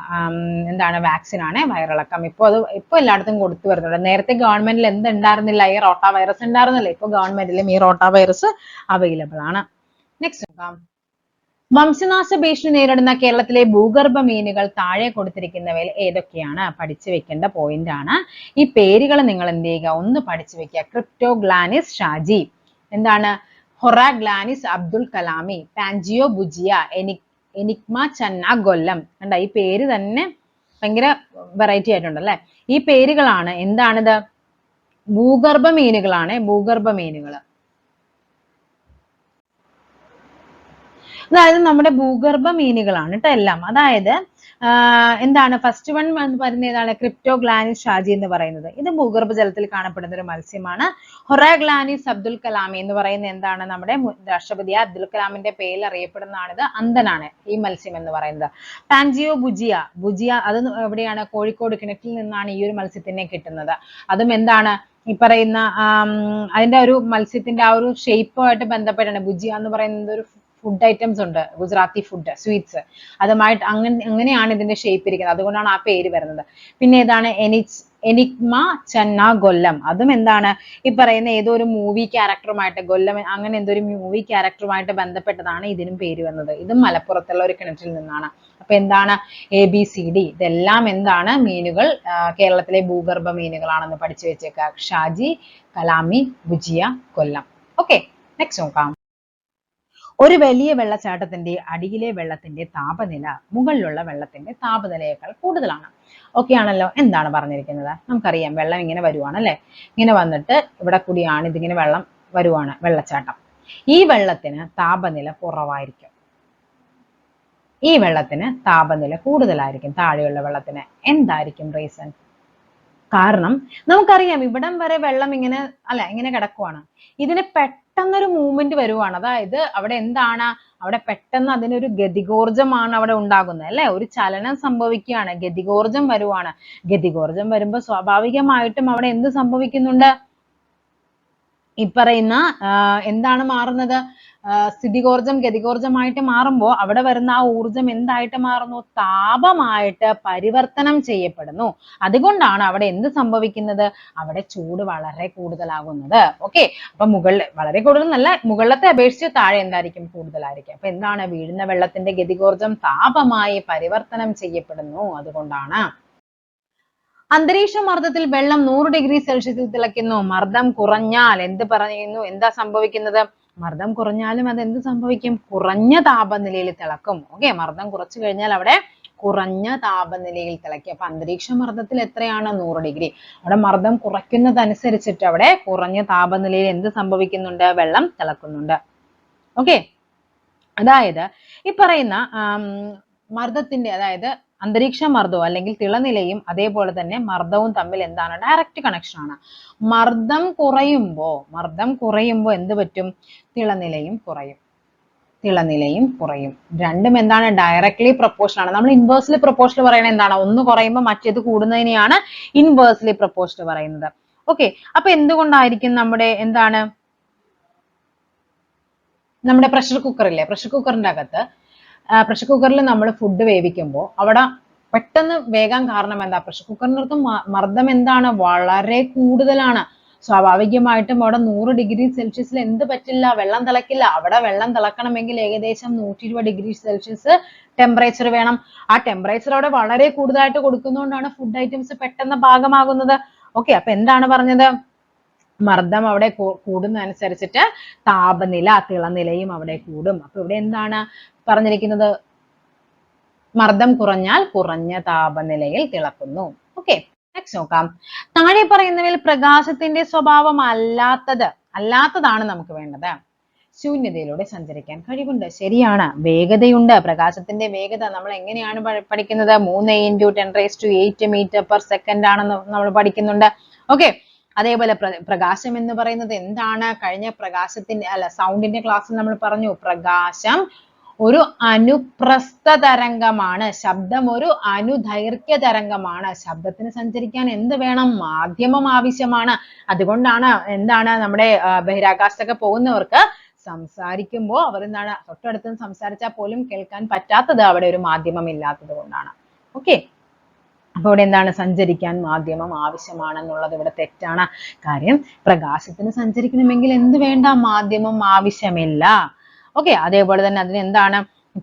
എന്താണ്? വാക്സിൻ ആണ് വയറിളക്കം. ഇപ്പൊ എല്ലായിടത്തും കൊടുത്തു വരുന്നുണ്ട്. നേരത്തെ ഗവൺമെന്റിൽ എന്തുണ്ടായിരുന്നില്ല? ഈ റോട്ടാ വൈറസ് ഉണ്ടായിരുന്നില്ല. ഇപ്പൊ ഗവൺമെന്റിലും ഈ റോട്ടാ വൈറസ് അവൈലബിൾ ആണ്. നെക്സ്റ്റ് നോക്കാം. വംശനാശ ഭീഷണി നേരിടുന്ന കേരളത്തിലെ ഭൂഗർഭ മീനുകൾ താഴെ കൊടുത്തിരിക്കുന്നവയിൽ ഏതൊക്കെയാണ്? പഠിച്ചു വെക്കേണ്ട പോയിന്റ് ആണ്. ഈ പേരുകൾ നിങ്ങൾ എന്ത് ചെയ്യുക? ഒന്ന് പഠിച്ചു വെക്കുക. ക്രിപ്റ്റോഗ്ലാനിസ് ഷാജി, എന്താണ്? ഹൊറാഗ്ലാനിസ് അബ്ദുൽ കലാമി, പാൻജിയോ ബുജിയ, എനിഗ്മ ചന്ന കൊല്ലം. കണ്ട, ഈ പേര് തന്നെ ഭയങ്കര വെറൈറ്റി ആയിട്ടുണ്ട് അല്ലെ. ഈ പേരുകളാണ് എന്താണിത്? ഭൂഗർഭ മീനുകളാണ്. ഭൂഗർഭ മീനുകൾ, അതായത് നമ്മുടെ ഭൂഗർഭ മീനുകളാണ് കേട്ടോ എല്ലാം. അതായത് എന്താണ്? ഫസ്റ്റ് വൺ വരുന്ന ഏതാണ്? ക്രിപ്റ്റോഗ്ലാനിസ് ഷാജി എന്ന് പറയുന്നത്. ഇത് ഭൂഗർഭ ജലത്തിൽ കാണപ്പെടുന്ന ഒരു മത്സ്യമാണ്. ഹൊറാഗ്ലാനിസ് അബ്ദുൽ കലാമി എന്ന് പറയുന്ന എന്താണ്? നമ്മുടെ രാഷ്ട്രപതിയായ അബ്ദുൽ കലാമിന്റെ പേരിൽ അറിയപ്പെടുന്നതാണിത്. അന്ധനാണ് ഈ മത്സ്യം എന്ന് പറയുന്നത്. പാൻജിയോ ബുജിയ അത് എവിടെയാണ്? കോഴിക്കോട് കിണറ്റിൽ നിന്നാണ് ഈ ഒരു മത്സ്യത്തിനെ കിട്ടുന്നത്. അതും എന്താണ്? ഈ പറയുന്ന അതിന്റെ ഒരു മത്സ്യത്തിന്റെ ആ ഒരു ഷേപ്പുമായിട്ട് ബന്ധപ്പെട്ടാണ്. ബുജിയ എന്ന് പറയുന്നത് ഒരു ഫുഡ് ഐറ്റംസ് ഉണ്ട്, ഗുജറാത്തി ഫുഡ്, സ്വീറ്റ്സ്. അതുമായിട്ട് അങ്ങനെയാണ് ഇതിന്റെ ഷേപ്പ് ഇരിക്കുന്നത്. അതുകൊണ്ടാണ് ആ പേര് വരുന്നത്. പിന്നെ ഏതാണ്? എനിഗ്മ ചന്ന കൊല്ലം. അതും എന്താണ്? ഈ പറയുന്ന ഏതോ ഒരു മൂവി ക്യാരക്ടറുമായിട്ട്, കൊല്ലം അങ്ങനെ എന്തോ ഒരു മൂവി ക്യാരക്ടറുമായിട്ട് ബന്ധപ്പെട്ടതാണ് ഇതിനും പേര് വന്നത്. ഇതും മലപ്പുറത്തുള്ള ഒരു കിണറ്റിൽ നിന്നാണ്. അപ്പൊ എന്താണ്? ABCD ഇതെല്ലാം എന്താണ്? മീനുകൾ, കേരളത്തിലെ ഭൂഗർഭ മീനുകളാണെന്ന് പഠിച്ചു വെച്ചേക്കുക. ഷാജി, കലാമി, ബുജിയ, കൊല്ലം. ഓക്കെ, നെക്സ്റ്റ് നോക്കാം. ഒരു വലിയ വെള്ളച്ചാട്ടത്തിന്റെ അടിയിലെ വെള്ളത്തിന്റെ താപനില മുകളിലുള്ള വെള്ളത്തിന്റെ താപനിലയേക്കാൾ കൂടുതലാണ്. ഓക്കെ ആണല്ലോ. എന്താണ് പറഞ്ഞിരിക്കുന്നത്? നമുക്കറിയാം, വെള്ളം ഇങ്ങനെ വരുവാണ് അല്ലെ. ഇങ്ങനെ വന്നിട്ട് ഇവിടെ കൂടിയാണ് ഇതിങ്ങനെ വെള്ളം വരുവാണ്, വെള്ളച്ചാട്ടം. ഈ വെള്ളത്തിന് താപനില കുറവായിരിക്കും. ഈ വെള്ളത്തിന് താപനില കൂടുതലായിരിക്കും താഴെയുള്ള വെള്ളത്തിന്. എന്തായിരിക്കും റീസൺ? കാരണം നമുക്കറിയാം ഇവിടം വരെ വെള്ളം ഇങ്ങനെ കിടക്കുവാണ്. ഇതിന് പെട്ടെന്നൊരു മൂവ്മെന്റ് വരുവാണ്. അതായത് അവിടെ എന്താണ്? അവിടെ പെട്ടെന്ന് അതിനൊരു ഗതികോർജമാണ് അവിടെ ഉണ്ടാകുന്നത് അല്ലെ. ഒരു ചലനം സംഭവിക്കുകയാണ്, ഗതികോർജം വരുവാണ്. ഗതികോർജം വരുമ്പോൾ സ്വാഭാവികമായിട്ടും അവിടെ എന്ത് സംഭവിക്കുന്നുണ്ട്? ഈ പറയുന്ന എന്താണ് മാറുന്നത്? സ്ഥിതികോർജം ഗതികോർജമായിട്ട് മാറുമ്പോൾ അവിടെ വരുന്ന ആ ഊർജം എന്തായിട്ട് മാറുന്നു? താപമായിട്ട് പരിവർത്തനം ചെയ്യപ്പെടുന്നു. അതുകൊണ്ടാണ് അവിടെ എന്ത് സംഭവിക്കുന്നത്? അവിടെ ചൂട് വളരെ കൂടുതലാകുന്നത്. ഓക്കെ, അപ്പൊ വളരെ കൂടുതലല്ല, മുകളിലത്തെ അപേക്ഷിച്ച് താഴെ എന്തായിരിക്കും? കൂടുതലായിരിക്കും. അപ്പൊ എന്താണ്? വീഴുന്ന വെള്ളത്തിന്റെ ഗതികോർജം താപമായി പരിവർത്തനം ചെയ്യപ്പെടുന്നു. അതുകൊണ്ടാണ്. അന്തരീക്ഷ മർദ്ദത്തിൽ വെള്ളം 100 ഡിഗ്രി സെൽഷ്യസിൽ തിളയ്ക്കുന്നു. മർദ്ദം കുറഞ്ഞാൽ എന്ത് പറയുന്നു? എന്താ സംഭവിക്കുന്നത്? മർദ്ദം കുറഞ്ഞാലും അത് എന്ത് സംഭവിക്കും? കുറഞ്ഞ താപനിലയിൽ തിളക്കും. ഓക്കെ, മർദ്ദം കുറച്ചു കഴിഞ്ഞാൽ അവിടെ കുറഞ്ഞ താപനിലയിൽ തിളയ്ക്കും. അപ്പൊ അന്തരീക്ഷ മർദ്ദത്തിൽ എത്രയാണ്? 100 ഡിഗ്രി. അവിടെ മർദ്ദം കുറയ്ക്കുന്നതനുസരിച്ചിട്ട് അവിടെ കുറഞ്ഞ താപനിലയിൽ എന്ത് സംഭവിക്കുന്നുണ്ട്? വെള്ളം തിളക്കുന്നുണ്ട്. ഓക്കെ, അതായത് ഈ പറയുന്ന മർദ്ദത്തിന്റെ, അതായത് അന്തരീക്ഷ മർദ്ദവും അല്ലെങ്കിൽ തിളനിലയും അതേപോലെ തന്നെ മർദ്ദവും തമ്മിൽ എന്താണ്? ഡയറക്റ്റ് കണക്ഷൻ ആണ്. മർദ്ദം കുറയുമ്പോൾ എന്ത് പറ്റും? തിളനിലയും കുറയും. രണ്ടും എന്താണ്? ഡയറക്ട്ലി പ്രൊപ്പോർഷണൽ ആണ്. നമ്മൾ ഇൻവേഴ്സ്ലി പ്രൊപ്പോർഷണൽ പറയുന്നത് എന്താണ്? ഒന്ന് കുറയുമ്പോൾ മറ്റേത് കൂടുന്നതിനെയാണ് ഇൻവേഴ്സ്ലി പ്രൊപ്പോർഷണൽ പറയുന്നത്. ഓക്കെ, അപ്പൊ എന്തുകൊണ്ടായിരിക്കും നമ്മുടെ പ്രഷർ കുക്കർ ഇല്ലേ, പ്രഷർ കുക്കറിന്റെ അകത്ത് പ്രഷർ കുക്കറിൽ നമ്മൾ ഫുഡ് വേവിക്കുമ്പോൾ അവിടെ പെട്ടെന്ന് വേഗം കാരണം എന്താ? പ്രഷർ കുക്കറിനകത്ത് മർദ്ദം എന്താണ്? വളരെ കൂടുതലാണ്. സ്വാഭാവികമായിട്ടും അവിടെ 100 ഡിഗ്രി സെൽഷ്യസിൽ എന്ത് പറ്റില്ല? വെള്ളം തിളക്കില്ല. അവിടെ വെള്ളം തിളക്കണമെങ്കിൽ ഏകദേശം 120 ഡിഗ്രി സെൽഷ്യസ് ടെമ്പറേച്ചർ വേണം. ആ ടെമ്പറേച്ചർ അവിടെ വളരെ കൂടുതലായിട്ട് കൊടുക്കുന്നതുകൊണ്ടാണ് ഫുഡ് ഐറ്റംസ് പെട്ടെന്ന് പാകമാകുന്നത്. ഓക്കെ, അപ്പൊ എന്താണ് പറഞ്ഞത്? മർദ്ദം അവിടെ കൂടുന്നതനുസരിച്ചിട്ട് താപനില, തിളനിലയും അവിടെ കൂടും. അപ്പൊ ഇവിടെ എന്താണ് പറഞ്ഞിരിക്കുന്നത്? മർദ്ദം കുറഞ്ഞാൽ കുറഞ്ഞ താപനിലയിൽ തിളക്കുന്നു. ഓക്കെ, നെക്സ്റ്റ് നോക്കാം. താഴെ പറയുന്നവയിൽ പ്രകാശത്തിന്റെ സ്വഭാവം അല്ലാത്തതാണ് നമുക്ക് വേണ്ടത്. ശൂന്യതയിലൂടെ സഞ്ചരിക്കാൻ കഴിവുണ്ട്. ശരിയാണ്, വേഗതയുണ്ട്. പ്രകാശത്തിന്റെ വേഗത നമ്മൾ എങ്ങനെയാണ് പഠിക്കുന്നത്? 3 × 10⁸ മീറ്റർ/സെക്കൻഡ് ആണെന്ന് നമ്മൾ പഠിക്കുന്നുണ്ട്. ഓക്കെ, അതേപോലെ പ്രകാശം എന്ന് പറയുന്നത് എന്താണ്? കഴിഞ്ഞ സൗണ്ടിന്റെ ക്ലാസ്സിൽ നമ്മൾ പറഞ്ഞു, പ്രകാശം ഒരു അനുപ്രസ്ഥ തരംഗമാണ്. ശബ്ദം ഒരു അനുദൈർഘ്യ തരംഗമാണ്. ശബ്ദത്തിന് സഞ്ചരിക്കാൻ എന്ത് വേണം? മാധ്യമം ആവശ്യമാണ്. അതുകൊണ്ടാണ് എന്താണ് നമ്മുടെ ബഹിരാകാശത്തൊക്കെ പോകുന്നവർക്ക് സംസാരിക്കുമ്പോൾ അവർ എന്താണ് തൊട്ടടുത്ത് സംസാരിച്ചാൽ പോലും കേൾക്കാൻ പറ്റാത്തത് അവിടെ ഒരു മാധ്യമം ഇല്ലാത്തത് കൊണ്ടാണ്. ഓക്കെ, അപ്പൊ ഇവിടെ എന്താണ്? സഞ്ചരിക്കാൻ മാധ്യമം ആവശ്യമാണെന്നുള്ളത് ഇവിടെ തെറ്റാണ്. കാര്യം പ്രകാശത്തിന് സഞ്ചരിക്കണമെങ്കിൽ എന്ത് വേണ്ട? മാധ്യമം ആവശ്യമില്ല. ഓക്കെ, അതേപോലെ തന്നെ അതിന് എന്താണ്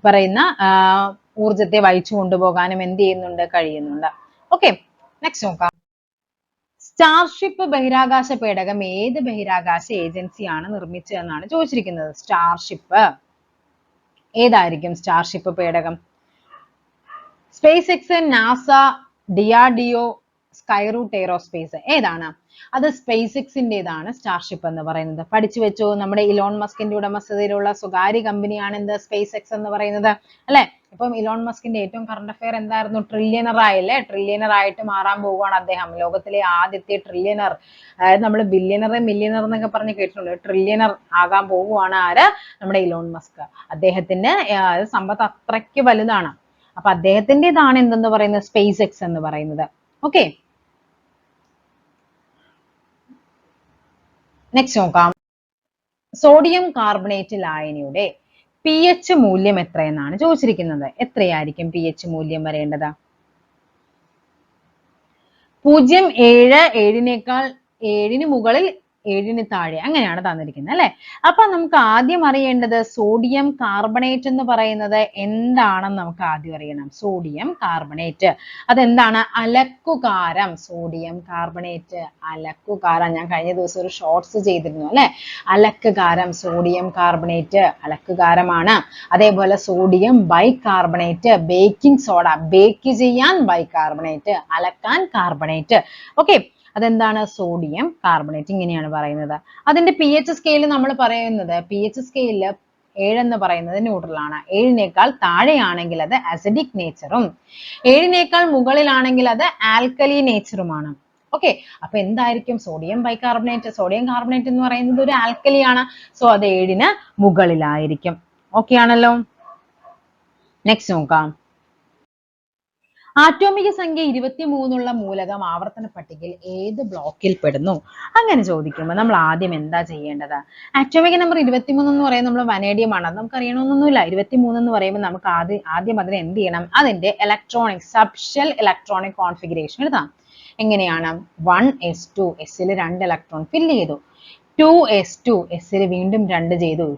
പറയുന്ന ഊർജത്തെ വഹിച്ചു കൊണ്ടുപോകാനും എന്ത് ചെയ്യുന്നുണ്ട്? കഴിയുന്നുണ്ട്. ഓക്കെ, നെക്സ്റ്റ് നോക്കാം. സ്റ്റാർഷിപ്പ് ബഹിരാകാശ പേടകം ഏത് ബഹിരാകാശ ഏജൻസിയാണ് നിർമ്മിച്ചതെന്നാണ് ചോദിച്ചിരിക്കുന്നത്. സ്റ്റാർഷിപ്പ് ഏതായിരിക്കും? സ്റ്റാർഷിപ്പ് പേടകം space X, NASA, DRDO, Skyroot aerospace ഏതാണ്? അത് സ്പേസ് എക്സിന്റേതാണ് സ്റ്റാർഷിപ്പ് എന്ന് പറയുന്നത്. പഠിച്ചു വെച്ചോ, നമ്മുടെ ഇലോൺ മസ്കിന്റെ ഉടമസ്ഥതയിലുള്ള സ്വകാര്യ കമ്പനിയാണ് എന്ത്? സ്പേസ് എക്സ് എന്ന് പറയുന്നത്, അല്ലെ? ഇപ്പം ഇലോൺ മസ്കിന്റെ ഏറ്റവും കറണ്ട് അഫയർ എന്തായിരുന്നു? ട്രില്യണർ ആയില്ലേ? ട്രില്യണർ ആയിട്ട് മാറാൻ പോവുകയാണ് അദ്ദേഹം. ലോകത്തിലെ ആദ്യത്തെ ട്രില്യണർ. അതായത് നമ്മൾ ബില്യണർ, മില്യണർ എന്നൊക്കെ പറഞ്ഞ് കേട്ടിട്ടുണ്ട്. ട്രില്യണർ ആകാൻ പോവുകയാണ് ആര്? നമ്മുടെ ഇലോൺ മസ്ക്. അദ്ദേഹത്തിന്റെ സമ്പത്ത് അത്രയ്ക്ക് വലുതാണ്. അപ്പൊ അദ്ദേഹത്തിൻ്റെതാണ് എന്തെന്ന് പറയുന്നത്? സ്പേസ് എക്സ് എന്ന് പറയുന്നത്. ഓക്കെ, നെക്സ്റ്റ് നോക്കാം. സോഡിയം കാർബണേറ്റ് ലായനിയുടെ pH മൂല്യം എത്രയെന്നാണ് ചോദിച്ചിരിക്കുന്നത്. എത്രയായിരിക്കും pH മൂല്യം വരേണ്ടത്? 0.7, 7-നേക്കാൾ 7-ന് മുകളിൽ, 7-ന് താഴെ, അങ്ങനെയാണ് തന്നിരിക്കുന്നത്, അല്ലെ? അപ്പൊ നമുക്ക് ആദ്യം അറിയേണ്ടത് സോഡിയം കാർബണേറ്റ് എന്ന് പറയുന്നത് എന്താണെന്ന് നമുക്ക് ആദ്യം അറിയണം. സോഡിയം കാർബണേറ്റ് അതെന്താണ്? അലക്കുകാരം. സോഡിയം കാർബണേറ്റ് അലക്കുകാരം. ഞാൻ കഴിഞ്ഞ ദിവസം ഒരു ഷോർട്സ് ചെയ്തിരുന്നു, അല്ലെ? അലക്കുകാരം, സോഡിയം കാർബണേറ്റ് അലക്കുകാരമാണ്. അതേപോലെ sodium bicarbonate baking soda, bake ചെയ്യാൻ ബൈകാർബണേറ്റ്, അലക്കാൻ കാർബണേറ്റ്. ഓക്കെ, അതെന്താണ്? Sodium carbonate. ഇങ്ങനെയാണ് പറയുന്നത്. അതിന്റെ pH സ്കെയിൽ നമ്മൾ പറയുന്നത്, pH സ്കെയിലിൽ 7 എന്ന് പറയുന്നത് ന്യൂട്രൽ ആണ്. 7-നേക്കാൾ താഴെയാണെങ്കിൽ അത് അസിഡിക് നേച്ചറും, 7-നേക്കാൾ മുകളിലാണെങ്കിൽ അത് ആൽക്കലി നേച്ചറുമാണ്. ഓക്കെ, അപ്പൊ എന്തായിരിക്കും? Sodium bicarbonate. സോഡിയം കാർബണേറ്റ് എന്ന് പറയുന്നത് ഒരു ആൽക്കലി ആണ്. സോ അത് 7-ന് മുകളിലായിരിക്കും. ഓക്കെ ആണല്ലോ. നെക്സ്റ്റ് നോക്കാം. ആറ്റോമിക സംഖ്യ 23 മൂലകം ആവർത്തന പട്ടികയിൽ ഏത് ബ്ലോക്കിൽ പെടുന്നു? അങ്ങനെ ചോദിക്കുമ്പോൾ നമ്മൾ ആദ്യം എന്താ ചെയ്യേണ്ടത്? ആറ്റോമിക നമ്പർ 23 എന്ന് പറയുന്നത് നമ്മൾ വനേഡിയം ആണ്. നമുക്ക് അറിയണമെന്നൊന്നുമില്ല. 23 എന്ന് പറയുമ്പോൾ നമുക്ക് ആദ്യം അതിന് എന്ത് ചെയ്യണം? അതിന്റെ ഇലക്ട്രോണിക് സബ്ഷെൽ ഇലക്ട്രോണിക് കോൺഫിഗറേഷൻ എഴുതാം. എങ്ങനെയാണ്? 1s2, s-ൽ 2 ഇലക്ട്രോൺ ഫില്ല് ചെയ്തു. 2s2, s-ൽ വീണ്ടും 2 ചെയ്തു.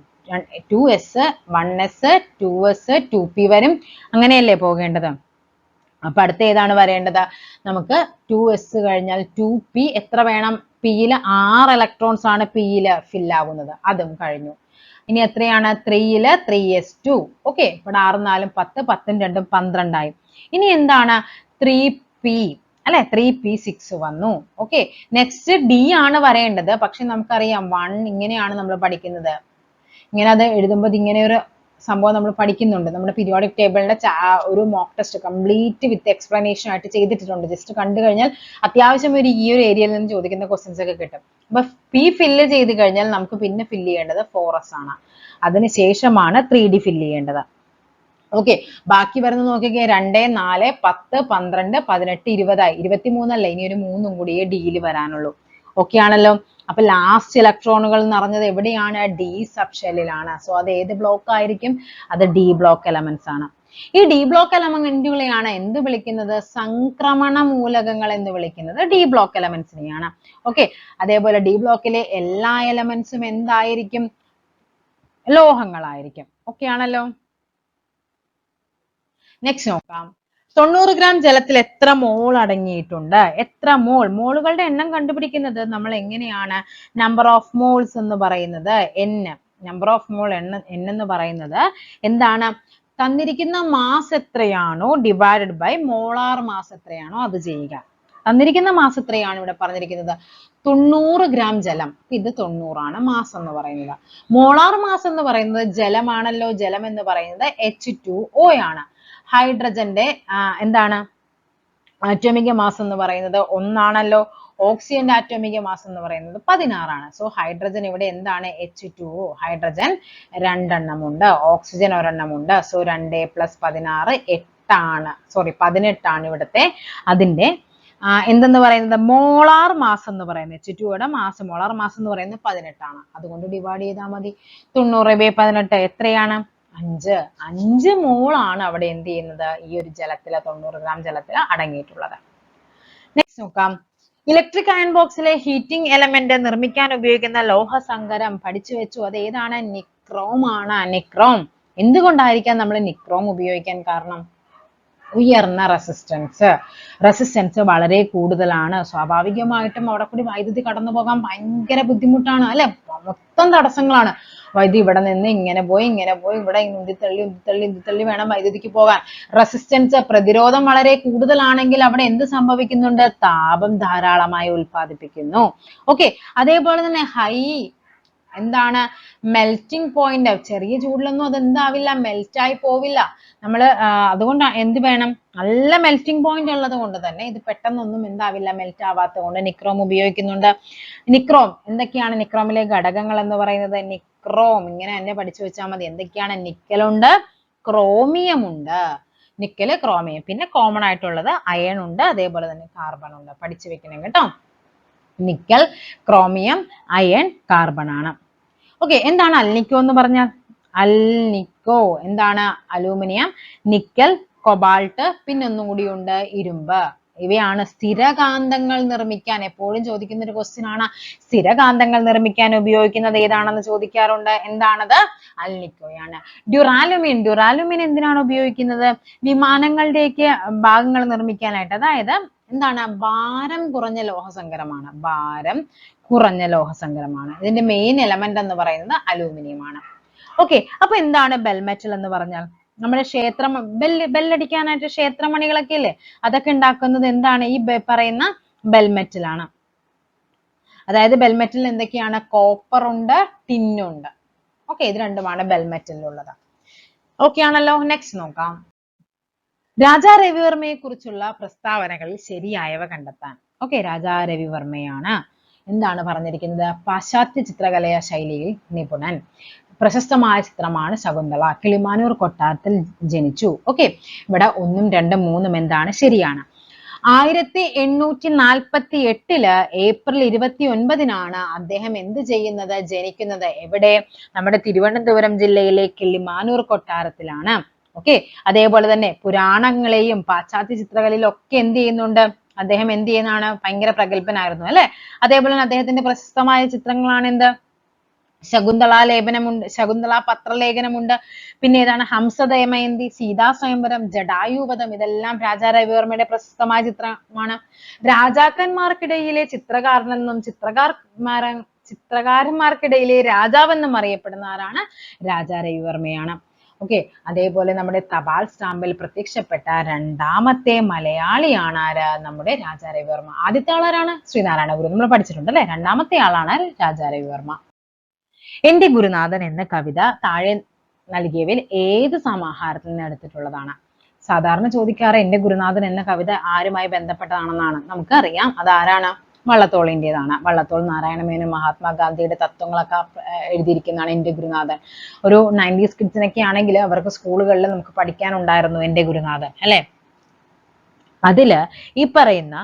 2s, 1s, 2s, 2p വരും. അങ്ങനെയല്ലേ പോകേണ്ടത്? അപ്പൊ അടുത്ത ഏതാണ് വരേണ്ടത്? നമുക്ക് 2s കഴിഞ്ഞാൽ 2p എത്ര വേണം? p-ൽ 6 ഇലക്ട്രോൺസ് ആണ് p-ൽ ഫിൽ ആകുന്നത്. അതും കഴിഞ്ഞു. ഇനി എത്രയാണ്? 3-ൽ 3s2. ഓക്കെ, ഇവിടെ 6 4 10, 10 2 12 ആയി. ഇനി എന്താണ്? 3p, അല്ലെ? 3p6 വന്നു. ഓക്കെ, നെക്സ്റ്റ് d ആണ് വരേണ്ടത്. പക്ഷെ നമുക്കറിയാം 1 ഇങ്ങനെയാണ് നമ്മൾ പഠിക്കുന്നത്. ഇങ്ങനെ അത് എഴുതുമ്പോൾ ഇങ്ങനെ ഒരു സംഭവം നമ്മൾ പഠിക്കുന്നുണ്ട്. നമ്മുടെ പീരിയോഡിക് ടേബിളിന്റെ ഒരു മോക്ക് ടെസ്റ്റ് കംപ്ലീറ്റ് വിത്ത് എക്സ്പ്ലനേഷൻ ആയിട്ട് ചെയ്തിട്ടുണ്ട്. ജസ്റ്റ് കണ്ടു കഴിഞ്ഞാൽ അത്യാവശ്യം ഈ ഒരു ഏരിയയിൽ നിന്ന് ചോദിക്കുന്ന ക്വസ്റ്റ്യൻസ് ഒക്കെ കിട്ടും. അപ്പൊ പി ഫില്ല് ചെയ്ത് കഴിഞ്ഞാൽ നമുക്ക് പിന്നെ ഫില്ല് ചെയ്യേണ്ടത് 4s ആണ്. അതിനുശേഷമാണ് 3d ഫില്ല് ചെയ്യേണ്ടത്. ഓക്കെ, ബാക്കി വരുന്ന നോക്കിക്കേ. 2 4 10 12 18 20 ആയി. 23 അല്ല, ഇനി ഒരു 3 കൂടിയേ ഡിയിൽ വരാനുള്ളൂ. ഓക്കെ ആണല്ലോ. അപ്പൊ ലാസ്റ്റ് ഇലക്ട്രോണുകൾ നിറഞ്ഞത് എവിടെയാണ്? D sub ഷെല്ലിലാണ്. സോ അത് ഏത് ബ്ലോക്ക് ആയിരിക്കും? അത് ഡി ബ്ലോക്ക് എലമെന്റ്സ് ആണ്. ഈ ഡി ബ്ലോക്ക് എലമെന്റുകളെയാണ് എന്ത് വിളിക്കുന്നത്? സംക്രമണ മൂലകങ്ങൾ എന്ന് വിളിക്കുന്നത് ഡി ബ്ലോക്ക് എലമെന്റ്സിനെയാണ്. ഓക്കെ, അതേപോലെ ഡി ബ്ലോക്കിലെ എല്ലാ എലമെന്റ്സും എന്തായിരിക്കും? ലോഹങ്ങളായിരിക്കും. ഓക്കെ ആണല്ലോ. നെക്സ്റ്റ് നോക്കാം. 90 ഗ്രാം ജലത്തിൽ എത്ര മോൾ അടങ്ങിയിട്ടുണ്ട്? എത്ര മോൾ? മോളുകളുടെ എണ്ണം കണ്ടുപിടിക്കുന്നത് നമ്മൾ എങ്ങനെയാണ്? നമ്പർ ഓഫ് മോൾസ് എന്ന് പറയുന്നത് n. Number of mall n എന്ന് പറയുന്നത് എന്താണ്? തന്നിരിക്കുന്ന മാസ് എത്രയാണോ ഡിവൈഡഡ് ബൈ മോളാർ മാസ് എത്രയാണോ അത് ചെയ്യുക. തന്നിരിക്കുന്ന മാസ് എത്രയാണ് ഇവിടെ പറഞ്ഞിരിക്കുന്നത്? 90 ഗ്രാം ജലം. ഇത് 90 ആണ് മാസ് എന്ന് പറയുന്നത്. മോളാർ മാസ് എന്ന് പറയുന്നത് ജലമാണല്ലോ. ജലം എന്ന് പറയുന്നത് H2O ആണ്. ഹൈഡ്രജന്റെ എന്താണ് ആറ്റോമിക മാസ് എന്ന് പറയുന്നത് 1 ആണല്ലോ. ഓക്സിജന്റെ ആറ്റോമിക മാസ് എന്ന് പറയുന്നത് 16 ആണ്. സോ ഹൈഡ്രജൻ ഇവിടെ എന്താണ്? H2O. ഹൈഡ്രജൻ 2 എണ്ണം ഉണ്ട്, ഓക്സിജൻ 1 എണ്ണം ഉണ്ട്. സോ 2 + 16 8 ആണ്. സോറി 18 ആണ് ഇവിടുത്തെ അതിന്റെ എന്തെന്ന് പറയുന്നത്? മോളാർ മാസ് എന്ന് പറയുന്നത്. H2O മാസ്, മോളാർ മാസ് എന്ന് പറയുന്നത് 18 ആണ്. അതുകൊണ്ട് ഡിവൈഡ് ചെയ്താൽ മതി. 90/18 എത്രയാണ്? 5 മോൾ ആണ് അവിടെ എന്ത് ചെയ്യുന്നത്? ഈ ഒരു ജലത്തില് 90 ഗ്രാം ജലത്തിൽ അടങ്ങിയിട്ടുള്ളത്. നെക്സ്റ്റ് നോക്കാം. ഇലക്ട്രിക് അയൺ ബോക്സിലെ ഹീറ്റിംഗ് എലമെന്റ് നിർമ്മിക്കാൻ ഉപയോഗിക്കുന്ന ലോഹസങ്കരം പഠിച്ചു വെച്ചു. അത് ഏതാണ്? നിക്രോം ആണ്. നിക്രോം. എന്തുകൊണ്ടായിരിക്കാം നമ്മൾ നിക്രോം ഉപയോഗിക്കാൻ കാരണം? ഉയർന്ന റെസിസ്റ്റൻസ് വളരെ കൂടുതലാണ്. സ്വാഭാവികമായിട്ടും അവിടെ കൂടി വൈദ്യുതി കടന്നു പോകാൻ ഭയങ്കര ബുദ്ധിമുട്ടാണ് അല്ലെ. മൊത്തം തടസ്സങ്ങളാണ്. വൈദ്യുതി ഇവിടെ നിന്ന് ഇങ്ങനെ പോയി ഇവിടെ ഉന്തിത്തള്ളി വേണം വൈദ്യുതിക്ക് പോകാൻ. റെസിസ്റ്റൻസ് പ്രതിരോധം വളരെ കൂടുതലാണെങ്കിൽ അവിടെ എന്ത് സംഭവിക്കുന്നുണ്ട്? താപം ധാരാളമായി ഉൽപ്പാദിപ്പിക്കുന്നു. ഓക്കെ, അതേപോലെ തന്നെ ഹൈ എന്താണ്? Melting point. ചെറിയ ചൂടിലൊന്നും അത് എന്താവില്ല? മെൽറ്റ് ആയി പോവില്ല. നമ്മൾ അതുകൊണ്ട് എന്ത് വേണം? നല്ല മെൽറ്റിംഗ് പോയിന്റ് ഉള്ളത് കൊണ്ട് തന്നെ ഇത് പെട്ടെന്നൊന്നും എന്താവില്ല? മെൽറ്റ് ആവാത്ത കൊണ്ട് നിക്രോം ഉപയോഗിക്കുന്നുണ്ട്. നിക്രോം എന്തൊക്കെയാണ്? നിക്രോമിലെ ഘടകങ്ങൾ എന്ന് പറയുന്നത് നിക്രോം ഇങ്ങനെ തന്നെ പഠിച്ചു വെച്ചാൽ മതി. എന്തൊക്കെയാണ്? നിക്കലുണ്ട്, ക്രോമിയം ഉണ്ട്. നിക്കല്, ക്രോമിയം. പിന്നെ കോമൺ ആയിട്ടുള്ളത് അയൺ ഉണ്ട്, അതേപോലെ തന്നെ കാർബൺ ഉണ്ട്. പഠിച്ചു വെക്കണം കേട്ടോ. നിക്കൽ, ക്രോമിയം, അയൺ, കാർബൺ ആണ്. ഓക്കെ, എന്താണ് അൽനിക്കോ എന്ന് പറഞ്ഞാൽ? അൽനിക്കോ എന്താണ്? അലൂമിനിയം, നിക്കൽ, കൊബാൾട്ട്, പിന്നെ ഒന്നും കൂടി ഉണ്ട് ഇരുമ്പ്. ഇവയാണ് സ്ഥിരകാന്തങ്ങൾ നിർമ്മിക്കാൻ എപ്പോഴും ചോദിക്കുന്ന ഒരു ക്വസ്റ്റ്യൻ ആണ്. സ്ഥിരകാന്തങ്ങൾ നിർമ്മിക്കാൻ ഉപയോഗിക്കുന്നത് ഏതാണെന്ന് ചോദിക്കാറുണ്ട്. എന്താണത്? അൽനിക്കോയാണ്. ഡ്യൂറാലുമിൻ എന്തിനാണ് ഉപയോഗിക്കുന്നത്? വിമാനങ്ങളുടെയൊക്കെ ഭാഗങ്ങൾ നിർമ്മിക്കാനായിട്ട്. അതായത് എന്താണ്? ഭാരം കുറഞ്ഞ ലോഹസങ്കരമാണ്. ഇതിന്റെ മെയിൻ എലമെന്റ് എന്ന് പറയുന്നത് അലൂമിനിയം ആണ്. ഓക്കെ, അപ്പൊ എന്താണ് ബെൽമെറ്റൽ എന്ന് പറഞ്ഞാൽ? നമ്മുടെ ബെല്ലടിക്കാനായിട്ട് ക്ഷേത്രമണികളൊക്കെ ഇല്ലേ, അതൊക്കെ ഉണ്ടാക്കുന്നത് എന്താണ്? ഈ പറയുന്ന ബെൽമെറ്റൽ ആണ്. അതായത് ബെൽമെറ്റലിൽ എന്തൊക്കെയാണ്? കോപ്പർ ഉണ്ട്, ടിന്നുണ്ട്. ഓക്കെ, ഇത് രണ്ടുമാണ് ബെൽമെറ്റലിലുള്ളത്. ഓക്കെ ആണല്ലോ. നെക്സ്റ്റ് നോക്കാം. രാജാ രവിവർമ്മയെ കുറിച്ചുള്ള പ്രസ്താവനകളിൽ ശരിയായവ കണ്ടെത്താൻ. ഓക്കെ, രാജാ രവിവർമ്മയാണ് എന്താണ് പറഞ്ഞിരിക്കുന്നത്? പാശ്ചാത്യ ചിത്രകലയ ശൈലിയിൽ നിപുണൻ. പ്രശസ്തമായ ചിത്രമാണ് ശകുന്തള. കിളിമാനൂർ കൊട്ടാരത്തിൽ ജനിച്ചു. ഓക്കെ, ഇവിടെ 1, 2, 3 എന്താണ്? ശരിയാണ്. 1848 ഏപ്രിൽ 29 അദ്ദേഹം എന്ത് ചെയ്യുന്നത്? ജനിക്കുന്നത്. എവിടെ? നമ്മുടെ തിരുവനന്തപുരം ജില്ലയിലെ കിളിമാനൂർ കൊട്ടാരത്തിലാണ്. ഓക്കെ, അതേപോലെ തന്നെ പുരാണങ്ങളെയും പാശ്ചാത്യ ചിത്രകലയിലും ഒക്കെ എന്ത് ചെയ്യുന്നുണ്ട്? അദ്ദേഹം എന്ത് ചെയ്യുന്നതാണ്? ഭയങ്കര പ്രഗത്ഭനായിരുന്നു അല്ലെ. അതേപോലെ തന്നെ അദ്ദേഹത്തിന്റെ പ്രശസ്തമായ ചിത്രങ്ങളാണ് എന്ത്? ശകുന്തള പത്രലേഖനമുണ്ട്. പിന്നെ ഏതാണ്? ഹംസദയമയന്തി, സീതാ സ്വയംവരം, ജടായുവധം. ഇതെല്ലാം രാജാ രവിവർമ്മയുടെ പ്രശസ്തമായ ചിത്രമാണ്. രാജാക്കന്മാർക്കിടയിലെ ചിത്രകാരനെന്നും ചിത്രകാരന്മാർക്കിടയിലെ രാജാവെന്നും അറിയപ്പെടുന്ന ആരാണ്? രാജാ രവിവർമ്മയാണ്. ഓക്കെ, അതേപോലെ നമ്മുടെ തപാൽ സ്റ്റാമ്പിൽ പ്രത്യക്ഷപ്പെട്ട 2ാമത്തെ മലയാളിയാണ് ആര്? നമ്മുടെ രാജാ രവിവർമ്മ. ആദ്യത്തെ ആളാരാണ്? ശ്രീനാരായണ ഗുരു. നമ്മൾ പഠിച്ചിട്ടുണ്ട് അല്ലെ. 2ാമത്തെ ആളാണ് രാജാ രവിവർമ്മ. എന്റെ ഗുരുനാഥൻ എന്ന കവിത താഴെ നൽകിയവയിൽ ഏത് സമാഹാരത്തിൽ നിന്ന് എടുത്തിട്ടുള്ളതാണ്? സാധാരണ ചോദിക്കാറ് എന്റെ ഗുരുനാഥൻ എന്ന കവിത ആരുമായി ബന്ധപ്പെട്ടതാണെന്നാണ്. നമുക്കറിയാം അതാരാണ്? വള്ളത്തോളിൻ്റെതാണ്. വള്ളത്തോൾ നാരായണമേനോൻ മഹാത്മാഗാന്ധിയുടെ തത്വങ്ങളൊക്കെ എഴുതിയിരിക്കുന്നതാണ് എന്റെ ഗുരുനാഥൻ. ഒരു 90s കിഡ്സിനൊക്കെ ആണെങ്കിൽ അവർക്ക് സ്കൂളുകളിൽ നമുക്ക് പഠിക്കാനുണ്ടായിരുന്നു എന്റെ ഗുരുനാഥൻ അല്ലെ. അതില് ഈ പറയുന്ന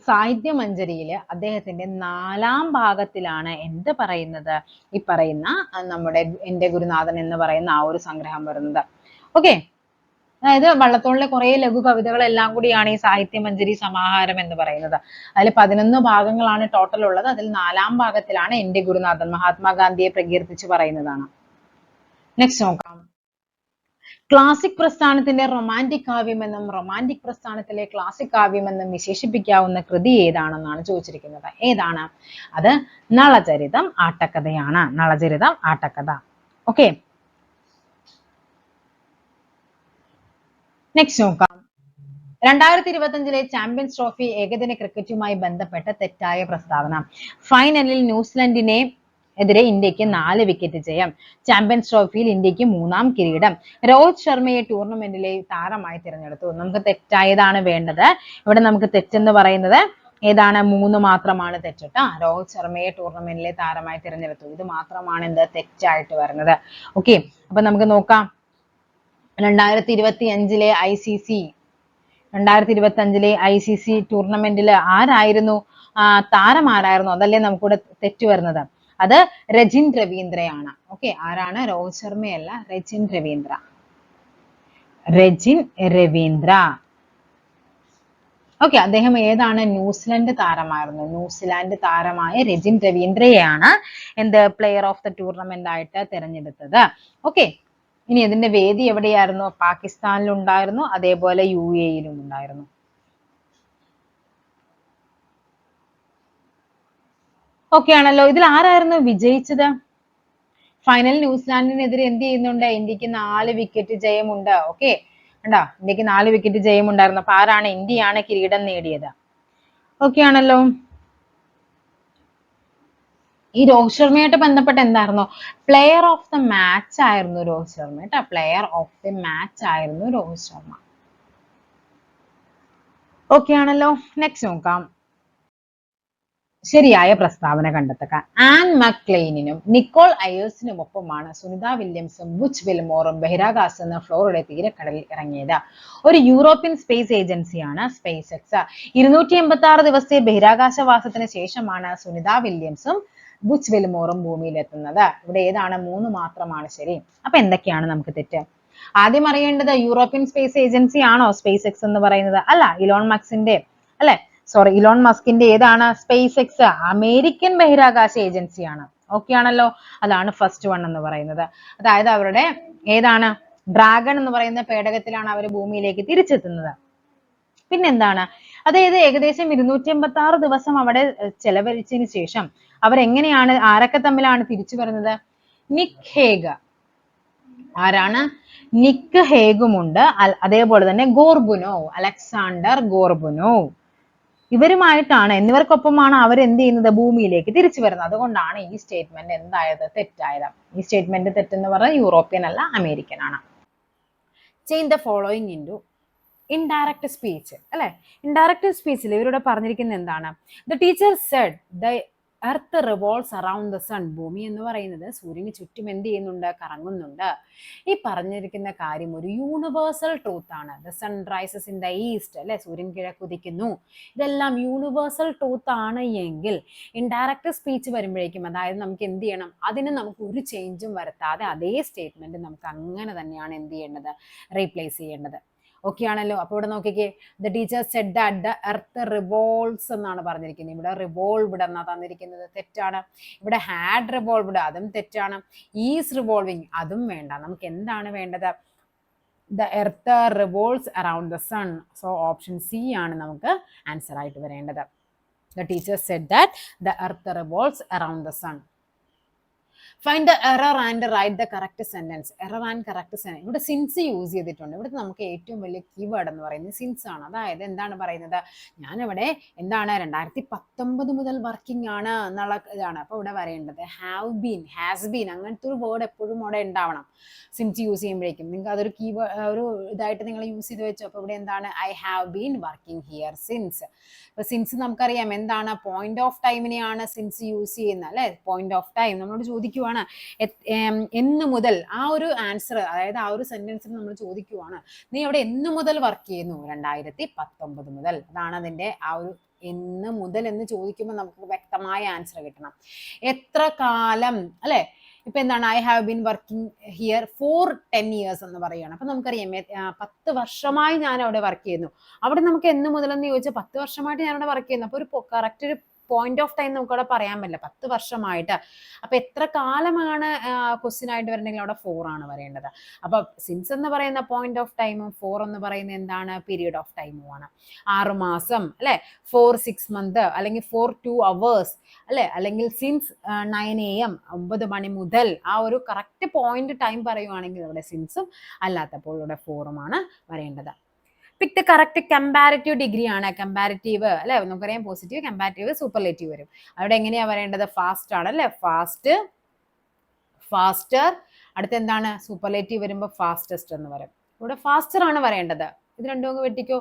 സാഹിത്യമഞ്ജരിയില് അദ്ദേഹത്തിന്റെ 4ാം ഭാഗത്തിലാണ് എന്ത് പറയുന്നത്, ഈ പറയുന്ന നമ്മുടെ എന്റെ ഗുരുനാഥൻ എന്ന് പറയുന്ന ആ ഒരു സംഗ്രഹം വരുന്നത്. ഓക്കെ, അതായത് വള്ളത്തോളിലെ കുറെ ലഘു കവിതകളെല്ലാം കൂടിയാണ് ഈ സാഹിത്യമഞ്ജരി സമാഹാരം എന്ന് പറയുന്നത്. അതിൽ 11 ഭാഗങ്ങളാണ് ടോട്ടൽ ഉള്ളത്. അതിൽ 4ാം ഭാഗത്തിലാണ് എന്റെ ഗുരുനാഥൻ മഹാത്മാഗാന്ധിയെ പ്രകീർത്തിച്ച് പറയുന്നതാണ്. നെക്സ്റ്റ് നോക്കാം. ക്ലാസിക് പ്രസ്ഥാനത്തിന്റെ റൊമാന്റിക് കാവ്യമെന്നും റൊമാന്റിക് പ്രസ്ഥാനത്തിലെ ക്ലാസിക് കാവ്യമെന്നും വിശേഷിപ്പിക്കാവുന്ന കൃതി ഏതാണെന്നാണ് ചോദിച്ചിരിക്കുന്നത്. ഏതാണ് അത്? നളചരിതം ആട്ടക്കഥയാണ്. നളചരിതം ആട്ടക്കഥ. ഓക്കെ, നെക്സ്റ്റ് നോക്കാം. 2025 ചാമ്പ്യൻസ് ട്രോഫി ഏകദിന ക്രിക്കറ്റുമായി ബന്ധപ്പെട്ട തെറ്റായ പ്രസ്താവന. ഫൈനലിൽ ന്യൂസിലൻഡിനെ എതിരെ ഇന്ത്യക്ക് 4 വിക്കറ്റ് ജയം. ചാമ്പ്യൻസ് ട്രോഫിയിൽ ഇന്ത്യക്ക് 3ാം കിരീടം. രോഹിത് ശർമ്മയെ ടൂർണമെന്റിലെ താരമായി തിരഞ്ഞെടുത്തു. നമുക്ക് തെറ്റായതാണ് വേണ്ടത്. ഇവിടെ നമുക്ക് തെറ്റെന്ന് പറയുന്നത് ഏതാണ്? 3 മാത്രമാണ് തെറ്റിട്ട. രോഹിത് ശർമ്മയെ ടൂർണമെന്റിലെ താരമായി തിരഞ്ഞെടുത്തു. ഇത് മാത്രമാണ് എന്ത് തെറ്റായിട്ട് വരുന്നത്. ഓക്കെ, അപ്പൊ നമുക്ക് നോക്കാം. 2025 ICC ടൂർണമെന്റിൽ ആരായിരുന്നു താരം? ആരായിരുന്നു? അതല്ലേ നമുക്കിവിടെ തെറ്റ് വരുന്നത്. അത് രജിൻ രവീന്ദ്രയാണ്. ഓക്കെ, ആരാണ്? രോഹിത് ശർമ്മയല്ല, രജിൻ രവീന്ദ്ര. രജിൻ രവീന്ദ്ര. ഓക്കെ, അദ്ദേഹം ഏതാണ്? ന്യൂസിലാൻഡ് താരമായിരുന്നു. ന്യൂസിലാൻഡ് താരമായ രജിൻ രവീന്ദ്രയെയാണ് എന്ത് പ്ലെയർ ഓഫ് ദ ടൂർണമെന്റ് ആയിട്ട് തിരഞ്ഞെടുത്തത്. ഓക്കെ, ഇനി ഇതിന്റെ വേദി എവിടെയായിരുന്നു? പാകിസ്ഥാനിലും ഉണ്ടായിരുന്നു, അതേപോലെ UAE-യിലും ഉണ്ടായിരുന്നു. ഓക്കെ ആണല്ലോ. ഇതിൽ ആരായിരുന്നു വിജയിച്ചത്? ഫൈനൽ ന്യൂസിലാൻഡിനെതിരെ എന്ത് ചെയ്യുന്നുണ്ട്? ഇന്ത്യക്ക് 4 വിക്കറ്റ് ജയമുണ്ട്. ഓക്കെ, കണ്ടോ? ഇന്ത്യക്ക് 4 വിക്കറ്റ് ജയമുണ്ടായിരുന്നു. അപ്പൊ ആരാണ്? ഇന്ത്യയാണ് കിരീടം നേടിയത്. ഓക്കെ ആണല്ലോ. ഈ രോഹിത് ശർമ്മയായിട്ട് ബന്ധപ്പെട്ട് എന്തായിരുന്നു? പ്ലെയർ ഓഫ് ദ മാച്ച് ആയിരുന്നു രോഹിത് ശർമ്മ കേട്ടോ. പ്ലെയർ ഓഫ് ദി മാച്ച് ആയിരുന്നു രോഹിത് ശർമ്മ. ഓക്കെ ആണല്ലോ. നെക്സ്റ്റ് നോക്കാം. ശരിയായ പ്രസ്താവന കണ്ടെത്തുക. ആൻ മക്ലെയിനും നിക്കോൾ അയേഴ്സിനും ഒപ്പമാണ് സുനിത വില്യംസും ബുച്ച് വിൽമോറും ബഹിരാകാശത്ത് നിന്ന് ഫ്ലോറിഡ തീരക്കടലിൽ ഇറങ്ങിയത്. ഒരു യൂറോപ്യൻ സ്പേസ് ഏജൻസിയാണ് സ്പേസ് എക്സ്. 286 ദിവസത്തെ ബഹിരാകാശവാസത്തിന് ശേഷമാണ് സുനിത വില്യംസും ബുച്ച് വിൽമോറും ഭൂമിയിലെത്തുന്നത്. ഇവിടെ ഏതാണ്? 3 മാത്രമാണ് ശരി. അപ്പൊ എന്തൊക്കെയാണ് നമുക്ക് തെറ്റ്? ആദ്യം അറിയേണ്ടത് യൂറോപ്യൻ സ്പേസ് ഏജൻസി ആണോ സ്പേസ് എക്സ് എന്ന് പറയുന്നത്? അല്ല, ഇലോൺ മസ്കിന്റെ ഏതാണ്? സ്പേസ് എക്സ് അമേരിക്കൻ ബഹിരാകാശ ഏജൻസിയാണ്. ഓക്കെ ആണല്ലോ. അതാണ് ഫസ്റ്റ് വൺ എന്ന് പറയുന്നത്. അതായത് അവരുടെ ഏതാണ്? ഡ്രാഗൺ എന്ന് പറയുന്ന പേടകത്തിലാണ് അവർ ഭൂമിയിലേക്ക് തിരിച്ചെത്തുന്നത്. പിന്നെന്താണ്? അതായത് ഏകദേശം 286 ദിവസം അവിടെ ചെലവഴിച്ചതിന് ശേഷം അവരെങ്ങനെയാണ്, ആരൊക്കെ തമ്മിലാണ് തിരിച്ചു വരുന്നത്? Nick Hague. ആരാണ്? നിക് ഹേഗുമുണ്ട്, അതേപോലെ തന്നെ ഗോർബുനോവ്, അലക്സാണ്ടർ ഗോർബുനോവ്, എന്നിവർക്കൊപ്പമാണ് അവർ എന്ത് ചെയ്യുന്നത്? ഭൂമിയിലേക്ക് തിരിച്ചു വരുന്നത്. അതുകൊണ്ടാണ് ഈ സ്റ്റേറ്റ്മെന്റ് എന്തായത്? തെറ്റായത്. ഈ സ്റ്റേറ്റ്മെന്റ് തെറ്റെന്ന് പറഞ്ഞാൽ യൂറോപ്യൻ അല്ല, അമേരിക്കൻ ആണ്. Change the following into indirect speech അല്ലെ. ഇൻഡയറക്റ്റ് സ്പീച്ചിൽ ഇവരോട് പറഞ്ഞിരിക്കുന്നത് എന്താണ്? The teacher said the earth revolves around the sun. ഭൂമി എന്ന് പറയുന്നത് സൂര്യന് ചുറ്റും എന്ത് ചെയ്യുന്നുണ്ട്? കറങ്ങുന്നുണ്ട്. ഈ പറഞ്ഞിരിക്കുന്ന കാര്യം ഒരു യൂണിവേഴ്സൽ ട്രൂത്ത് ആണ്. The sun rises in the east അല്ലെ, സൂര്യൻ കിഴക്കുദിക്കുന്നു. ഇതെല്ലാം യൂണിവേഴ്സൽ ട്രൂത്ത് ആണ് എങ്കിൽ ഇൻഡയറക്റ്റ് സ്പീച്ച് വരുമ്പോഴേക്കും അതായത് നമുക്ക് എന്ത് ചെയ്യണം? അതിന് നമുക്ക് ഒരു ചേഞ്ചും വരുത്താതെ അതേ സ്റ്റേറ്റ്മെന്റ് നമുക്ക് അങ്ങനെ തന്നെയാണ് എന്ത് ചെയ്യേണ്ടത്? റീപ്ലേസ് ചെയ്യേണ്ടത്. ഓക്കെ ആണല്ലോ. അപ്പൊ ഇവിടെ നോക്കിക്കേ, the teacher said that the earth revolves എന്നാണ് പറഞ്ഞിരിക്കുന്നത്. ഇവിടെ റിവോൾവ്ഡ് എന്നാ തന്നിരിക്കുന്നത്, തെറ്റാണ്. ഇവിടെ ഹാഡ് റിവോൾവ്ഡ്, അതും തെറ്റാണ്. ഈസ് റിവോൾവിങ്, അതും വേണ്ട. നമുക്ക് എന്താണ് വേണ്ടത്? The earth revolves around the sun. So option C ആണ് നമുക്ക് ആൻസർ ആയിട്ട് വരേണ്ടത്. The teacher said that the earth revolves around the sun. Find the error and write the correct sentence. Error and correct sentence. ഇവിടെ സിൻസ് യൂസ് ചെയ്തിട്ടുണ്ട്. ഇവിടെ നമുക്ക് ഏറ്റവും വലിയ കീവേഡ് എന്ന് പറയുന്നത് സിൻസ് ആണ്. അതായത് എന്താണ് പറയുന്നത്? ഞാനിവിടെ എന്താണ് 2019 മുതൽ വർക്കിംഗ് ആണ് എന്നുള്ള ഇതാണ്. അപ്പൊ ഇവിടെ വരേണ്ടത് ഹാവ് ബീൻ, ഹാസ് ബീൻ, അങ്ങനത്തെ ഒരു വേർഡ് എപ്പോഴും അവിടെ ഉണ്ടാവണം സിൻസ് യൂസ് ചെയ്യുമ്പോഴേക്കും. നിങ്ങൾക്ക് അതൊരു ഒരു ഇതായിട്ട് നിങ്ങൾ യൂസ് ചെയ്ത് വെച്ചു. അപ്പൊ ഇവിടെ എന്താണ്? I have been working here since. അപ്പൊ സിൻസ് നമുക്കറിയാം എന്താണ്? പോയിന്റ് ഓഫ് ടൈമിനെയാണ് സിൻസ് യൂസ് ചെയ്യുന്നത് അല്ലെ. പോയിന്റ് ഓഫ് ടൈം നമ്മളോട് ചോദിക്കും ചോദിക്കുവാണ് എന്ന് മുതൽ ആ ഒരു ആൻസർ, അതായത് ആ ഒരു സെന്റൻസിൽ നമ്മൾ ചോദിക്കുവാണ് നീ അവിടെ എന്ന് മുതൽ വർക്ക് ചെയ്യുന്നു? 2019 മുതൽ. അതാണ് അതിന്റെ ആ ഒരു എന്ന് മുതൽ എന്ന് ചോദിക്കുമ്പോൾ നമുക്ക് വ്യക്തമായ ആൻസർ കിട്ടണം. എത്ര കാലം, അല്ലെ? ഇപ്പൊ എന്താണ്, I have been working here for 10 years എന്ന് പറയുകയാണ്. അപ്പൊ നമുക്കറിയാം 10 വർഷമായി ഞാൻ അവിടെ വർക്ക് ചെയ്യുന്നു. അവിടെ നമുക്ക് എന്ന് മുതലെന്ന് ചോദിച്ചാൽ 10 വർഷമായിട്ട് ഞാൻ അവിടെ വർക്ക് ചെയ്യുന്നു. അപ്പൊ ഒരു കറക്റ്റ് ഒരു പോയിന്റ് ഓഫ് ടൈം നമുക്ക് അവിടെ പറയാൻ പറ്റില്ല, 10 വർഷമായിട്ട്. അപ്പൊ എത്ര കാലമാണ് ക്വസ്റ്റ്യൻ ആയിട്ട് വരണമെങ്കിൽ അവിടെ 4 ആണ് വരേണ്ടത്. അപ്പൊ സിൻസ് എന്ന് പറയുന്ന പോയിന്റ് ഓഫ് ടൈമും 4 എന്ന് പറയുന്നത് എന്താണ്, പീരിയഡ് ഓഫ് ടൈമും ആണ്. 6 മാസം, അല്ലെ? 4 6 months, അല്ലെങ്കിൽ 4 2 hours, അല്ലെ? അല്ലെങ്കിൽ സിൻസ് 9 AM 9 മണി മുതൽ, ആ ഒരു കറക്റ്റ് പോയിന്റ് ടൈം പറയുവാണെങ്കിൽ അവിടെ സിൻസും, അല്ലാത്തപ്പോൾ ഇവിടെ 4 ആണ് വരേണ്ടത്. Pic the correct comparative degree ആണ്. കമ്പാരിറ്റീവ്, അല്ലെ? നമുക്കറിയാം പോസിറ്റീവ്, കമ്പാരിറ്റീവ്, സൂപ്പർലേറ്റീവ് വരും. അവിടെ എങ്ങനെയാ വരേണ്ടത്? ഫാസ്റ്റ് ആണ്, അല്ലെ? Fast, faster. അടുത്ത എന്താണ്? സൂപ്പർലേറ്റീവ് വരുമ്പോൾ ഫാസ്റ്റസ്റ്റ് എന്ന് വരും. ഇവിടെ ഫാസ്റ്റർ ആണ് വരേണ്ടത്. ഇത് രണ്ടും അങ്ങ് വെട്ടിക്കോ.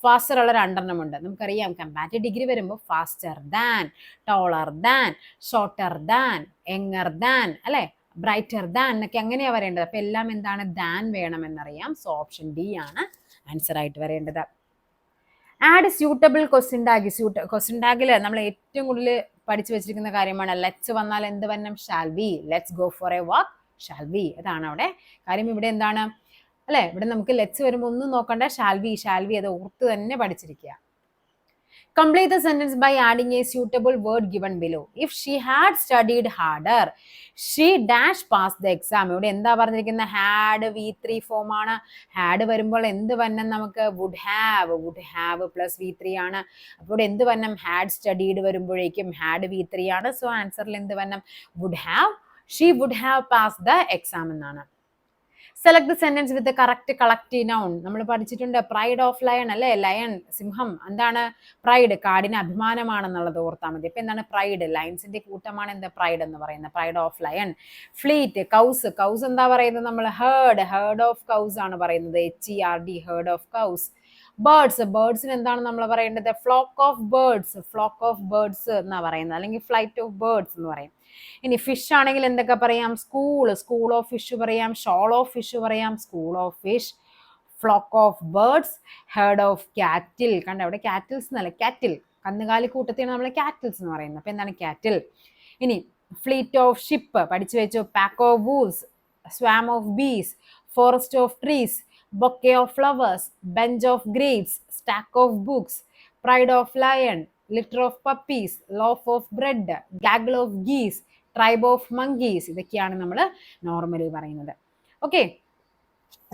ഫാസ്റ്റർ ഉള്ള 2 എണ്ണം ഉണ്ട്. നമുക്കറിയാം കമ്പാരിറ്റീവ് ഡിഗ്രി വരുമ്പോൾ faster than, taller than, shorter than, younger than, അല്ലെ? ബ്രൈറ്റർ ദാൻ എന്നൊക്കെ അങ്ങനെയാ വരേണ്ടത്. അപ്പൊ എല്ലാം എന്താണ്? ദാൻ വേണമെന്നറിയാം. സോ ഓപ്ഷൻ ഡി ആണ് ആൻസർ ആയിട്ട് വരേണ്ടത്. Add suitable question tag. Question ടാഗിൽ നമ്മൾ ഏറ്റവും കൂടുതൽ പഠിച്ചു വെച്ചിരിക്കുന്ന കാര്യമാണ് ലെറ്റ്സ് വന്നാൽ എന്ത് വരണം? Shall be. Let's go for a walk, shall be. അതാണ് അവിടെ കാര്യം. ഇവിടെ എന്താണ്, അല്ലെ? ഇവിടെ നമുക്ക് ലെറ്റ്സ് വരുമ്പോൾ ഒന്നും നോക്കണ്ട, ഷാൽ ബി, ഷാൽ ബി അത് ഓർത്ത് തന്നെ പഠിച്ചിരിക്കുക. Complete the sentence by adding a suitable word given below. If she had studied harder, she dash passed the exam. ഇവിടെ എന്താ പറഞ്ഞിരിക്കുന്നത്? had V3 ഫോം ആണ്. had വരുമ്പോൾ എന്ത് വരണം നമുക്ക്? would have plus V3 ആണ്. അപ്പോൾ ഇവിടെ എന്ത് വരണം? had studied വരുമ്പോഴേക്കും had V3 ആണ്. സോ ആൻസറിൽ എന്ത് വരണം? would have. she would have passed the exam എന്നാണ്. Select the sentence with correct collective noun. നമ്മൾ പഠിച്ചിട്ടുണ്ട് പ്രൈഡ് ഓഫ് ലയൺ, അല്ലെ? ലയൺ, സിംഹം. എന്താണ് പ്രൈഡ്? കാടിന് അഭിമാനമാണെന്നുള്ളത് ഓർത്താൽ മതി. അപ്പൊ എന്താണ് പ്രൈഡ്? ലയൺസിന്റെ കൂട്ടമാണ് എന്ത്? പ്രൈഡ് എന്ന് പറയുന്നത്. Pride of lion. Fleet, cows. Cows എന്താ പറയുന്നത് നമ്മൾ? ഹേർഡ് ഓഫ് കൗസ് ആണ് പറയുന്നത്. HERD, herd of cows. Birds, ബേർഡ്സിന് എന്താണ് നമ്മൾ പറയേണ്ടത്? ഫ്ലോക്ക് ഓഫ് ബേർഡ്സ് എന്നാ പറയുന്നത്, അല്ലെങ്കിൽ ഫ്ലൈറ്റ് ഓഫ് ബേർഡ്സ് എന്ന് പറയും. ഇനി ഫിഷ് ആണെങ്കിൽ എന്തൊക്കെ പറയാം? സ്കൂൾ ഓഫ് ഫിഷ് പറയാം, ഷോൾ ഓഫ് ഫിഷ് പറയാം, school of fish. Flock of birds, herd of കാറ്റിൽ. കണ്ട അവിടെ കാറ്റിൽസ് എന്നല്ല, കാറ്റിൽ, കന്നുകാലി കൂട്ടത്തെയാണ് നമ്മൾ കാറ്റിൽസ് എന്ന് പറയുന്നത്. അപ്പൊ എന്താണ് കാറ്റിൽ? ഇനി ഫ്ലീറ്റ് ഓഫ് ഷിപ്പ് പഠിച്ചു വെച്ചു. Pack of wolves, swarm of bees, forest of trees, bouquet of flowers, bunch of grapes, stack of books, pride of lion, litter of puppies, loaf of bread, gaggle of geese, tribe of monkeys. ഇതൊക്കെയാണ് നമ്മൾ നോർമലി പറയുന്നത്. ഓക്കെ,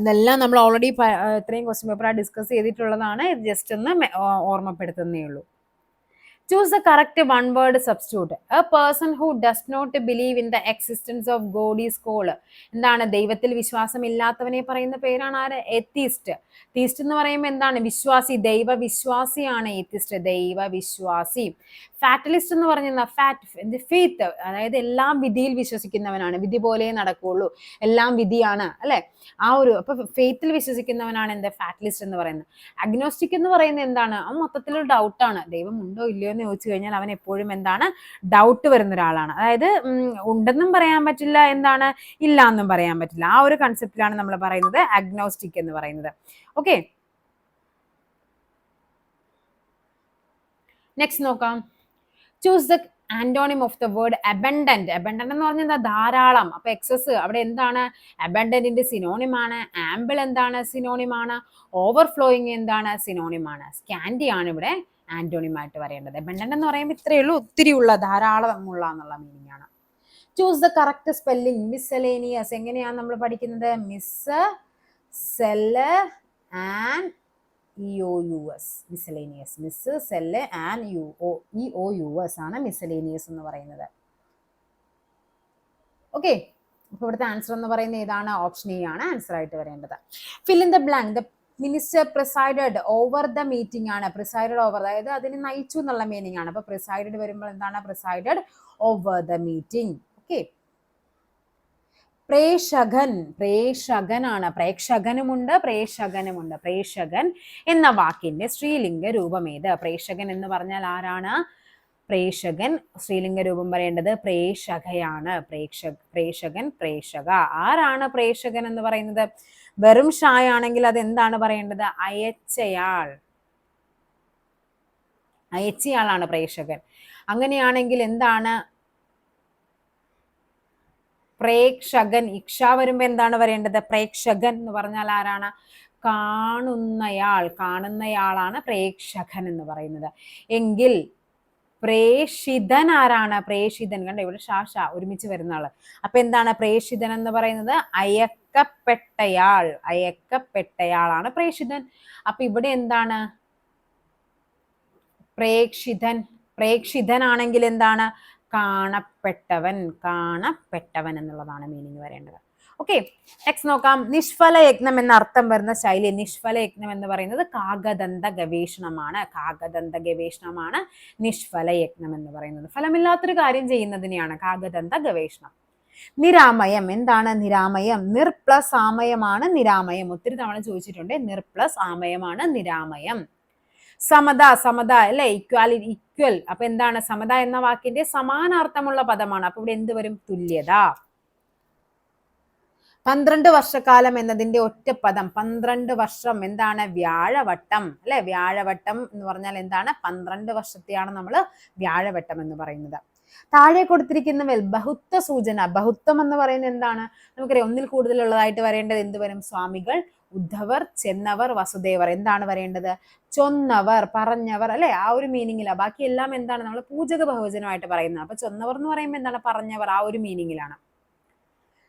ഇതെല്ലാം നമ്മൾ ഓൾറെഡി ഇത്രയും ക്വസ്റ്റ്യൻ പേപ്പർ ഡിസ്കസ് ചെയ്തിട്ടുള്ളതാണ്. ഇത് ജസ്റ്റ് ഒന്ന് ഓർമ്മപ്പെടുത്തുന്നേ ഉള്ളൂ. Choose the correct one word substitute. A person who does not believe in the existence of God is called. എന്താണ്? ദൈവത്തിൽ വിശ്വാസമില്ലാത്തവനെ പറയുന്ന പേരാണ് ആര്? എത്തിസ്റ്റ്. തീസ്റ്റ് എന്ന് പറയുമ്പോൾ എന്താണ്? വിശ്വാസി, ദൈവവിശ്വാസിയാണ് എത്തിസ്റ്റ്, ദൈവവിശ്വാസി. ഫാറ്റലിസ്റ്റ് എന്ന് പറഞ്ഞാൽ ഫെയ്ത്ത്, അതായത് എല്ലാം വിധിയിൽ വിശ്വസിക്കുന്നവനാണ്. വിധി പോലെ നടക്കുള്ളൂ, എല്ലാം വിധിയാണ്, അല്ലെ? ആ ഒരു അപ്പൊ ഫെയ്ത്തിൽ വിശ്വസിക്കുന്നവനാണ് എന്ത്? ഫാറ്റലിസ്റ്റ് എന്ന് പറയുന്നത്. അഗ്നോസ്റ്റിക് എന്ന് പറയുന്നത് എന്താണ്? ആ മൊത്തത്തിലൊരു ഡൗട്ടാണ്. ദൈവം ഉണ്ടോ ഇല്ലയോ എന്ന് ചോദിച്ചു കഴിഞ്ഞാൽ അവൻ എപ്പോഴും എന്താണ്? ഡൗട്ട് വരുന്ന ഒരാളാണ്. അതായത് ഉണ്ടെന്നും പറയാൻ പറ്റില്ല, എന്താണ് ഇല്ല എന്നും പറയാൻ പറ്റില്ല. ആ ഒരു കൺസെപ്റ്റിലാണ് നമ്മൾ പറയുന്നത് അഗ്നോസ്റ്റിക് എന്ന് പറയുന്നത്. ഓക്കെ, നെക്സ്റ്റ് നോക്കാം. Choose the antonym of the word abundant. Abundant എന്ന് പറഞ്ഞാൽ എന്താ? ധാരാളം. അപ്പൊ എക്സസ് അവിടെ എന്താണ്? അബൻഡന്റിന്റെ സിനോണിം ആണ്. ആംബിൾ എന്താണ്? സിനോണിം ആണ്. ഓവർഫ്ലോയിങ് എന്താണ്? സിനോണിം ആണ്. സ്കാൻഡി ആണ് ഇവിടെ ആന്റോണിം ആയിട്ട് വരേണ്ടത്. അബൻഡന്റ് എന്ന് പറയുമ്പോൾ ഇത്രയേ ഉള്ളൂ, ഒത്തിരി ഉള്ള, ധാരാളമുള്ള എന്നുള്ള മീനിങ് ആണ്. Choose the correct spelling. Miscellaneous എങ്ങനെയാണ് നമ്മൾ പഠിക്കുന്നത്? Mis cell and EOUS, miscellaneous. Mis cell and EOUS ആണ് മിസലേനിയസ് എന്ന് പറയുന്നത്. ഓക്കെ, അപ്പൊ ഇവിടുത്തെ ആൻസർ എന്ന് പറയുന്നത് ഏതാണ്? ഓപ്ഷൻ എ ആണ് ആൻസർ ആയിട്ട് വരേണ്ടത്. Fill in the blank. The minister presided over the meeting ആണ്. പ്രിസൈഡഡ് ഓവർ, അതായത് അതിന് നയിച്ചു എന്നുള്ള മീനിങ് ആണ്. അപ്പൊ പ്രിസൈഡഡ് വരുമ്പോൾ എന്താണ്? Presided over the meeting. Okay, പ്രേക്ഷകനാണ്. പ്രേക്ഷകനുമുണ്ട്, പ്രേക്ഷകനുമുണ്ട്. പ്രേക്ഷകൻ എന്ന വാക്കിന്റെ സ്ത്രീലിംഗ രൂപം ഏത്? പ്രേക്ഷകൻ എന്ന് പറഞ്ഞാൽ ആരാണ്? പ്രേക്ഷകൻ സ്ത്രീലിംഗ രൂപം പറയേണ്ടത് പ്രേക്ഷകയാണ്. പ്രേക്ഷകൻ, പ്രേക്ഷക. ആരാണ് പ്രേക്ഷകൻ എന്ന് പറയുന്നത്? വെറും ഷായ് ആണെങ്കിൽ അത് എന്താണ് പറയേണ്ടത്? അയച്ചയാൾ. അയച്ചയാളാണ് പ്രേക്ഷകൻ. അങ്ങനെയാണെങ്കിൽ എന്താണ് പ്രേക്ഷകൻ? ഇക്ഷ വരുമ്പോ എന്താണ് പറയേണ്ടത്? പ്രേക്ഷകൻ എന്ന് പറഞ്ഞാൽ ആരാണ്? കാണുന്നയാൾ. കാണുന്നയാളാണ് പ്രേക്ഷകൻ എന്ന് പറയുന്നത്. എങ്കിൽ പ്രേഷിതൻ ആരാണ്? പ്രേഷിതൻ, കണ്ടോ ഇവിടെ ഷാ ഒരുമിച്ച് വരുന്ന ആള്. അപ്പൊ എന്താണ് പ്രേഷിതൻ എന്ന് പറയുന്നത്? അയക്കപ്പെട്ടയാൾ. അയക്കപ്പെട്ടയാളാണ് പ്രേഷിതൻ. അപ്പൊ ഇവിടെ എന്താണ് പ്രേക്ഷിതൻ? പ്രേക്ഷിതനാണെങ്കിൽ എന്താണ്? കാണപ്പെട്ടവൻ. കാണപ്പെട്ടവൻ എന്നുള്ളതാണ് മീനിങ് വരേണ്ടത്. ഓക്കെ, നെക്സ്റ്റ് നോക്കാം. നിഷ്ഫല യജ്ഞം എന്ന അർത്ഥം വരുന്ന ശൈലി. നിഷ്ഫല യജ്ഞം എന്ന് പറയുന്നത് കാകദന്ത ഗവേഷണമാണ്. കാകദന്ത ഗവേഷണമാണ് നിഷ്ഫല യജ്ഞം എന്ന് പറയുന്നത്. ഫലമില്ലാത്തൊരു കാര്യം ചെയ്യുന്നതിനെയാണ് കാകദന്ത ഗവേഷണം. നിരാമയം. എന്താണ് നിരാമയം? നിർ പ്ലസ് ആമയമാണ് നിരാമയം. ഒത്തിരി തവണ ചോദിച്ചിട്ടുണ്ട്. നിർ പ്ലസ് ആമയമാണ് നിരാമയം. സമത. സമത അല്ലെ, ഇക്വാലിറ്റി, ഇക്വൽ. അപ്പൊ എന്താണ് സമത എന്ന വാക്കിന്റെ സമാനാർത്ഥമുള്ള പദമാണ്. അപ്പൊ ഇവിടെ എന്ത് വരും? തുല്യത. 12 വർഷക്കാലം എന്നതിന്റെ ഒറ്റപ്പദം 12 വർഷം. എന്താണ്? വ്യാഴവട്ടം അല്ലെ. വ്യാഴവട്ടം എന്ന് പറഞ്ഞാൽ എന്താണ്? 12 വർഷത്തെയാണ് നമ്മൾ വ്യാഴവട്ടം എന്ന് പറയുന്നത്. താഴെ കൊടുത്തിരിക്കുന്നവൽ ബഹുത്വ സൂചന. ബഹുത്വം എന്ന് പറയുന്നത് എന്താണ്? നമുക്കറിയാം, ഒന്നിൽ കൂടുതലുള്ളതായിട്ട് വരേണ്ടത് എന്ത് വരും? സ്വാമികൾ, ഉദ്ധവർ, ചെന്നവർ, വസുദേവർ. എന്താണ് വരേണ്ടത്? ചൊന്നവർ, പറഞ്ഞവർ അല്ലെ, ആ ഒരു മീനിങ്ങിലാണ്. ബാക്കി എല്ലാം എന്താണ്? നമ്മൾ പൂജക ബഹുവചനമായിട്ട് പറയുന്നത്. അപ്പൊ ചൊന്നവർ എന്ന് പറയുമ്പോൾ എന്താണ്? പറഞ്ഞവർ, ആ ഒരു മീനിങ്ങിലാണ്.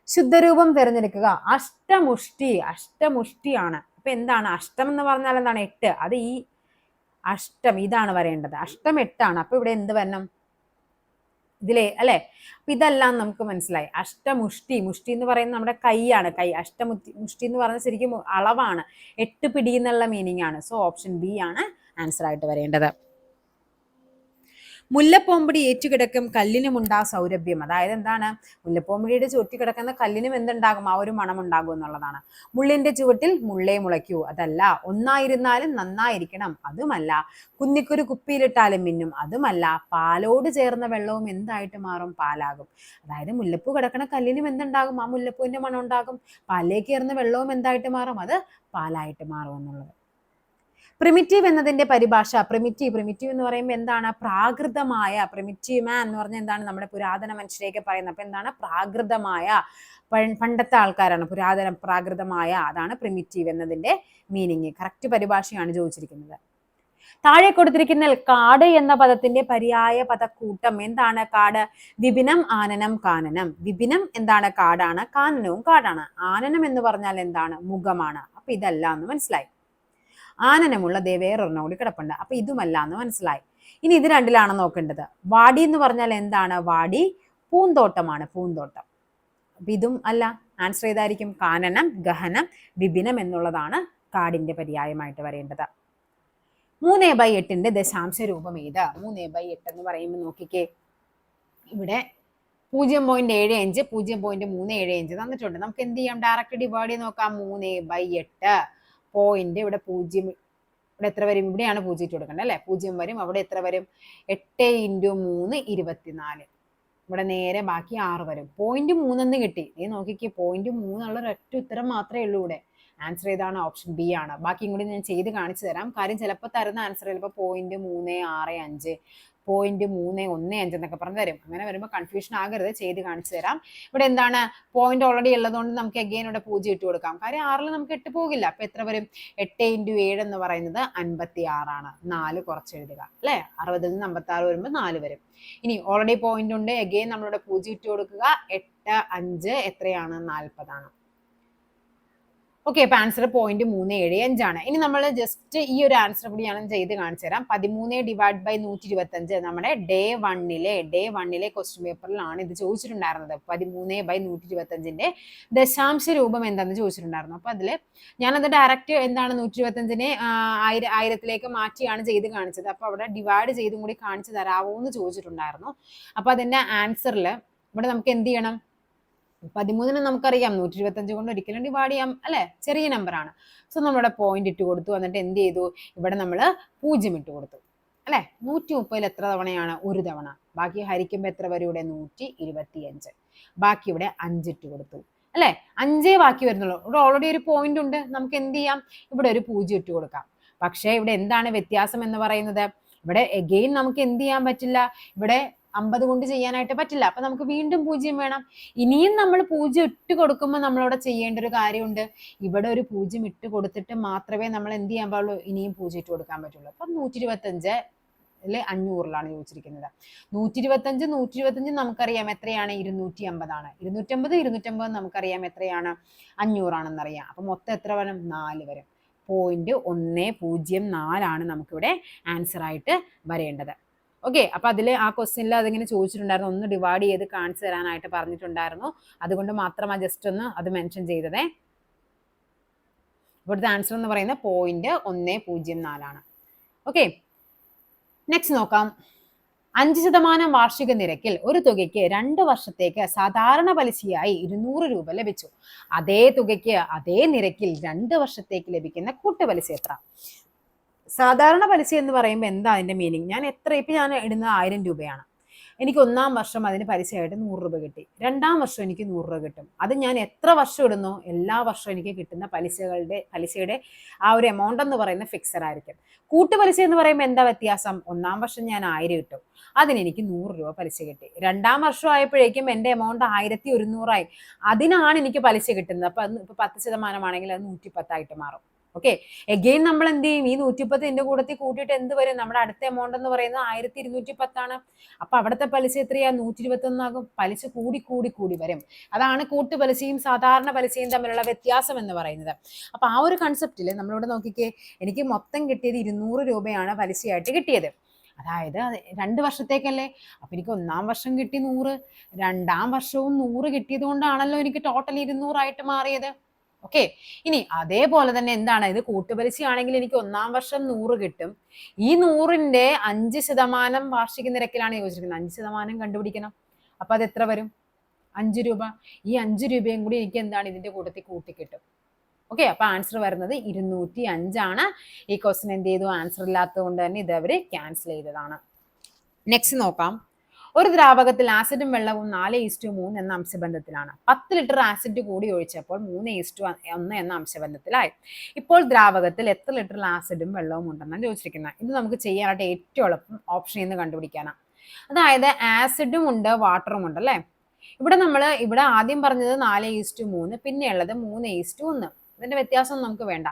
ശുദ്ധരൂപം തിരഞ്ഞെടുക്കുക. അഷ്ടമുഷ്ടി. അഷ്ടമുഷ്ടിയാണ്. അപ്പൊ എന്താണ്? അഷ്ടം എന്ന് പറഞ്ഞാൽ എന്താണ്? 8. അത് ഈ അഷ്ടം ഇതാണ് വരേണ്ടത്. അഷ്ടം 8 അപ്പൊ ഇവിടെ എന്ത് വരണം? ഇതിലെ അല്ലെ. അപ്പൊ ഇതെല്ലാം നമുക്ക് മനസ്സിലായി. അഷ്ടമുഷ്ടി. മുഷ്ടി എന്ന് പറയുന്നത് നമ്മുടെ കൈയാണ്. കൈ. മുഷ്ടി എന്ന് പറഞ്ഞാൽ ശരിക്കും അളവാണ്. 8 പിടി എന്നുള്ള മീനിങ് ആണ്. സോ ഓപ്ഷൻ ബി ആണ് ആൻസർ ആയിട്ട് വരേണ്ടത്. മുല്ലപ്പോമ്പടി ഏറ്റുകിടക്കും കല്ലിനുമുണ്ടാ സൗരഭ്യം. അതായത് എന്താണ്? മുല്ലപ്പോമ്പടിയുടെ ചുറ്റി കിടക്കുന്ന കല്ലിനും എന്തുണ്ടാകും? ആ ഒരു മണം ഉണ്ടാകും എന്നുള്ളതാണ്. മുള്ളിന്റെ ചുവട്ടിൽ മുള്ളേ മുളയ്ക്കൂ. അതല്ല. ഒന്നായിരുന്നാലും നന്നായിരിക്കണം. അതുമല്ല. കുന്നിക്കൊരു കുപ്പിയിലിട്ടാലും മിന്നും. അതുമല്ല. പാലോട് ചേർന്ന വെള്ളവും എന്തായിട്ട് മാറും? പാലാകും. അതായത് മുല്ലപ്പൂ കിടക്കുന്ന കല്ലിനും എന്തുണ്ടാകും? ആ മുല്ലപ്പൂവിന്റെ മണം ഉണ്ടാകും. പാലിലേക്ക് ചേർന്ന വെള്ളവും എന്തായിട്ട് മാറും? അത് പാലായിട്ട് മാറും എന്നുള്ളത്. പ്രിമിറ്റീവ് എന്നതിന്റെ പരിഭാഷ. പ്രിമിറ്റീവ് എന്ന് പറയുമ്പോൾ എന്താണ്? പ്രാകൃതമായ. പ്രിമിറ്റീവ് മാൻ എന്ന് പറഞ്ഞാൽ എന്താണ്? നമ്മുടെ പുരാതന മനുഷ്യരെയൊക്കെ പറയുന്നത്. അപ്പൊ എന്താണ്? പ്രാകൃതമായ, പണ്ടത്തെ ആൾക്കാരാണ്. പ്രാകൃതമായ, അതാണ് പ്രിമിറ്റീവ് എന്നതിന്റെ മീനിങ്. കറക്റ്റ് പരിഭാഷയാണ് ചോദിച്ചിരിക്കുന്നത്. താഴെ കൊടുത്തിരിക്കുന്ന കാട് എന്ന പദത്തിന്റെ പര്യായ പദക്കൂട്ടം എന്താണ്? കാട്. വിപിനം, ആനനം, കാനനം. വിപിനം എന്താണ്? കാടാണ്. കാനനവും കാടാണ്. ആനനം എന്ന് പറഞ്ഞാൽ എന്താണ്? മുഖമാണ്. അപ്പൊ ഇതല്ല എന്ന് മനസ്സിലായി. ആനനമുള്ള ദേ വേറൊരെണ്ണം കൂടി കിടപ്പുണ്ട്. അപ്പൊ ഇതുമല്ല എന്ന് മനസ്സിലായി. ഇനി ഇത് രണ്ടിലാണ് നോക്കേണ്ടത്. വാടി എന്ന് പറഞ്ഞാൽ എന്താണ്? വാടി പൂന്തോട്ടമാണ്. പൂന്തോട്ടം. അപ്പൊ ഇതും അല്ല. ആൻസർ ഏതായിരിക്കും? കാനനം, ഗഹനം, വിപിനം എന്നുള്ളതാണ് കാടിന്റെ പര്യായമായിട്ട് വരേണ്ടത്. 3/8 ദശാംശ രൂപം ഏത്? 3/8 എന്ന് പറയുമ്പോൾ നോക്കിക്കേ, ഇവിടെ 0.75 0.375 തന്നിട്ടുണ്ട്. നമുക്ക് എന്ത് ചെയ്യാം? ഡയറക്റ്റ് ഡിവൈഡ് ചെയ്ത് നോക്കാം. 3/8 പോയിന്റ് ഇവിടെ 0, ഇവിടെ എത്ര വരും? ഇവിടെയാണ് 0 ഇട്ട് കൊടുക്കേണ്ടത് അല്ലെ. 0 വരും. അവിടെ എത്ര വരും? 8 × 3 24. ഇവിടെ നേരെ ബാക്കി 6 വരും. 0.3 എന്ന് കിട്ടി. നീ നോക്കിക്കേ, 0.3 ഉള്ള ഒരൊറ്റ ഉത്തരം മാത്രമേ ഉള്ളൂ ഇവിടെ. ആൻസർ ഏതാണ്? ഓപ്ഷൻ ബി ആണ്. ബാക്കിയും കൂടി ഞാൻ ചെയ്ത് കാണിച്ചു തരാം. കാര്യം ചിലപ്പോൾ തരുന്ന ആൻസർ ചിലപ്പോൾ 0.365 0.315 എന്നൊക്കെ പറഞ്ഞു തരും. അങ്ങനെ വരുമ്പോൾ കൺഫ്യൂഷൻ ആകരുത്. ചെയ്ത് കാണിച്ചു തരാം. ഇവിടെ എന്താണ്? പോയിന്റ് ഓൾറെഡി ഉള്ളതുകൊണ്ട് നമുക്ക് അഗെയിൻ ഇവിടെ 0 ഇട്ട് കൊടുക്കാം. കാര്യം 6 നമുക്ക് 8 പോകില്ല. അപ്പൊ എത്ര വരും? 8 × 7 എന്ന് പറയുന്നത് 56 ആണ്. 4 കുറച്ച് എഴുതുക അല്ലെ. 60 നിന്ന് 56 വരുമ്പോൾ 4 വരും. ഇനി ഓൾറെഡി പോയിന്റ് ഉണ്ട്. അഗെയിൻ നമ്മളിവിടെ 0 ഇട്ട് കൊടുക്കുക. 8 5 എത്രയാണ്? 40 ആണ്. ഓക്കെ, അപ്പൊ ആൻസർ 0.375 ആണ്. ഇനി നമ്മൾ ജസ്റ്റ് ഈ ഒരു ആൻസർ കൂടി ഞാൻ ചെയ്ത് കാണിച്ചു തരാം. 13/125 നമ്മുടെ ഡേ വണ്ണിലെ ക്വസ്റ്റ്യൻ പേപ്പറിലാണ് ഇത് ചോദിച്ചിട്ടുണ്ടായിരുന്നത്. 13/125 ദശാംശ രൂപം എന്താണെന്ന് ചോദിച്ചിട്ടുണ്ടായിരുന്നു. അപ്പൊ അതില് ഞാനത് ഡയറക്റ്റ് എന്താണ് 125നെ 1000ത്തിലേക്ക് മാറ്റിയാണ് ചെയ്ത് കാണിച്ചത്. അപ്പൊ അവിടെ ഡിവൈഡ് ചെയ്തും കൂടി കാണിച്ചു തരാമോ എന്ന് ചോദിച്ചിട്ടുണ്ടായിരുന്നു. അപ്പൊ അതിന്റെ ആൻസറിൽ ഇവിടെ നമുക്ക് എന്ത് ചെയ്യണം? 13 നമുക്കറിയാം 125 കൊണ്ട് ഒരിക്കലും ഡിവൈഡ് ചെയ്യാം അല്ലെ. ചെറിയ നമ്പർ ആണ്. സോ നമ്മുടെ പോയിന്റ് ഇട്ട് കൊടുത്തു. എന്നിട്ട് എന്ത് ചെയ്തു? ഇവിടെ നമ്മൾ 0 ഇട്ട് കൊടുത്തു. അല്ലെ. 130 എത്ര തവണയാണ്? ഒരു തവണ. ബാക്കി ഹരിക്കുമ്പോൾ എത്ര വരും ഇവിടെ? 125. ബാക്കി ഇവിടെ 5 ഇട്ട് കൊടുത്തു അല്ലെ. 5 ബാക്കി വരുന്നുള്ളൂ. ഇവിടെ ഓൾറെഡി ഒരു പോയിന്റ് ഉണ്ട്, നമുക്ക് എന്ത് ചെയ്യാം? ഇവിടെ ഒരു 0 ഇട്ട് കൊടുക്കാം. പക്ഷേ ഇവിടെ എന്താണ് വ്യത്യാസം എന്ന് പറയുന്നത്? ഇവിടെ എഗെയിൻ നമുക്ക് എന്ത് ചെയ്യാൻ പറ്റില്ല? ഇവിടെ 50 കൊണ്ട് ചെയ്യാനായിട്ട് പറ്റില്ല. അപ്പൊ നമുക്ക് വീണ്ടും 0 വേണം. ഇനിയും നമ്മൾ 0 ഇട്ട് കൊടുക്കുമ്പോൾ നമ്മളവിടെ ചെയ്യേണ്ട ഒരു കാര്യമുണ്ട്. ഇവിടെ ഒരു 0 ഇട്ട് കൊടുത്തിട്ട് മാത്രമേ നമ്മൾ എന്ത് ചെയ്യാൻ പാടുള്ളൂ? ഇനിയും 0 ഇട്ട് കൊടുക്കാൻ പറ്റുള്ളൂ. അപ്പൊ 125 500ലാണ് ചോദിച്ചിരിക്കുന്നത്. 125 നമുക്കറിയാം എത്രയാണ്? 250 ആണ്. 250 നമുക്കറിയാം എത്രയാണ്? 500 ആണെന്നറിയാം. അപ്പൊ മൊത്തം എത്ര വരും? 4 വരും. 0.104 നമുക്കിവിടെ ആൻസർ ആയിട്ട് വരേണ്ടത്. ഓക്കെ. അപ്പൊ അതിൽ ആ ക്വസ്റ്റ്യനിൽ അതിങ്ങനെ ചോദിച്ചിട്ടുണ്ടായിരുന്നു, ഒന്ന് ഡിവൈഡ് ചെയ്ത് കാണിച്ചു തരാനായിട്ട് പറഞ്ഞിട്ടുണ്ടായിരുന്നു. അതുകൊണ്ട് മാത്രമാണ് ജസ്റ്റ് ഒന്ന് അത് മെൻഷൻ ചെയ്തതേ. ഇവിടുത്തെ ആൻസർ എന്ന് പറയുന്നത് 0.104 ഓക്കെ. നെക്സ്റ്റ് നോക്കാം. 5% വാർഷിക നിരക്കിൽ ഒരു തുകയ്ക്ക് 2 വർഷത്തേക്ക് സാധാരണ പലിശയായി 200 രൂപ ലഭിച്ചു. അതേ തുകയ്ക്ക് അതേ നിരക്കിൽ 2 വർഷത്തേക്ക് ലഭിക്കുന്ന കൂട്ടുപലിശ എത്ര? സാധാരണ പലിശ എന്ന് പറയുമ്പോൾ എന്താ അതിന്റെ മീനിങ്? ഞാൻ ഇടുന്നത് 1000 രൂപയാണ്. എനിക്ക് 1-ാം വർഷം അതിന് പലിശയായിട്ട് 100 രൂപ കിട്ടി. 2-ാം വർഷം എനിക്ക് 100 രൂപ കിട്ടും. അത് ഞാൻ എത്ര വർഷം ഇടുന്നോ എല്ലാ വർഷവും എനിക്ക് കിട്ടുന്ന പലിശയുടെ ആ ഒരു എമൗണ്ട് എന്ന് പറയുന്നത് ഫിക്സഡ് ആയിരിക്കും. കൂട്ടുപലിശ എന്ന് പറയുമ്പോൾ എന്താ വ്യത്യാസം? 1-ാം വർഷം ഞാൻ 1000 ഇട്ടു, അതിന് എനിക്ക് 100 രൂപ പലിശ കിട്ടി. 2-ാം വർഷം ആയപ്പോഴേക്കും എൻ്റെ എമൗണ്ട് 1100 ആയി, അതിനാണ് എനിക്ക് പലിശ കിട്ടുന്നത്. അപ്പൊ ഇപ്പൊ 10% ആണെങ്കിൽ അത് 110 ആയിട്ട് മാറും. ഓക്കെ. എഗെയിൻ നമ്മൾ എന്ത് ചെയ്യും? ഈ 110 ഇതിന്റെ കൂട്ടത്തിൽ കൂട്ടിയിട്ട് എന്ത് വരും? നമ്മുടെ അടുത്ത എമൗണ്ട് എന്ന് പറയുന്നത് 1210 ആണ്. അപ്പൊ അവിടുത്തെ പലിശ എത്രയാ? 121 ആകും. പലിശ കൂടി കൂടി കൂടി വരും. അതാണ് കൂട്ടുപലിശയും സാധാരണ പലിശയും തമ്മിലുള്ള വ്യത്യാസം എന്ന് പറയുന്നത്. അപ്പൊ ആ ഒരു കൺസെപ്റ്റിൽ നമ്മളിവിടെ നോക്കിക്കേ, എനിക്ക് മൊത്തം കിട്ടിയത് 200 രൂപയാണ് പലിശയായിട്ട് കിട്ടിയത്. അതായത് 2 വർഷത്തേക്കല്ലേ. അപ്പൊ എനിക്ക് 1-ാം വർഷം കിട്ടി 100, 2-ാം വർഷവും 100 കിട്ടിയത് കൊണ്ടാണല്ലോ എനിക്ക് ടോട്ടൽ 200 ആയിട്ട് മാറിയത്. ഓക്കെ. ഇനി അതേപോലെ തന്നെ എന്താണ് ഇത്? കൂട്ടുപലിശ ആണെങ്കിൽ എനിക്ക് 1-ാം വർഷം 100 കിട്ടും. ഈ 100ന്റെ 5% വാർഷിക നിരക്കിലാണ് യോജിച്ചിരിക്കുന്നത്. 5% കണ്ടുപിടിക്കണം. അപ്പൊ അത് എത്ര വരും? 5 രൂപ. ഈ 5 രൂപയും കൂടി എനിക്ക് എന്താണ് ഇതിന്റെ കൂട്ടത്തിൽ കൂട്ടിക്കിട്ടും. ഓക്കെ. അപ്പൊ ആൻസർ വരുന്നത് 205 ആണ്. ഈ ക്വസ്റ്റ്യൻ എന്ത് ചെയ്തു? ആൻസർ ഇല്ലാത്തത് കൊണ്ട് തന്നെ ഇത് അവര് ക്യാൻസൽ ചെയ്തതാണ്. നെക്സ്റ്റ് നോക്കാം. ഒരു ദ്രാവകത്തിൽ ആസിഡും വെള്ളവും 4:3 എന്ന അംശബന്ധത്തിലാണ്. 10 ലിറ്റർ ആസിഡ് കൂടി ഒഴിച്ചപ്പോൾ 3:1 എന്ന അംശബന്ധത്തിലായി. ഇപ്പോൾ ദ്രാവകത്തിൽ എത്ര ലിറ്റർ ആസിഡും വെള്ളവും ഉണ്ടെന്നാണ് ചോദിച്ചിരിക്കുന്നത്. ഇത് നമുക്ക് ചെയ്യാനായിട്ട് ഏറ്റവും എളുപ്പം ഓപ്ഷൻ എന്ന് കണ്ടുപിടിക്കാനാണ്. അതായത് ആസിഡും ഉണ്ട്, വാട്ടറും ഉണ്ട് അല്ലേ. ഇവിടെ ആദ്യം പറഞ്ഞത് 4:3, പിന്നെയുള്ളത് 3:1. ഇതിന്റെ വ്യത്യാസം നമുക്ക് വേണ്ട.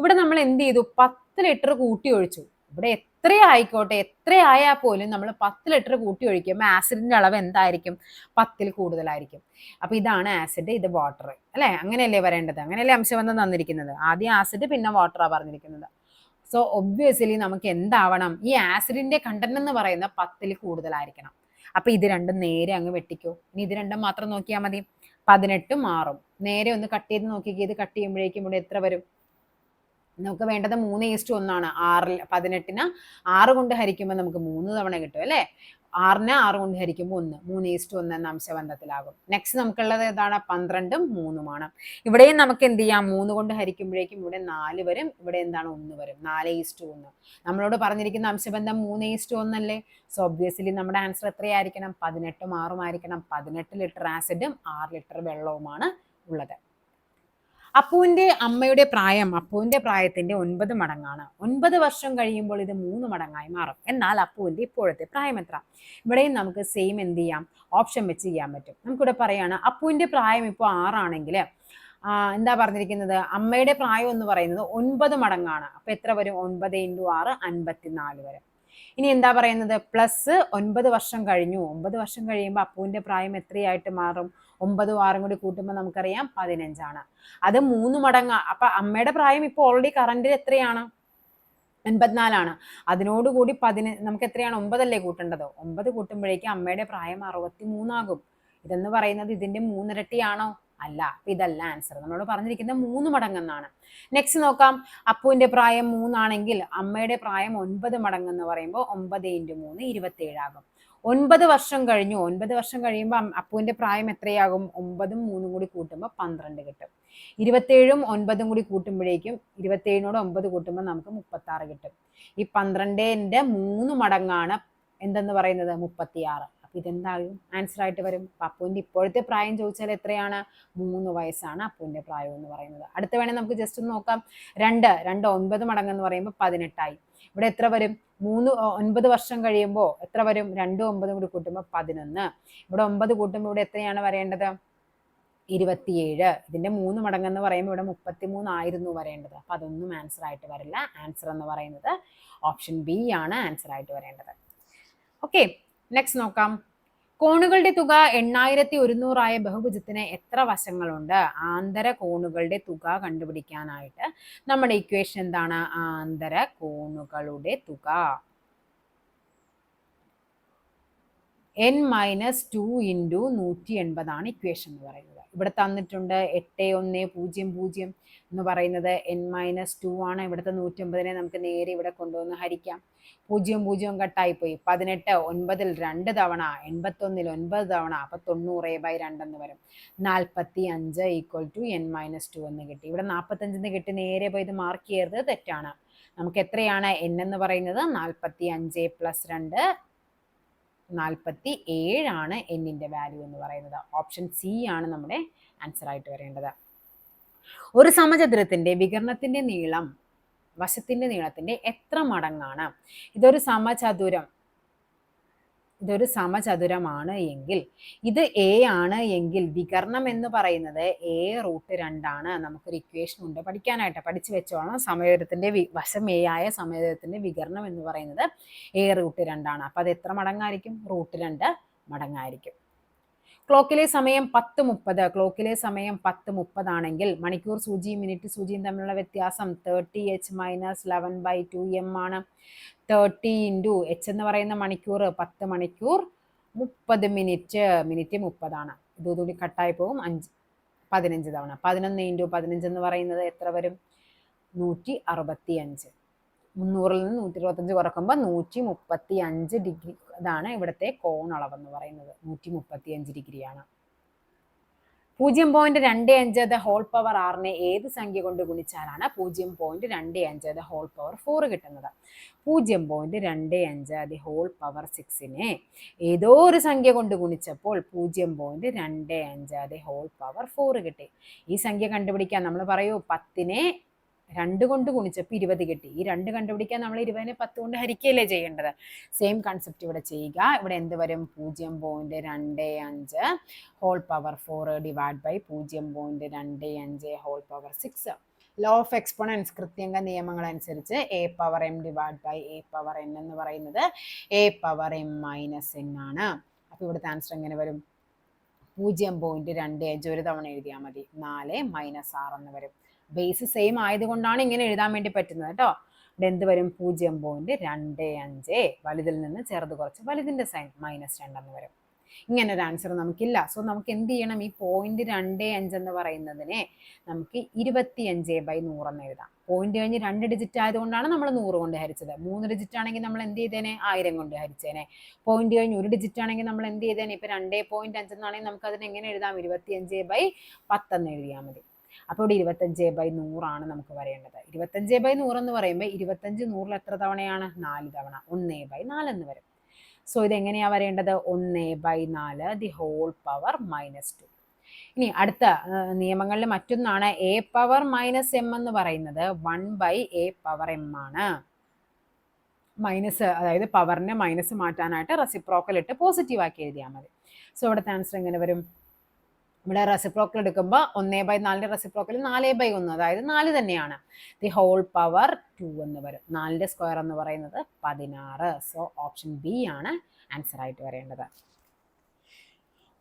ഇവിടെ നമ്മൾ എന്ത് ചെയ്തു? 10 ലിറ്റർ കൂട്ടി ഒഴിച്ചു. ഇവിടെ എത്രയായിക്കോട്ടെ, എത്രയായാൽ പോലും നമ്മൾ 10 ലിറ്റർ കൂട്ടി ഒഴിക്കുമ്പോൾ ആസിഡിന്റെ അളവ് എന്തായിരിക്കും? 10ൽ കൂടുതലായിരിക്കും. അപ്പൊ ഇതാണ് ആസിഡ്, ഇത് വാട്ടർ അല്ലെ. അങ്ങനെയല്ലേ വരേണ്ടത്? അങ്ങനെയല്ലേ അംശബന്ധം തന്നിരിക്കുന്നത്? ആദ്യം ആസിഡ്, പിന്നെ വാട്ടറാ പറഞ്ഞിരിക്കുന്നത്. സോ ഒബ്വിയസ്ലി നമുക്ക് എന്താവണം? ഈ ആസിഡിന്റെ കണ്ടന്റ് എന്ന് പറയുന്ന 10ൽ കൂടുതലായിരിക്കണം. അപ്പൊ ഇത് രണ്ടും നേരെ അങ്ങ് വെട്ടിക്കോ. ഇനി ഇത് രണ്ടും മാത്രം നോക്കിയാൽ മതി. 18ഉം 6ഉം നേരെ ഒന്ന് കട്ട് ചെയ്ത് നോക്കിക്കേ. ഇത് കട്ട് ചെയ്യുമ്പോഴേക്കും ഇവിടെ എത്ര വരും? നമുക്ക് വേണ്ടത് 3:1 ആണ്. 18നെ 6 കൊണ്ട് ഹരിക്കുമ്പോൾ നമുക്ക് 3 തവണ കിട്ടും അല്ലെ. 6നെ 6 കൊണ്ട് ഹരിക്കുമ്പോൾ 1, 3:1 എന്ന അംശബന്ധത്തിലാകും. നെക്സ്റ്റ് നമുക്കുള്ളത് ഏതാണ്? 12ഉം 3ഉമാണ്. ഇവിടെയും നമുക്ക് എന്ത് ചെയ്യാം? 3 കൊണ്ട് ഹരിക്കുമ്പോഴേക്കും ഇവിടെ 4 വരും, ഇവിടെ എന്താണ്? 1 വരും. 4:1. നമ്മളോട് പറഞ്ഞിരിക്കുന്ന അംശബന്ധം 3:1 അല്ലേ. സോ ഒബ്വിയസ്ലി നമ്മുടെ ആൻസർ എത്രയായിരിക്കണം? 18ഉം 6ഉം ആയിരിക്കണം. 18 ലിറ്റർ ആസിഡും 6 ലിറ്റർ വെള്ളവുമാണ് ഉള്ളത്. അപ്പുവിന്റെ അമ്മയുടെ പ്രായം അപ്പുവിന്റെ പ്രായത്തിന്റെ 9 മടങ്ങാണ്. 9 വർഷം കഴിയുമ്പോൾ ഇത് 3 മടങ്ങായി മാറും. എന്നാൽ അപ്പുവിന്റെ ഇപ്പോഴത്തെ പ്രായം എത്ര? ഇവിടെയും നമുക്ക് സെയിം എന്ത് ചെയ്യാം? ഓപ്ഷൻ വെച്ച് ചെയ്യാൻ പറ്റും. നമുക്കിവിടെ പറയാണ് അപ്പുവിന്റെ പ്രായം ഇപ്പോൾ 6 ആണെങ്കിൽ എന്താ പറഞ്ഞിരിക്കുന്നത്? അമ്മയുടെ പ്രായം എന്ന് പറയുന്നത് 9 മടങ്ങാണ്. അപ്പൊ എത്ര വരും? 9 × 6 54 വരും. ഇനി എന്താ പറയുന്നത്? പ്ലസ് 9 വർഷം കഴിഞ്ഞു. 9 വർഷം കഴിയുമ്പോൾ അപ്പുവിന്റെ പ്രായം എത്രയായിട്ട് മാറും? 9ഉം 6ഉം കൂടി കൂട്ടുമ്പോൾ നമുക്കറിയാം 15 ആണ്. അത് 3 മടങ്ങ്. അപ്പൊ അമ്മയുടെ പ്രായം ഇപ്പോൾ ഓൾറെഡി കറണ്ടിൽ എത്രയാണ്? 84 ആണ്. അതിനോടുകൂടി നമുക്ക് എത്രയാണ്? 9 അല്ലേ കൂട്ടേണ്ടത്. 9 കൂട്ടുമ്പോഴേക്കും അമ്മയുടെ പ്രായം 63 ആകും. ഇതെന്ന് പറയുന്നത് ഇതിന്റെ 3 ഇരട്ടിയാണോ? അല്ല. അപ്പൊ ഇതല്ല ആൻസർ. നമ്മളോട് പറഞ്ഞിരിക്കുന്നത് 3 മടങ്ങെന്നാണ്. നെക്സ്റ്റ് നോക്കാം. അപ്പുവിന്റെ പ്രായം 3 ആണെങ്കിൽ അമ്മയുടെ പ്രായം 9 മടങ്ങെന്ന് പറയുമ്പോൾ 9 × 3 27 ആകും. 9 വർഷം കഴിഞ്ഞു. 9 വർഷം കഴിയുമ്പോൾ അപ്പുവിന്റെ പ്രായം എത്രയാകും? 9ഉം 3ഉം കൂടി കൂട്ടുമ്പോൾ 12 കിട്ടും. 27ഉം 9ഉം കൂടി കൂട്ടുമ്പോഴേക്കും 27നോട് 9 കൂട്ടുമ്പോൾ നമുക്ക് 36 കിട്ടും. ഈ 12ന്റെ 3 മടങ്ങാണ് എന്തെന്ന് പറയുന്നത്? 36. അപ്പൊ ഇതെന്താകും? ആൻസർ ആയിട്ട് വരും. അപ്പുവിന്റെ ഇപ്പോഴത്തെ പ്രായം ചോദിച്ചാൽ എത്രയാണ്? 3 വയസ്സാണ് അപ്പുവിന്റെ പ്രായം എന്ന് പറയുന്നത്. അടുത്ത വേണേൽ നമുക്ക് ജസ്റ്റ് ഒന്ന് നോക്കാം. 2 9 മടങ്ങെന്ന് പറയുമ്പോൾ 18 ആയി. ഇവിടെ എത്ര വരും? 9 വർഷം കഴിയുമ്പോൾ എത്ര വരും? 2ഉം 9ഉം കൂടി കൂട്ടുമ്പോൾ 11. ഇവിടെ 9 കൂട്ടുമ്പോൾ ഇവിടെ എത്രയാണ് വരേണ്ടത്? 27. ഇതിന്റെ 3 മടങ്ങെന്ന് പറയുമ്പോൾ ഇവിടെ 33 ആയിരുന്നു വരേണ്ടത്. അപ്പൊ അതൊന്നും ആൻസർ ആയിട്ട് വരില്ല. ആൻസർ എന്ന് പറയുന്നത് ഓപ്ഷൻ ബി ആണ് ആൻസർ ആയിട്ട് വരേണ്ടത്. ഓക്കെ, നെക്സ്റ്റ് നോക്കാം. കോണുകളുടെ തുക 8100 ആയ ബഹുഭുജത്തിന് എത്ര വശങ്ങളുണ്ട്? ആന്തര കോണുകളുടെ തുക കണ്ടുപിടിക്കാനായിട്ട് നമ്മുടെ ഇക്വേഷൻ എന്താണ്? ആന്തര കോണുകളുടെ തുക n-2 × 180 ആണ് ഇക്വേഷൻ എന്ന് പറയുന്നത്. ഇവിടെ തന്നിട്ടുണ്ട് 8100 എന്ന് പറയുന്നത് n-2 ആണ്. ഇവിടുത്തെ 180നെ നമുക്ക് നേരെ ഇവിടെ കൊണ്ടുവന്ന് ഹരിക്കാം. 0 കട്ടായി പോയി. 18 9ൽ 2 തവണ, 81ൽ 9 തവണ, അപ്പൊ 90/2 എന്ന് വരും. 45 = n-2 എന്ന് കിട്ടി. ഇവിടെ 45 കിട്ടി നേരെ പോയി ഇത് മാർക്ക് ചെയ്യരുത്, തെറ്റാണ്. നമുക്ക് എത്രയാണ് n എന്ന് പറയുന്നത്? 45 + 2 47 ആണ് എന്നിന്റെ വാല്യൂ എന്ന് പറയുന്നത്. ഓപ്ഷൻ സി ആണ് നമ്മുടെ ആൻസർ ആയിട്ട് വരേണ്ടത്. ഒരു സമചതുരത്തിന്റെ വികരണത്തിന്റെ നീളം വശത്തിന്റെ നീളത്തിന്റെ എത്ര മടങ്ങാണ്? ഇതൊരു സമചതുരമാണ് എങ്കിൽ, ഇത് എ ആണ് എങ്കിൽ വികരണം എന്ന് പറയുന്നത് a√2 ആണ്. നമുക്കൊരു ഇക്വേഷൻ ഉണ്ട് പഠിക്കാനായിട്ട്, പഠിച്ചു വെച്ചോളാം. സമചതുരത്തിന്റെ വശം a ആയ സമചതുരത്തിന്റെ വികരണം എന്ന് പറയുന്നത് a√2 ആണ്. അപ്പൊ അത് എത്ര മടങ്ങായിരിക്കും? √2 മടങ്ങായിരിക്കും. ക്ലോക്കിലെ സമയം 10:30. ക്ലോക്കിലെ സമയം 10:30 ആണെങ്കിൽ മണിക്കൂർ സൂചിയും മിനിറ്റ് സൂചിയും തമ്മിലുള്ള വ്യത്യാസം 30h - 11/2m ആണ്. 30 × h എന്ന് പറയുന്ന മണിക്കൂർ, 10 മണിക്കൂർ 30 മിനിറ്റ്, മിനിറ്റ് 30 ആണ്. ഇതുകൂടി കട്ടായി പോകും. 15 തവണ. 11 × 15 എന്ന് പറയുന്നത് എത്ര വരും? 165. 300ൽ നിന്ന് 125 കുറക്കുമ്പോൾ 135 ഡിഗ്രി. ഇതാണ് ഇവിടുത്തെ കോണളവെന്ന് പറയുന്നത്. 135 ഡിഗ്രിയാണ്. 0.25 the whole power 6നെ ഏത് സംഖ്യ കൊണ്ട് ഗുണിച്ചാലാണ് 0.25 the whole power 4 കിട്ടുന്നത്? 0.25 the whole power 6നെ ഏതോ ഒരു സംഖ്യ കൊണ്ട് ഗുണിച്ചപ്പോൾ 0.25 the whole power 4 കിട്ടി. ഈ സംഖ്യ കണ്ടുപിടിക്കാൻ നമ്മൾ പറയൂ 10നെ 2 കൊണ്ട് ഗുണിച്ചപ്പോൾ 20 കിട്ടി. ഈ 2 കണ്ടുപിടിക്കാൻ നമ്മൾ 20നെ 10 കൊണ്ട് ഹരിക്കുകയല്ലേ ചെയ്യേണ്ടത്? സെയിം കൺസെപ്റ്റ് ഇവിടെ ചെയ്യുക. ഇവിടെ എന്ത് വരും? 0.25 whole power 4 divide by 0.25 whole power 6. Law of exponents കൃത്യങ്ക നിയമങ്ങൾ അനുസരിച്ച് a⁻m ഡിവൈഡ് ബൈ a⁻n എന്ന് പറയുന്നത് a⁻m - n ആണ്. അപ്പൊ ഇവിടുത്തെ ആൻസർ എങ്ങനെ വരും? 0.25 ഒരു തവണ എഴുതിയാൽ മതി. 4 - 6 എന്ന് വരും. ബേസ് സെയിം ആയതുകൊണ്ടാണ് ഇങ്ങനെ എഴുതാൻ വേണ്ടി പറ്റുന്നത് കേട്ടോ. ഇവിടെ എന്ത് വരും? 0.25 വലുതിൽ നിന്ന് ചെറുത് കുറച്ച് വലുതിന്റെ സൈൻ -2 എന്ന് വരും. ഇങ്ങനെ ഒരു ആൻസർ നമുക്കില്ല. സോ നമുക്ക് എന്ത് ചെയ്യണം? ഈ 0.25 എന്ന് പറയുന്നതിനെ നമുക്ക് 25/100 എന്ന് എഴുതാം. പോയിന്റ് കഴിഞ്ഞ് 2 ഡിജിറ്റ് ആയതുകൊണ്ടാണ് നമ്മൾ 100 കൊണ്ട് ഹരിച്ചത്. 3 ഡിജിറ്റ് ആണെങ്കിൽ നമ്മൾ എന്ത് ചെയ്തേനെ? 1000 കൊണ്ട് ഹരിച്ചേനെ. പോയിന്റ് കഴിഞ്ഞ് 1 ഡിജിറ്റ് ആണെങ്കിൽ നമ്മൾ എന്ത് ചെയ്തേനെ? ഇപ്പൊ 2.5 എന്നാണെങ്കിൽ നമുക്ക് അതിനെ എങ്ങനെ എഴുതാം? 25/10 എന്ന് എഴുതിയാൽ മതി. അപ്പോൾ ഇവിടെ 25/100 ആണ് നമുക്ക് വരേണ്ടത്. 25/100 എന്ന് പറയുമ്പോൾ 25 100ൽ എത്ര തവണയാണ്? 4 തവണ. 1/4 എന്ന് വരും. സോ ഇത് എങ്ങനെയാ വരേണ്ടത്? 1/4 ദി ഹോൾ പവർ -2. ഇനി അടുത്ത നിയമങ്ങളിൽ മറ്റൊന്നാണ് a⁻m എന്ന് പറയുന്നത് 1/a⁻m ആണ്. മൈനസ്, അതായത് പവറിനെ മൈനസ് മാറ്റാനായിട്ട് റെസിപ്രോക്കൽ ഇട്ട് പോസിറ്റീവ് ആക്കി എഴുതിയാൽ മതി. സോ ഇവിടുത്തെ ആൻസർ എങ്ങനെ വരും? ഇവിടെ റെസിപ്രോക്കൽ എടുക്കുമ്പോൾ 1/4ന്റെ റെസിപ്രോക്കൽ 4/1, അതായത് 4 തന്നെയാണ്. ദി ഹോൾ പവർ 2 എന്ന് വരും. 4ന്റെ സ്ക്വയർ എന്ന് പറയുന്നത് 16. സോ ഓപ്ഷൻ ബി ആണ് ആൻസർ ആയിട്ട് വരേണ്ടത്.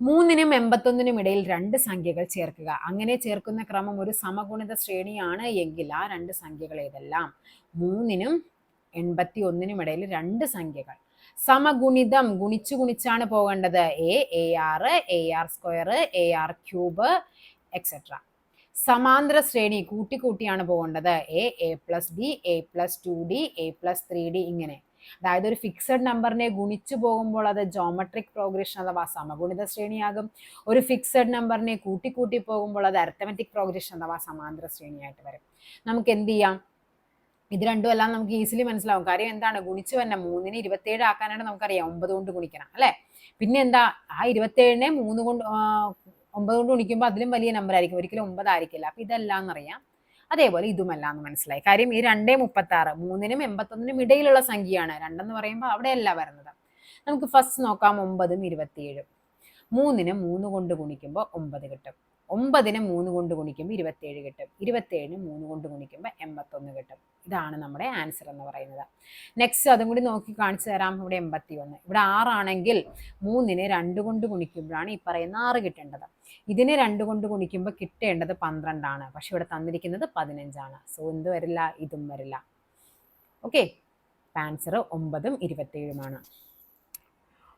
3നും 81നും ഇടയിൽ 2 സംഖ്യകൾ ചേർക്കുക. അങ്ങനെ ചേർക്കുന്ന ക്രമം ഒരു സമഗുണിത ശ്രേണിയാണ് എങ്കിൽ ആ 2 സംഖ്യകൾ ഏതെല്ലാം? 3നും 81നും ഇടയിൽ 2 സംഖ്യകൾ സമഗുണിതം, ഗുണിച്ചാണ് പോകേണ്ടത്. AR² AR³ etcetera. സമാന്തര ശ്രേണി കൂട്ടിക്കൂട്ടിയാണ് പോകേണ്ടത്. A plus B, A plus 2d, A plus 3d ഇങ്ങനെ. അതായത് ഒരു ഫിക്സഡ് നമ്പറിനെ ഗുണിച്ചു പോകുമ്പോൾ അത് ജോമെട്രിക് പ്രോഗ്രഷൻ അഥവാ സമഗുണിത ശ്രേണിയാകും. ഒരു ഫിക്സഡ് നമ്പറിനെ കൂട്ടിക്കൂട്ടി പോകുമ്പോൾ അത് അരിത്തമെറ്റിക് പ്രോഗ്രഷൻ അഥവാ സമാന്തര ശ്രേണിയായിട്ട് വരും. നമുക്ക് എന്ത് ചെയ്യാം? ഇത് രണ്ടും എല്ലാം നമുക്ക് ഈസിലി മനസ്സിലാവും. കാര്യം എന്താണ്? ഗുണിച്ചു തന്നെ 3നെ 27 ആക്കാനായിട്ട് നമുക്കറിയാം 9 കൊണ്ട് ഗുണിക്കണം അല്ലെ. പിന്നെ എന്താ, ആ 27നെ 3 കൊണ്ട് 9 കൊണ്ട് ഗുണിക്കുമ്പോൾ അതിലും വലിയ നമ്പർ ആയിരിക്കും, ഒരിക്കലും 9 ആയിരിക്കില്ല. അപ്പൊ ഇതെല്ലാം എന്നറിയാം. അതേപോലെ ഇതുമെല്ലാം എന്ന് മനസ്സിലായി. കാര്യം ഈ 236 3നും 81നും ഇടയിലുള്ള സംഖ്യയാണ്. 2 എന്ന് പറയുമ്പോൾ അവിടെയല്ല വരുന്നത്. നമുക്ക് ഫസ്റ്റ് നോക്കാം 9ഉം 27. 3നെ 3 കൊണ്ട് ഗുണിക്കുമ്പോൾ 9 കിട്ടും. 9നെ 3 കൊണ്ട് ഗുണിക്കുമ്പോൾ 27 കിട്ടും. 27ന് 3 കൊണ്ട് ഗുണിക്കുമ്പോൾ 81 കിട്ടും. ഇതാണ് നമ്മുടെ ആൻസർ എന്ന് പറയുന്നത്. നെക്സ്റ്റ് അതും കൂടി നോക്കി കാണിച്ചു തരാം. ഇവിടെ 81. ഇവിടെ 6 ആണെങ്കിൽ 3നെ 2 കൊണ്ട് ഗുണിക്കുമ്പോഴാണ് ഈ പറയുന്ന 6 കിട്ടേണ്ടത്. ഇതിനെ 2 കൊണ്ട് ഗുണിക്കുമ്പോൾ കിട്ടേണ്ടത് 12 ആണ്. പക്ഷെ ഇവിടെ തന്നിരിക്കുന്നത് 15 ആണ്. സോ എന്ത് വരില്ല? ഇതും വരില്ല. ഓക്കെ, ആൻസർ 9ഉം 27ഉമാണ്.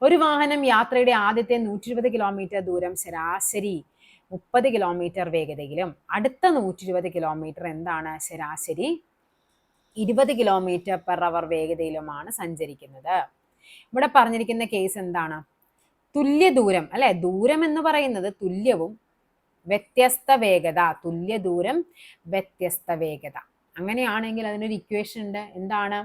ഒരു വാഹനം യാത്രയുടെ ആദ്യത്തെ 120 കിലോമീറ്റർ ദൂരം ശരാശരി 30 കിലോമീറ്റർ വേഗതയിലും അടുത്ത 120 കിലോമീറ്റർ എന്താണ്? ശരാശരി 20 കിലോമീറ്റർ പെർ അവർ വേഗതയിലുമാണ് സഞ്ചരിക്കുന്നത്. ഇവിടെ പറഞ്ഞിരിക്കുന്ന കേസ് എന്താണ്? തുല്യ ദൂരം അല്ലെ. ദൂരം എന്ന് പറയുന്നത് തുല്യവും വ്യത്യസ്ത വേഗത. തുല്യ ദൂരം വ്യത്യസ്ത വേഗത. അങ്ങനെയാണെങ്കിൽ അതിനൊരു ഇക്വേഷൻ ഉണ്ട്. എന്താണ്?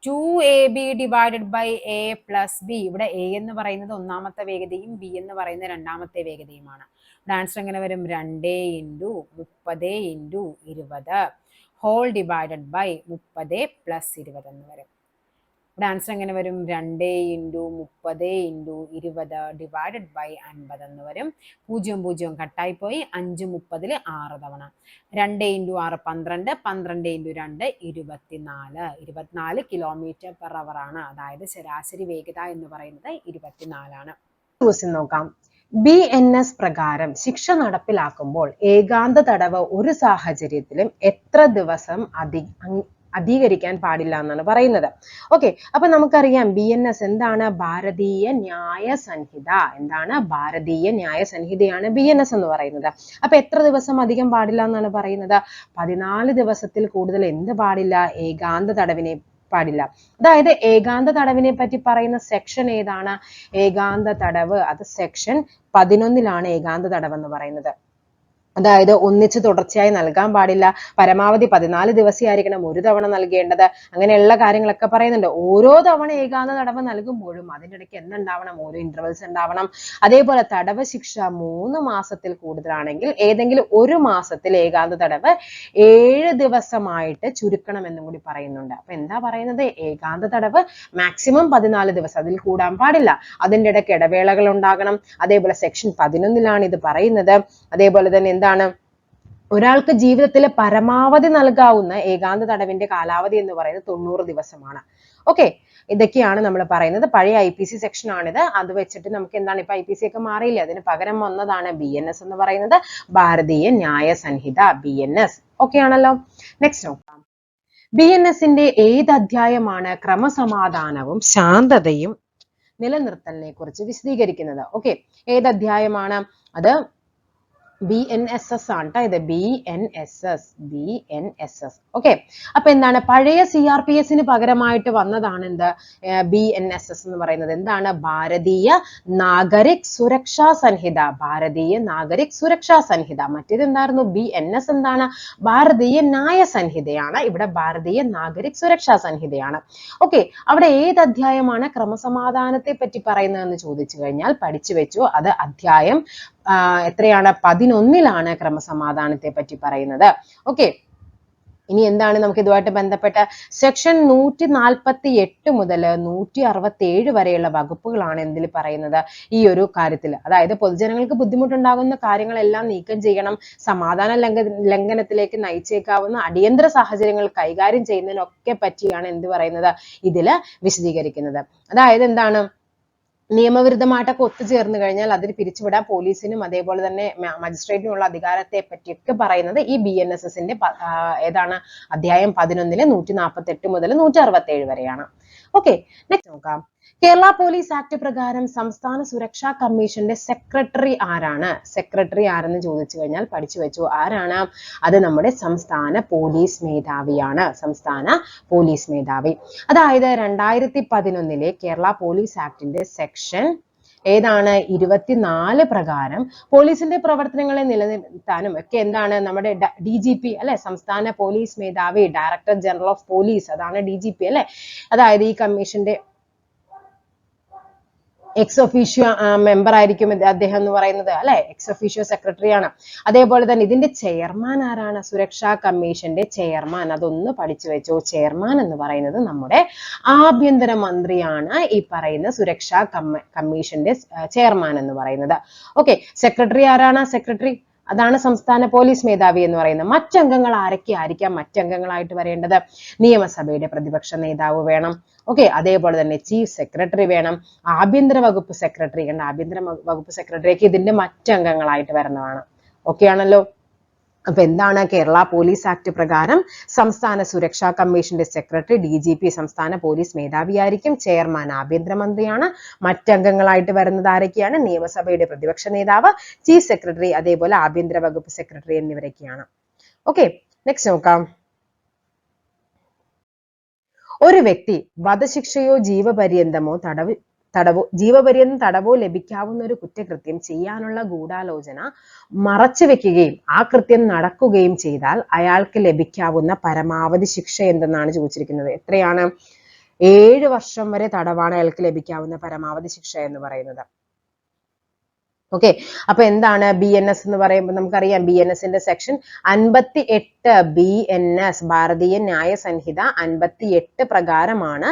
2ab divided by a plus B. ഇവിടെ a എന്ന് പറയുന്നത് ഒന്നാമത്തെ വേഗതയും b എന്ന് പറയുന്നത് രണ്ടാമത്തെ വേഗതയുമാണ്. ഇവിടെ ആൻസർ എങ്ങനെ വരും? 2 × 30 × 20 ഹോൾ ഡിവൈഡഡ് ബൈ 30 പ്ലസ് 20 എന്ന് വരും. ഇവിടെ ആൻസർ എങ്ങനെ വരും? 2 × 30 × 20 ഡിവൈഡഡ് ബൈ 50 എന്ന് വരും. 0 0 കട്ടായി പോയി. 5 30 6 തവണ. 2 × 6 12, 12 × 2 24. 24 കിലോമീറ്റർ പെർ അവർ ആണ്. അതായത് ശരാശരി വേഗത എന്ന് പറയുന്നത് 24 ആണ്. ക്വസ്റ്റ്യൻ നോക്കാം. BNS പ്രകാരം ശിക്ഷ നടപ്പിലാക്കുമ്പോൾ ഏകാന്ത തടവ് ഒരു സാഹചര്യത്തിലും എത്ര ദിവസം അധികരിക്കാൻ പാടില്ല എന്നാണ് പറയുന്നത്. ഓക്കെ, അപ്പൊ നമുക്കറിയാം BNS എന്താണ്? ഭാരതീയ ന്യായ സംഹിത. എന്താണ്? ഭാരതീയ ന്യായ സംഹിതയാണ് BNS എന്ന് പറയുന്നത്. അപ്പൊ എത്ര ദിവസം അധികം പാടില്ല എന്നാണ് പറയുന്നത്? 14 ദിവസത്തിൽ കൂടുതൽ എന്ത് പാടില്ല? ഏകാന്ത തടവിനെ പാടില്ല. അതായത് ഏകാന്ത തടവിനെ പറ്റി പറയുന്ന സെക്ഷൻ ഏതാണ്? ഏകാന്ത തടവ് അത് സെക്ഷൻ 11ലാണ് ഏകാന്ത തടവ് എന്ന് പറയുന്നത്. അതായത് ഒന്നിച്ച് തുടർച്ചയായി നൽകാൻ പാടില്ല. പരമാവധി 14 ദിവസമായിരിക്കണം ഒരു തവണ നൽകേണ്ടത്. അങ്ങനെയുള്ള കാര്യങ്ങളൊക്കെ പറയുന്നുണ്ട്. ഓരോ തവണ ഏകാന്ത തടവ് നൽകുമ്പോഴും അതിനിടയ്ക്ക് എന്തുണ്ടാവണം? ഓരോ ഇന്റർവെൽസ് ഉണ്ടാവണം. അതേപോലെ തടവ് ശിക്ഷ 3 മാസത്തിൽ കൂടുതലാണെങ്കിൽ ഏതെങ്കിലും ഒരു മാസത്തിൽ ഏകാന്ത തടവ് 7 ദിവസമായിട്ട് ചുരുക്കണം എന്നും കൂടി പറയുന്നുണ്ട്. അപ്പൊ എന്താ പറയുന്നത്? ഏകാന്ത തടവ് മാക്സിമം 14 ദിവസം, അതിൽ കൂടാൻ പാടില്ല. അതിൻ്റെ ഇടയ്ക്ക് ഇടവേളകൾ ഉണ്ടാകണം. അതേപോലെ സെക്ഷൻ 11ലാണ് ഇത് പറയുന്നത്. അതേപോലെ തന്നെ എന്താണ്? ഒരാൾക്ക് ജീവിതത്തിൽ പരമാവധി നൽകാവുന്ന ഏകാന്ത തടവിന്റെ കാലാവധി എന്ന് പറയുന്നത് 90 ദിവസമാണ്. ഓക്കെ, ഇതൊക്കെയാണ് നമ്മൾ പറയുന്നത്. പഴയ IPC സെക്ഷൻ ആണിത്. അത് വെച്ചിട്ട് നമുക്ക് എന്താണ്, ഇപ്പൊ IPC ഒക്കെ മാറിയില്ലേ, അതിന് പകരം വന്നതാണ് BNS എന്ന് പറയുന്നത്. ഭാരതീയ ന്യായ സംഹിത BNS. ഓക്കെ ആണല്ലോ. നെക്സ്റ്റ് നോക്കാം. BNSന്റെ ഏത് അധ്യായമാണ് ക്രമസമാധാനവും ശാന്തതയും നിലനിർത്തലിനെ കുറിച്ച് വിശദീകരിക്കുന്നത്? ഓക്കെ, ഏത് അധ്യായമാണ്? അത് BNSS ആണ് ട്ടോ. ഇത് BNSS. ഓക്കെ, അപ്പൊ എന്താണ്? പഴയ CRPSന് പകരമായിട്ട് വന്നതാണ് എന്ത്? BNSS എന്ന് പറയുന്നത്. എന്താണ്? ഭാരതീയ നാഗരിക് സുരക്ഷാ സംഹിത. ഭാരതീയ നാഗരിക് സുരക്ഷാ സംഹിത. മറ്റേത് എന്തായിരുന്നു? BNS എന്താണ്? ഭാരതീയ ന്യായ സംഹിതയാണ്. ഇവിടെ ഭാരതീയ നാഗരിക് സുരക്ഷാ സംഹിതയാണ്. ഓക്കെ, അവിടെ ഏത് അധ്യായമാണ് ക്രമസമാധാനത്തെ പറ്റി പറയുന്നതെന്ന് ചോദിച്ചു കഴിഞ്ഞാൽ പഠിച്ചു വെച്ചു. അത് അധ്യായം എത്രയാണ്? 11ലാണ് ക്രമസമാധാനത്തെ പറ്റി പറയുന്നത്. ഓക്കെ, ഇനി എന്താണ് നമുക്ക് ഇതുമായിട്ട് ബന്ധപ്പെട്ട സെക്ഷൻ 148 മുതൽ 167 വരെയുള്ള വകുപ്പുകളാണ് എന്തിൽ പറയുന്നത്? ഈ ഒരു കാര്യത്തിൽ. അതായത് പൊതുജനങ്ങൾക്ക് ബുദ്ധിമുട്ടുണ്ടാകുന്ന കാര്യങ്ങളെല്ലാം നീക്കം ചെയ്യണം. സമാധാന ലംഘനത്തിലേക്ക് നയിച്ചേക്കാവുന്ന അടിയന്തര സാഹചര്യങ്ങൾ കൈകാര്യം ചെയ്യുന്നതിനൊക്കെ പറ്റിയാണ് എന്ത് പറയുന്നത്? ഇതില് വിശദീകരിക്കുന്നത്. അതായത് എന്താണ്? നിയമവിരുദ്ധമായിട്ടൊക്കെ ഒത്തുചേർന്ന് കഴിഞ്ഞാൽ അതിന് പിരിച്ചുവിടാൻ പോലീസിനും അതേപോലെ തന്നെ മജിസ്ട്രേറ്റിനുള്ള അധികാരത്തെ പറ്റിയൊക്കെ പറയുന്നത് ഈ BNSSന്റെ ഏതാണ്? അധ്യായം 11 148 മുതൽ 167 വരെയാണ്. ഓക്കെ, നെക്സ്റ്റ് നോക്കാം. കേരള പോലീസ് ആക്ട് പ്രകാരം സംസ്ഥാന സുരക്ഷാ കമ്മീഷന്റെ സെക്രട്ടറി ആരാണ്? സെക്രട്ടറി ആരെന്ന് ചോദിച്ചു കഴിഞ്ഞാൽ പഠിച്ചു വെച്ചു. ആരാണ്? അത് നമ്മുടെ സംസ്ഥാന പോലീസ് മേധാവിയാണ്. സംസ്ഥാന പോലീസ് മേധാവി. അതായത് 2011 കേരള പോലീസ് ആക്ടിന്റെ സെക്ഷൻ ഏതാണ്? 24 പ്രകാരം പോലീസിന്റെ പ്രവർത്തനങ്ങളെ നിലനിർത്താനും ഒക്കെ എന്താണ് നമ്മുടെ DGP അല്ലെ, സംസ്ഥാന പോലീസ് മേധാവി, ഡയറക്ടർ ജനറൽ ഓഫ് പോലീസ്, അതാണ് DGP അല്ലെ. അതായത് ഈ കമ്മീഷന്റെ എക്സ് ഒഫീഷ്യോ മെമ്പർ ആയിരിക്കും അദ്ദേഹം എന്ന് പറയുന്നത് അല്ലെ, എക്സ് ഒഫീഷ്യോ സെക്രട്ടറി ആണ്. അതേപോലെ തന്നെ ഇതിന്റെ ചെയർമാൻ ആരാണ്? സുരക്ഷാ കമ്മീഷന്റെ ചെയർമാൻ, അതൊന്ന് പഠിച്ചു വെച്ചോ. ചെയർമാൻ എന്ന് പറയുന്നത് നമ്മുടെ ആഭ്യന്തര മന്ത്രിയാണ് ഈ പറയുന്ന സുരക്ഷാ കമ്മീഷന്റെ ചെയർമാൻ എന്ന് പറയുന്നത്. ഓക്കെ, സെക്രട്ടറി ആരാണ്? സെക്രട്ടറി അതാണ് സംസ്ഥാന പോലീസ് മേധാവി എന്ന് പറയുന്നത്. മറ്റംഗങ്ങൾ ആരൊക്കെ ആയിരിക്കാം മറ്റംഗങ്ങളായിട്ട് വരേണ്ടത്? നിയമസഭയുടെ പ്രതിപക്ഷ നേതാവ് വേണം. ഓക്കെ, അതേപോലെ തന്നെ ചീഫ് സെക്രട്ടറി വേണം. ആഭ്യന്തര വകുപ്പ് സെക്രട്ടറി കണ്ട, ആഭ്യന്തര വകുപ്പ് സെക്രട്ടറിക്ക് ഇതിന്റെ മറ്റംഗങ്ങളായിട്ട് വരുന്നതാണ്. ഓക്കെ ആണല്ലോ. അപ്പൊ എന്താണ്? കേരള പോലീസ് ആക്ട് പ്രകാരം സംസ്ഥാന സുരക്ഷാ കമ്മീഷന്റെ സെക്രട്ടറി DGP സംസ്ഥാന പോലീസ് മേധാവിയായിരിക്കും. ചെയർമാൻ ആഭ്യന്തരമന്ത്രിയാണ്. മറ്റംഗങ്ങളായിട്ട് വരുന്നത് ആരൊക്കെയാണ്? നിയമസഭയുടെ പ്രതിപക്ഷ നേതാവ്, ചീഫ് സെക്രട്ടറി, അതേപോലെ ആഭ്യന്തര വകുപ്പ് സെക്രട്ടറി എന്നിവരൊക്കെയാണ്. ഓക്കെ, നെക്സ്റ്റ് നോക്കാം. ഒരു വ്യക്തി വധശിക്ഷയോ ജീവപര്യന്തമോ തടവോ ലഭിക്കാവുന്ന ഒരു കുറ്റകൃത്യം ചെയ്യാനുള്ള ഗൂഢാലോചന മറച്ചു വെക്കുകയും ആ കൃത്യം നടക്കുകയും ചെയ്താൽ അയാൾക്ക് ലഭിക്കാവുന്ന പരമാവധി ശിക്ഷ എന്തെന്നാണ് ചോദിച്ചിരിക്കുന്നത്. എത്രയാണ്? 7 വർഷം വരെ തടവാണ് അയാൾക്ക് ലഭിക്കാവുന്ന പരമാവധി ശിക്ഷ എന്ന് പറയുന്നത്. ഓക്കെ, അപ്പൊ എന്താണ് BNS എന്ന് പറയുമ്പോൾ നമുക്കറിയാം BNSന്റെ സെക്ഷൻ 58 BNS ഭാരതീയ ന്യായ സംഹിത 58 പ്രകാരമാണ്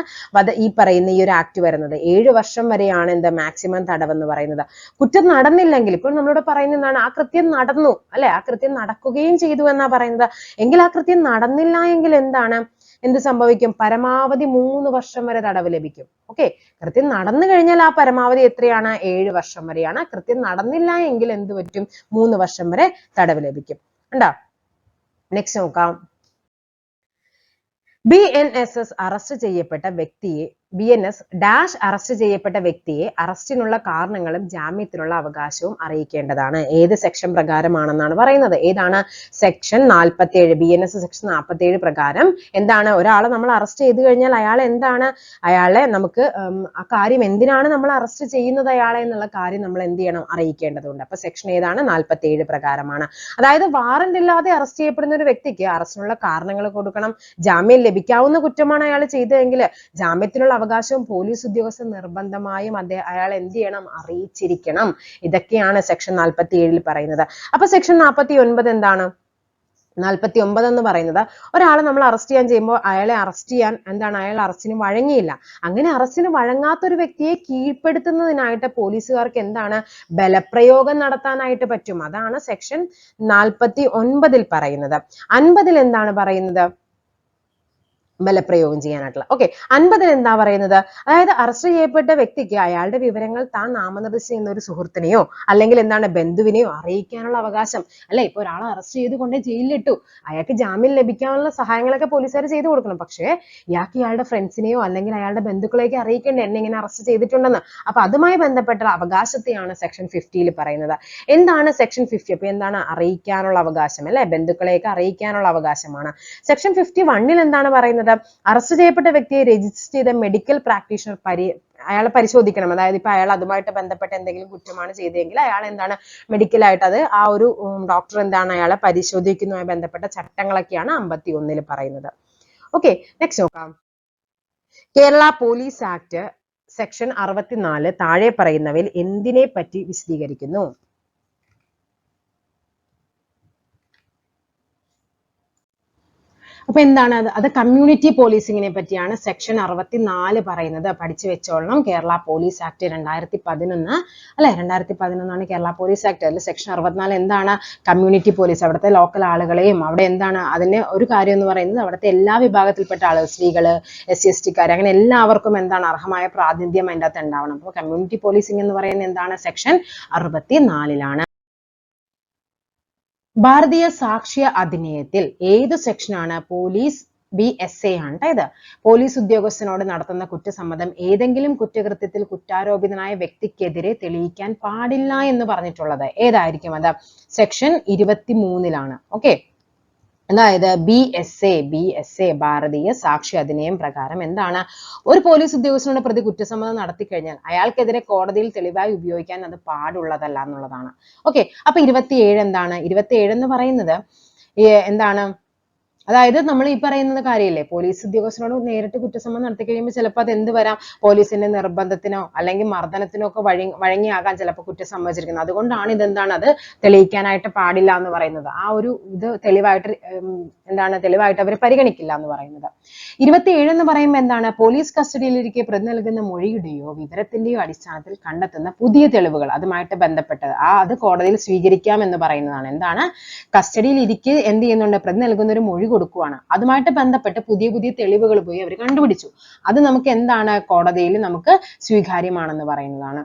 ഈ പറയുന്ന ഈ ഒരു ആക്ട് വരുന്നത്. 7 വർഷം വരെയാണ് എന്ത് മാക്സിമം തടവെന്ന് പറയുന്നത്. കുറ്റം നടന്നില്ലെങ്കിൽ, ഇപ്പോൾ നമ്മളോട് പറയുന്ന എന്താണ്? ആ കൃത്യം നടന്നു അല്ലെ, ആ കൃത്യം നടക്കുകയും ചെയ്തു എന്നാ പറയുന്നത്. എങ്കിൽ ആ കൃത്യം നടന്നില്ല എങ്കിൽ എന്താണ്? എന്ത് സംഭവിക്കും? പരമാവധി 3 വർഷം വരെ തടവ് ലഭിക്കും. ഓക്കെ, കൃത്യം നടന്നു കഴിഞ്ഞാൽ ആ പരമാവധി എത്രയാണ്? 7 വർഷം വരെയാണ്. കൃത്യം നടന്നില്ല എങ്കിൽ എന്ത് പറ്റും? 3 വർഷം വരെ തടവ് ലഭിക്കും. കണ്ടോ? നെക്സ്റ്റ് നോക്കാം. BNSS അറസ്റ്റ് ചെയ്യപ്പെട്ട വ്യക്തിയെ അറസ്റ്റ് ചെയ്യപ്പെട്ട വ്യക്തിയെ അറസ്റ്റിനുള്ള കാരണങ്ങളും ജാമ്യത്തിനുള്ള അവകാശവും അറിയിക്കേണ്ടതാണ്. ഏത് സെക്ഷൻ പ്രകാരമാണെന്നാണ് പറയുന്നത്? ഏതാണ്? സെക്ഷൻ 47. BNS സെക്ഷൻ 47 പ്രകാരം എന്താണ്? ഒരാളെ നമ്മൾ അറസ്റ്റ് ചെയ്തു കഴിഞ്ഞാൽ അയാളെ നമുക്ക് ആ കാര്യം എന്തിനാണ് നമ്മൾ അറസ്റ്റ് ചെയ്യുന്നത് അയാളെ എന്നുള്ള കാര്യം നമ്മൾ എന്ത് ചെയ്യണം? അറിയിക്കേണ്ടതുണ്ട്. അപ്പൊ സെക്ഷൻ ഏതാണ്? 47 പ്രകാരമാണ്. അതായത് വാറന്റ് ഇല്ലാതെ അറസ്റ്റ് ചെയ്യപ്പെടുന്ന ഒരു വ്യക്തിക്ക് അറസ്റ്റിനുള്ള കാരണങ്ങൾ കൊടുക്കണം. ജാമ്യം ലഭിക്കാവുന്ന കുറ്റമാണ് അയാൾ ചെയ്തതെങ്കിൽ ജാമ്യത്തിനുള്ള അവകാശവും പോലീസ് ഉദ്യോഗസ്ഥർ നിർബന്ധമായും അയാൾ എന്ത് ചെയ്യണം? അറിയിച്ചിരിക്കണം. ഇതൊക്കെയാണ് സെക്ഷൻ 47 പറയുന്നത്. അപ്പൊ സെക്ഷൻ 49 എന്താണ്? 49 എന്ന് പറയുന്നത് ഒരാളെ നമ്മൾ അറസ്റ്റ് ചെയ്യാൻ ചെയ്യുമ്പോൾ അയാളെ അറസ്റ്റ് ചെയ്യാൻ എന്താണ്? അയാൾ അറസ്റ്റിന് വഴങ്ങിയില്ല. അങ്ങനെ അറസ്റ്റിന് വഴങ്ങാത്ത ഒരു വ്യക്തിയെ കീഴ്പ്പെടുത്തുന്നതിനായിട്ട് പോലീസുകാർക്ക് എന്താണ്? ബലപ്രയോഗം നടത്താനായിട്ട് പറ്റും. അതാണ് സെക്ഷൻ 49 പറയുന്നത്. 50 എന്താണ് പറയുന്നത്? ബലപ്രയോഗം ചെയ്യാനായിട്ടുള്ള. ഓക്കെ, 50 എന്താ പറയുന്നത്? അതായത് അറസ്റ്റ് ചെയ്യപ്പെട്ട വ്യക്തിക്ക് അയാളുടെ വിവരങ്ങൾ താൻ നാമനിർദ്ദേശിച്ച ചെയ്യുന്ന ഒരു സുഹൃത്തിനെയോ അല്ലെങ്കിൽ എന്താണ് ബന്ധുവിനെയോ അറിയിക്കാനുള്ള അവകാശം. അല്ലെ, ഇപ്പൊ ഒരാളെ അറസ്റ്റ് ചെയ്ത് കൊണ്ട് ജയിലിലിട്ടു, അയാൾക്ക് ജാമ്യം ലഭിക്കാനുള്ള സഹായങ്ങളൊക്കെ പോലീസുകാർ ചെയ്തു കൊടുക്കണം. പക്ഷേ ഇയാൾക്ക് ഇയാളുടെ ഫ്രണ്ട്സിനെയോ അല്ലെങ്കിൽ അയാളുടെ ബന്ധുക്കളെയൊക്കെ അറിയിക്കേണ്ട എന്നെ ഇങ്ങനെ അറസ്റ്റ് ചെയ്തിട്ടുണ്ടെന്ന്. അപ്പൊ അതുമായി ബന്ധപ്പെട്ട അവകാശത്തെയാണ് സെക്ഷൻ 50 പറയുന്നത്. എന്താണ് സെക്ഷൻ 50? അപ്പൊ എന്താണ്? അറിയിക്കാനുള്ള അവകാശം അല്ലെ, ബന്ധുക്കളെയൊക്കെ അറിയിക്കാനുള്ള അവകാശമാണ്. സെക്ഷൻ 51 എന്താണ് പറയുന്നത്? അറസ്റ്റ് ചെയ്യപ്പെട്ട വ്യക്തിയെ രജിസ്റ്റർ ചെയ്ത മെഡിക്കൽ പ്രാക്ടീഷണർ അയാളെ പരിശോധിക്കണം. അതായത് ഇപ്പൊ അയാൾ അതുമായിട്ട് ബന്ധപ്പെട്ട എന്തെങ്കിലും കുറ്റമാണ് ചെയ്തതെങ്കിൽ അയാൾ എന്താണ്? മെഡിക്കലായിട്ട് അത് ആ ഒരു ഡോക്ടർ എന്താണ്? അയാളെ പരിശോധിക്കുന്നതുമായി ബന്ധപ്പെട്ട ചട്ടങ്ങളൊക്കെയാണ് 51 പറയുന്നത്. ഓക്കെ, നെക്സ്റ്റ് നോക്കാം. കേരള പോലീസ് ആക്ട് സെക്ഷൻ 64 താഴെ പറയുന്നവയിൽ എന്തിനെ പറ്റി വിശദീകരിക്കുന്നു? അപ്പൊ എന്താണ് അത്? കമ്മ്യൂണിറ്റി പോലീസിങ്ങിനെ പറ്റിയാണ് സെക്ഷൻ 64 പറയുന്നത്. പഠിച്ചു വെച്ചോളണം. കേരള പോലീസ് ആക്ട് 2011 അല്ലെ, 2011 കേരള പോലീസ് ആക്ട്. അതിൽ സെക്ഷൻ 64 എന്താണ്? Community police. അവിടുത്തെ ലോക്കൽ ആളുകളെയും അവിടെ എന്താണ് അതിന് ഒരു കാര്യം എന്ന് പറയുന്നത് അവിടുത്തെ എല്ലാ വിഭാഗത്തിൽപ്പെട്ട ആളുകൾ, സ്ത്രീകള്, SC/ST അങ്ങനെ എല്ലാവർക്കും എന്താണ്? അർഹമായ പ്രാതിനിധ്യം അതിൻ്റെ അകത്ത് ഉണ്ടാവണം. അപ്പൊ കമ്മ്യൂണിറ്റി പോലീസിംഗ് എന്ന് പറയുന്നത് എന്താണ്? സെക്ഷൻ 64 ഭാരതീയ സാക്ഷ്യ അധിനിയമത്തിൽ ഏത് സെക്ഷനാണ് പോലീസ് BSA ആണ് ട്ടോ ഇത്. പോലീസ് ഉദ്യോഗസ്ഥനോട് നടത്തുന്ന കുറ്റസമ്മതം ഏതെങ്കിലും കുറ്റകൃത്യത്തിൽ കുറ്റാരോപിതനായ വ്യക്തിക്കെതിരെ തെളിയിക്കാൻ പാടില്ല എന്ന് പറഞ്ഞിട്ടുള്ളത് ഏതായിരിക്കും അത്? Section 23 okay. അതായത് BSA ഭാരതീയ സാക്ഷി അധിനിയം പ്രകാരം എന്താണ്? ഒരു പോലീസ് ഉദ്യോഗസ്ഥനോട് പ്രതി കുറ്റസമ്മതം നടത്തി കഴിഞ്ഞാൽ അയാൾക്കെതിരെ കോടതിയിൽ തെളിവായി ഉപയോഗിക്കാൻ അത് പാടുള്ളതല്ല എന്നുള്ളതാണ്. ഓക്കെ. അപ്പൊ 27 എന്താണ്? 27 എന്ന് പറയുന്നത് എന്താണ്? അതായത് നമ്മൾ ഈ പറയുന്നത് കാര്യമില്ലേ, പോലീസ് ഉദ്യോഗസ്ഥനോട് നേരിട്ട് കുറ്റസമ്മതം നടത്തി കഴിയുമ്പോൾ ചിലപ്പോൾ അത് എന്ത് വരാം, പോലീസിന്റെ നിർബന്ധത്തിനോ അല്ലെങ്കിൽ മർദ്ദനത്തിനോ ഒക്കെ വഴങ്ങിയാകാൻ ചിലപ്പോൾ കുറ്റം സംഭവിച്ചിരിക്കുന്നത്. അതുകൊണ്ടാണ് ഇതെന്താണ്, അത് തെളിയിക്കാനായിട്ട് പാടില്ല എന്ന് പറയുന്നത്. ആ ഒരു ഇത് തെളിവായിട്ട് അവർ പരിഗണിക്കില്ല എന്ന് പറയുന്നത്. 27 എന്ന് പറയുമ്പോൾ എന്താണ്? പോലീസ് കസ്റ്റഡിയിലിരിക്കെ പ്രതി നൽകുന്ന മൊഴിയുടെയോ വിവരത്തിന്റെയോ അടിസ്ഥാനത്തിൽ കണ്ടെത്തുന്ന പുതിയ തെളിവുകൾ അതുമായിട്ട് ബന്ധപ്പെട്ടത് അത് കോടതിയിൽ സ്വീകരിക്കാം എന്ന് പറയുന്നതാണ്. എന്താണ്? കസ്റ്റഡിയിൽ ഇരിക്കെ എന്ത് ചെയ്യുന്നുണ്ട്? പ്രതി നൽകുന്ന ഒരു മൊഴി കൊടുക്കുവാണ്. അതുമായിട്ട് ബന്ധപ്പെട്ട് പുതിയ പുതിയ തെളിവുകൾ പോയി അവർ കണ്ടുപിടിച്ചു. അത് നമുക്ക് എന്താണ്? കോടതിയിൽ നമുക്ക് സ്വീകാര്യമാണെന്ന് പറയുന്നതാണ്.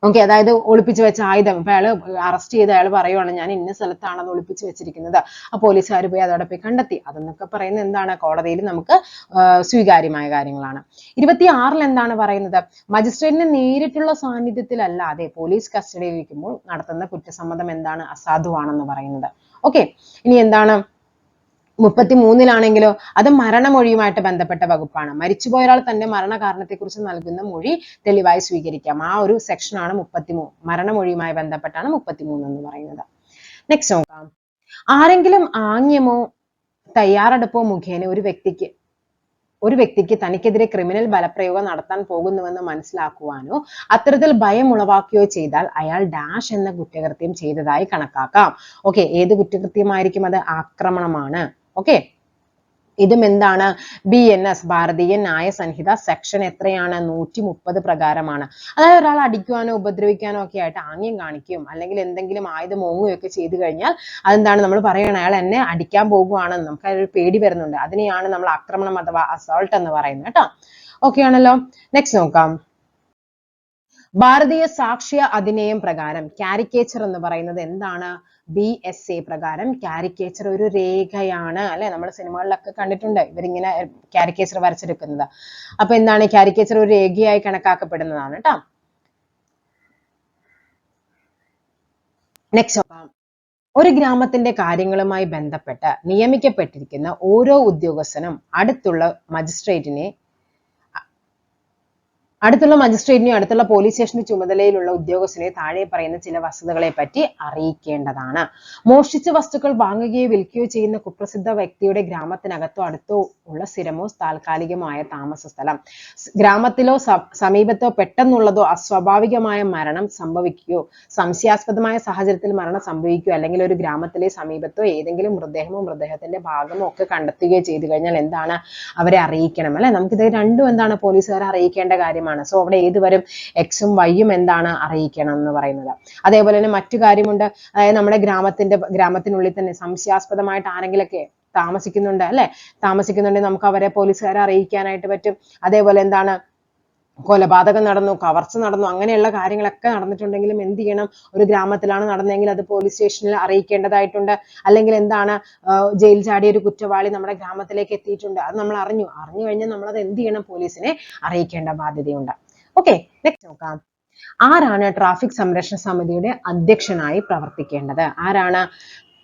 ഓക്കെ. അതായത് ഒളിപ്പിച്ചു വെച്ച ആയുധം ഇപ്പൊ അയാൾ അറസ്റ്റ് ചെയ്ത് അയാൾ പറയുവാണ് ഞാൻ ഇന്ന സ്ഥലത്താണ് അത് ഒളിപ്പിച്ചു വെച്ചിരിക്കുന്നത്, ആ പോലീസുകാർ പോയി അതോടെ പോയി കണ്ടെത്തി. അതെന്നൊക്കെ പറയുന്നത് എന്താണ്? കോടതിയിൽ നമുക്ക് സ്വീകാര്യമായ കാര്യങ്ങളാണ്. 26 എന്താണ് പറയുന്നത്? മജിസ്ട്രേറ്റിന്റെ നേരിട്ടുള്ള സാന്നിധ്യത്തിലല്ലാതെ പോലീസ് കസ്റ്റഡിയിൽ ഇരിക്കുമ്പോൾ നടത്തുന്ന കുറ്റസമ്മതം എന്താണ്? അസാധുവാണെന്ന് പറയുന്നത്. ഓക്കെ. ഇനി എന്താണ്? 33 അത് മരണമൊഴിയുമായിട്ട് ബന്ധപ്പെട്ട വകുപ്പാണ്. മരിച്ചുപോയ ഒരാൾ തന്റെ മരണകാരണത്തെ കുറിച്ച് നൽകുന്ന മൊഴി തെളിവായി സ്വീകരിക്കാം. ആ ഒരു സെക്ഷനാണ് 33. മരണമൊഴിയുമായി ബന്ധപ്പെട്ടാണ് 33 എന്ന് പറയുന്നത്. നെക്സ്റ്റ് നോക്കാം. ആരെങ്കിലും ആംഗ്യമോ തയ്യാറെടുപ്പോ മുഖേന ഒരു വ്യക്തിക്ക് തനിക്കെതിരെ ക്രിമിനൽ ബലപ്രയോഗം നടത്താൻ പോകുന്നുവെന്ന് മനസ്സിലാക്കുവാനോ അത്തരത്തിൽ ഭയം ഉളവാക്കുകയോ ചെയ്താൽ അയാൾ ഡാഷ് എന്ന കുറ്റകൃത്യം ചെയ്തതായി കണക്കാക്കാം. ഓക്കെ. ഏത് കുറ്റകൃത്യമായിരിക്കും അത്? ആക്രമണമാണ്. ഓക്കെ. ഇതും എന്താണ്? BNS ഭാരതീയ ന്യായ സംഹിത സെക്ഷൻ എത്രയാണ്? 130 പ്രകാരമാണ്. അതായത് ഒരാൾ അടിക്കുവാനോ ഉപദ്രവിക്കാനോ ഒക്കെ ആയിട്ട് ആംഗ്യം കാണിക്കുകയും അല്ലെങ്കിൽ എന്തെങ്കിലും ആയുധം ഓങ്ങുകയൊക്കെ ചെയ്തു കഴിഞ്ഞാൽ അതെന്താണ്? നമ്മൾ പറയണം അയാൾ എന്നെ അടിക്കാൻ പോകുവാണെന്ന്, നമുക്ക് ഒരു പേടി വരുന്നുണ്ട്. അതിനെയാണ് നമ്മൾ ആക്രമണം അഥവാ അസോൾട്ട് എന്ന് പറയുന്നത് കേട്ടോ. ഓക്കെ ആണല്ലോ. നെക്സ്റ്റ് നോക്കാം. ഭാരതീയ സാക്ഷ്യ അധിനിയം പ്രകാരം കാരിക്കേച്ചർ എന്ന് പറയുന്നത് എന്താണ്? BSA പ്രകാരം കാരിക്കേച്ചർ ഒരു രേഖയാണ് അല്ലെ. നമ്മൾ സിനിമകളിലൊക്കെ കണ്ടിട്ടുണ്ട് ഇവരിങ്ങനെ കാരിക്കേച്ചർ വരച്ചെടുക്കുന്നത്. അപ്പൊ എന്താണ്? കാരിക്കേച്ചർ ഒരു രേഖയായി കണക്കാക്കപ്പെടുന്നതാണ് കേട്ടോ. നെക്സ്റ്റ് നോക്കാം. ഒരു ഗ്രാമത്തിന്റെ കാര്യങ്ങളുമായി ബന്ധപ്പെട്ട് നിയമിക്കപ്പെട്ടിരിക്കുന്ന ഓരോ ഉദ്യോഗസ്ഥനും അടുത്തുള്ള മജിസ്ട്രേറ്റിനെയോ അടുത്തുള്ള പോലീസ് സ്റ്റേഷന്റെ ചുമതലയിലുള്ള ഉദ്യോഗസ്ഥനെ താഴെ പറയുന്ന ചില വസ്തുതകളെ പറ്റി അറിയിക്കേണ്ടതാണ്. മോഷ്ടിച്ച വസ്തുക്കൾ വാങ്ങുകയോ വിൽക്കുകയോ ചെയ്യുന്ന കുപ്രസിദ്ധ വ്യക്തിയുടെ ഗ്രാമത്തിനകത്തോ അടുത്തോ ഉള്ള സ്ഥിരമോ താൽക്കാലികമായ താമസ സ്ഥലം. ഗ്രാമത്തിലോ സമീപത്തോ പെട്ടെന്നുള്ളതോ അസ്വാഭാവികമായ മരണം സംഭവിക്കുകയോ സംശയാസ്പദമായ സാഹചര്യത്തിൽ മരണം സംഭവിക്കുകയോ അല്ലെങ്കിൽ ഒരു ഗ്രാമത്തിലെ സമീപത്തോ ഏതെങ്കിലും മൃതദേഹമോ മൃതദേഹത്തിന്റെ ഭാഗമോ ഒക്കെ കണ്ടെത്തുകയോ ചെയ്തു കഴിഞ്ഞാൽ എന്താണ്? അവരെ അറിയിക്കണം അല്ലെ. നമുക്കിത് രണ്ടും എന്താണ്? പോലീസുകാരെ അറിയിക്കേണ്ട കാര്യമാണ്. സോ അവിടെ ഏത് വരും? Xഉം Yഉം എന്താണ്? അറിയിക്കണം എന്ന് പറയുന്നത്. അതേപോലെ തന്നെ മറ്റു കാര്യമുണ്ട്. അതായത് നമ്മുടെ ഗ്രാമത്തിനുള്ളിൽ തന്നെ സംശയാസ്പദമായിട്ട് ആരെങ്കിലൊക്കെ താമസിക്കുന്നുണ്ടെങ്കിൽ നമുക്ക് അവരെ പോലീസുകാരെ അറിയിക്കാനായിട്ട് പറ്റും. അതേപോലെ എന്താണ്? കൊലപാതകം നടന്നു, കവർച്ച നടന്നു, അങ്ങനെയുള്ള കാര്യങ്ങളൊക്കെ നടന്നിട്ടുണ്ടെങ്കിലും എന്ത് ചെയ്യണം? ഒരു ഗ്രാമത്തിലാണ് നടന്നതെങ്കിൽ അത് പോലീസ് സ്റ്റേഷനിൽ അറിയിക്കേണ്ടതായിട്ടുണ്ട്. അല്ലെങ്കിൽ എന്താണ്? ജയിൽ ചാടിയ ഒരു കുറ്റവാളി നമ്മുടെ ഗ്രാമത്തിലേക്ക് എത്തിയിട്ടുണ്ട്, അത് നമ്മൾ അറിഞ്ഞു കഴിഞ്ഞാൽ നമ്മൾ അത് എന്ത് ചെയ്യണം? പോലീസിനെ അറിയിക്കേണ്ട ബാധ്യതയുണ്ട്. ഓക്കെ. നെക്സ്റ്റ് നോക്കാം. ആരാണ് ട്രാഫിക് സംരക്ഷണ സമിതിയുടെ അധ്യക്ഷനായി പ്രവർത്തിക്കേണ്ടത്? ആരാണ്?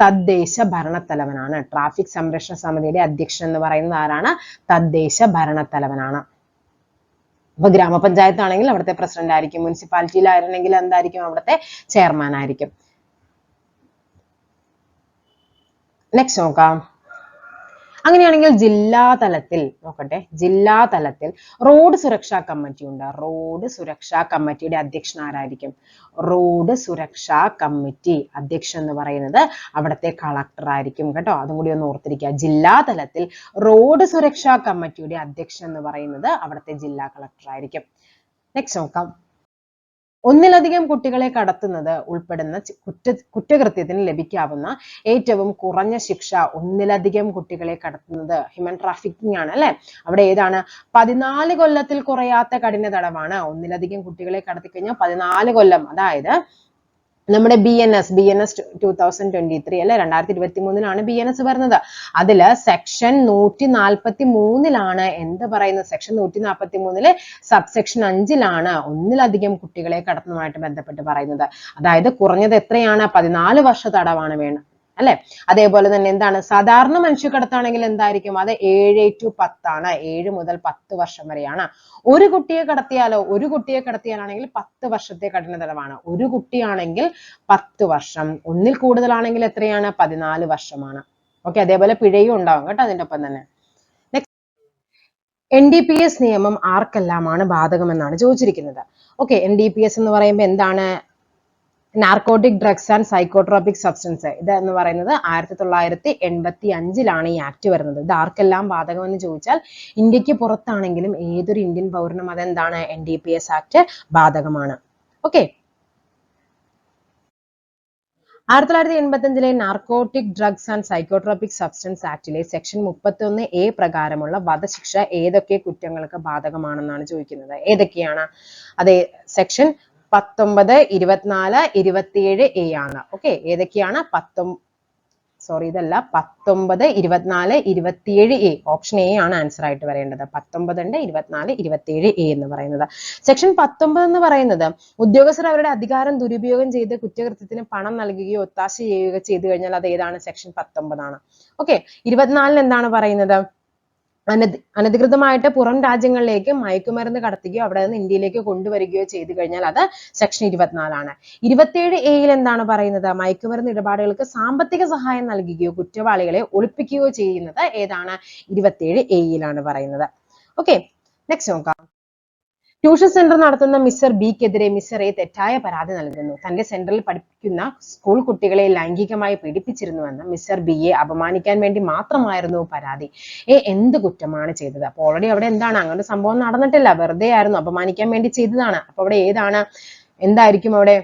തദ്ദേശ ഭരണത്തലവനാണ്. ട്രാഫിക് സംരക്ഷണ സമിതിയുടെ അധ്യക്ഷൻ എന്ന് പറയുന്നത് ആരാണ്? തദ്ദേശ ഭരണത്തലവനാണ്. ഇപ്പൊ ഗ്രാമപഞ്ചായത്ത് ആണെങ്കിൽ അവിടുത്തെ പ്രസിഡന്റ് ആയിരിക്കും. മുനിസിപ്പാലിറ്റിയിലായിരുന്നെങ്കിൽ എന്തായിരിക്കും? അവിടുത്തെ ചെയർമാൻ ആയിരിക്കും. നെക്സ്റ്റ് നോക്കാം. അങ്ങനെയാണെങ്കിൽ ജില്ലാതലത്തിൽ നോക്കട്ടെ. ജില്ലാതലത്തിൽ റോഡ് സുരക്ഷാ കമ്മിറ്റി ഉണ്ട്. റോഡ് സുരക്ഷാ കമ്മിറ്റിയുടെ അധ്യക്ഷൻ ആരായിരിക്കും? റോഡ് സുരക്ഷാ കമ്മിറ്റി അധ്യക്ഷൻ എന്ന് പറയുന്നത് അവിടുത്തെ കളക്ടർ ആയിരിക്കും കേട്ടോ. അതും കൂടി ഒന്ന് ഓർത്തിരിക്കുക. ജില്ലാതലത്തിൽ റോഡ് സുരക്ഷാ കമ്മിറ്റിയുടെ അധ്യക്ഷൻ എന്ന് പറയുന്നത് അവിടുത്തെ ജില്ലാ കളക്ടർ ആയിരിക്കും. നെക്സ്റ്റ് നോക്കാം. ഒന്നിലധികം കുട്ടികളെ കടത്തുന്നത് ഉൾപ്പെടുന്ന കുറ്റകൃത്യത്തിന് ലഭിക്കാവുന്ന ഏറ്റവും കുറഞ്ഞ ശിക്ഷ ഒന്നിലധികം കുട്ടികളെ കടത്തുന്നത് ഹ്യൂമൻ ട്രാഫിക്കിംഗ് ആണ് അല്ലെ. അവിടെ ഏതാണ്? 14 കൊല്ലത്തിൽ കുറയാത്ത കഠിന തടവാണ്. ഒന്നിലധികം കുട്ടികളെ കടത്തി കഴിഞ്ഞാൽ 14 കൊല്ലം, അതായത് നമ്മുടെ BNS 2023 അല്ലെ 2023 BNS വരുന്നത്. അതില് സെക്ഷൻ 143 എന്ത് പറയുന്നത്? സെക്ഷൻ 143 സബ്സെക്ഷൻ 5 ഒന്നിലധികം കുട്ടികളെ കടത്തുന്നതുമായിട്ട് ബന്ധപ്പെട്ട് പറയുന്നത്. അതായത് കുറഞ്ഞത് എത്രയാണ്? 14 വർഷ തടവാണ് വേണം അല്ലെ. അതേപോലെ തന്നെ എന്താണ്? സാധാരണ മനുഷ്യക്കടത്താണെങ്കിൽ എന്തായിരിക്കും? അത് 7 to 10 7 മുതൽ 10 വർഷം വരെയാണ്. ഒരു കുട്ടിയെ കടത്തിയാലാണെങ്കിൽ 10 വർഷത്തെ കഠിന തടവാണ്. ഒരു കുട്ടിയാണെങ്കിൽ 10 വർഷം, ഒന്നിൽ കൂടുതലാണെങ്കിൽ എത്രയാണ്? 14 വർഷമാണ്. ഓക്കെ, അതേപോലെ പിഴയും ഉണ്ടാവും കേട്ടോ അതിന്റെ ഒപ്പം തന്നെ. NDPS നിയമം ആർക്കെല്ലാമാണ് ബാധകമെന്നാണ് ചോദിച്ചിരിക്കുന്നത്. ഓക്കെ, NDPS എന്ന് പറയുമ്പോൾ എന്താണ്? Narcotic drugs and psychotropic substance. ഇത് എന്ന് പറയുന്നത് 1985 ഈ ആക്ട് വരുന്നത്. ഇത് ആർക്കെല്ലാം ബാധകമെന്ന് ചോദിച്ചാൽ ഇന്ത്യക്ക് പുറത്താണെങ്കിലും ഏതൊരു ഇന്ത്യൻ പൗരനും അതെന്താണ്? NDPS ആക്ട് ബാധകമാണ്. Okay, 1985 narcotic drugs and psychotropic substance ആക്ടിലെ സെക്ഷൻ 31A പ്രകാരമുള്ള വധശിക്ഷ ഏതൊക്കെ കുറ്റങ്ങൾക്ക് ബാധകമാണെന്നാണ് ചോദിക്കുന്നത്. ഏതൊക്കെയാണ്? അതെ, സെക്ഷൻ 19, 24, 27A ആണ്. ഓക്കെ, ഏതൊക്കെയാണ്? 19, 24, 27A. ഓപ്ഷൻ A ആണ് ആൻസർ ആയിട്ട് വരേണ്ടത്. 19 ഉണ്ട്, 24, 27A എന്ന് പറയുന്നത്. സെക്ഷൻ 19 എന്ന് പറയുന്നത് ഉദ്യോഗസ്ഥർ അവരുടെ അധികാരം ദുരുപയോഗം ചെയ്ത് കുറ്റകൃത്യത്തിന് പണം നൽകുകയോ ഒത്താശ ചെയ്യുകയോ ചെയ്തു കഴിഞ്ഞാൽ അത് ഏതാണ്? സെക്ഷൻ 19 ആണ്. ഓക്കെ, 24 എന്താണ് പറയുന്നത്? അനധികൃതമായിട്ട് പുറം രാജ്യങ്ങളിലേക്ക് മയക്കുമരുന്ന് കടത്തുകയോ അവിടെ നിന്ന് ഇന്ത്യയിലേക്ക് കൊണ്ടുവരികയോ ചെയ്തു കഴിഞ്ഞാൽ അത് സെക്ഷൻ 24 ആണ്. 27A എന്താണ് പറയുന്നത്? മയക്കുമരുന്ന് ഇടപാടുകൾക്ക് സാമ്പത്തിക സഹായം നൽകുകയോ കുറ്റവാളികളെ ഒളിപ്പിക്കുകയോ ചെയ്യുന്നത് ഏതാണ്? 27A പറയുന്നത്. ഓക്കെ, നെക്സ്റ്റ് നോക്കാം. ട്യൂഷൻ സെന്റർ നടത്തുന്ന മിസ്റ്റർ ബിക്കെതിരെ മിസ്റ്റർ എ തെറ്റായ പരാതി നൽകുന്നു. തന്റെ സെന്ററിൽ പഠിപ്പിക്കുന്ന സ്കൂൾ കുട്ടികളെ ലൈംഗികമായി പീഡിപ്പിച്ചിരുന്നുവെന്ന് മിസ്റ്റർ ബിയെ അപമാനിക്കാൻ വേണ്ടി മാത്രമായിരുന്നു പരാതി. എന്ത് കുറ്റമാണ് ചെയ്തത്? അപ്പൊ ഓൾറെഡി അവിടെ എന്താണ്? അങ്ങനെ സംഭവം നടന്നിട്ടില്ല, വെറുതെ ആയിരുന്നു, അപമാനിക്കാൻ വേണ്ടി ചെയ്തതാണ്. അപ്പൊ അവിടെ ഏതാണ്? എന്തായിരിക്കും അവിടെ?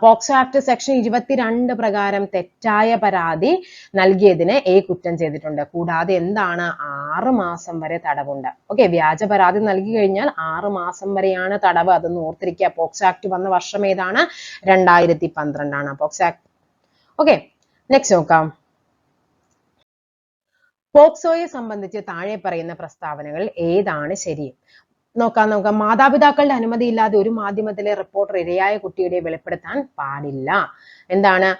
പോക്സോ ആക്ട് സെക്ഷൻ 22 പ്രകാരം തെറ്റായ പരാതി നൽകിയതിന് A കുറ്റം ചെയ്തിട്ടുണ്ട്. കൂടാതെ എന്താണ്? 6 മാസം വരെ തടവുണ്ട്. ഓക്കെ, വ്യാജ പരാതി നൽകി കഴിഞ്ഞാൽ 6 മാസം വരെയാണ് തടവ്. അതൊന്ന് ഓർത്തിരിക്കുക. പോക്സോ ആക്ട് വന്ന വർഷം ഏതാണ്? 2012 പോക്സോ ആക്ട്. ഓക്കെ, നെക്സ്റ്റ് നോക്കാം. പോക്സോയെ സംബന്ധിച്ച് താഴെ പറയുന്ന പ്രസ്താവനകൾ ഏതാണ് ശരി? നോക്കാം. മാതാപിതാക്കളുടെ അനുമതിയില്ലാതെ ഒരു മാധ്യമത്തിലെ റിപ്പോർട്ടർ ഇരയായ കുട്ടിയുടെ വെളിപ്പെടുത്താൻ പാടില്ല. എന്താണ്?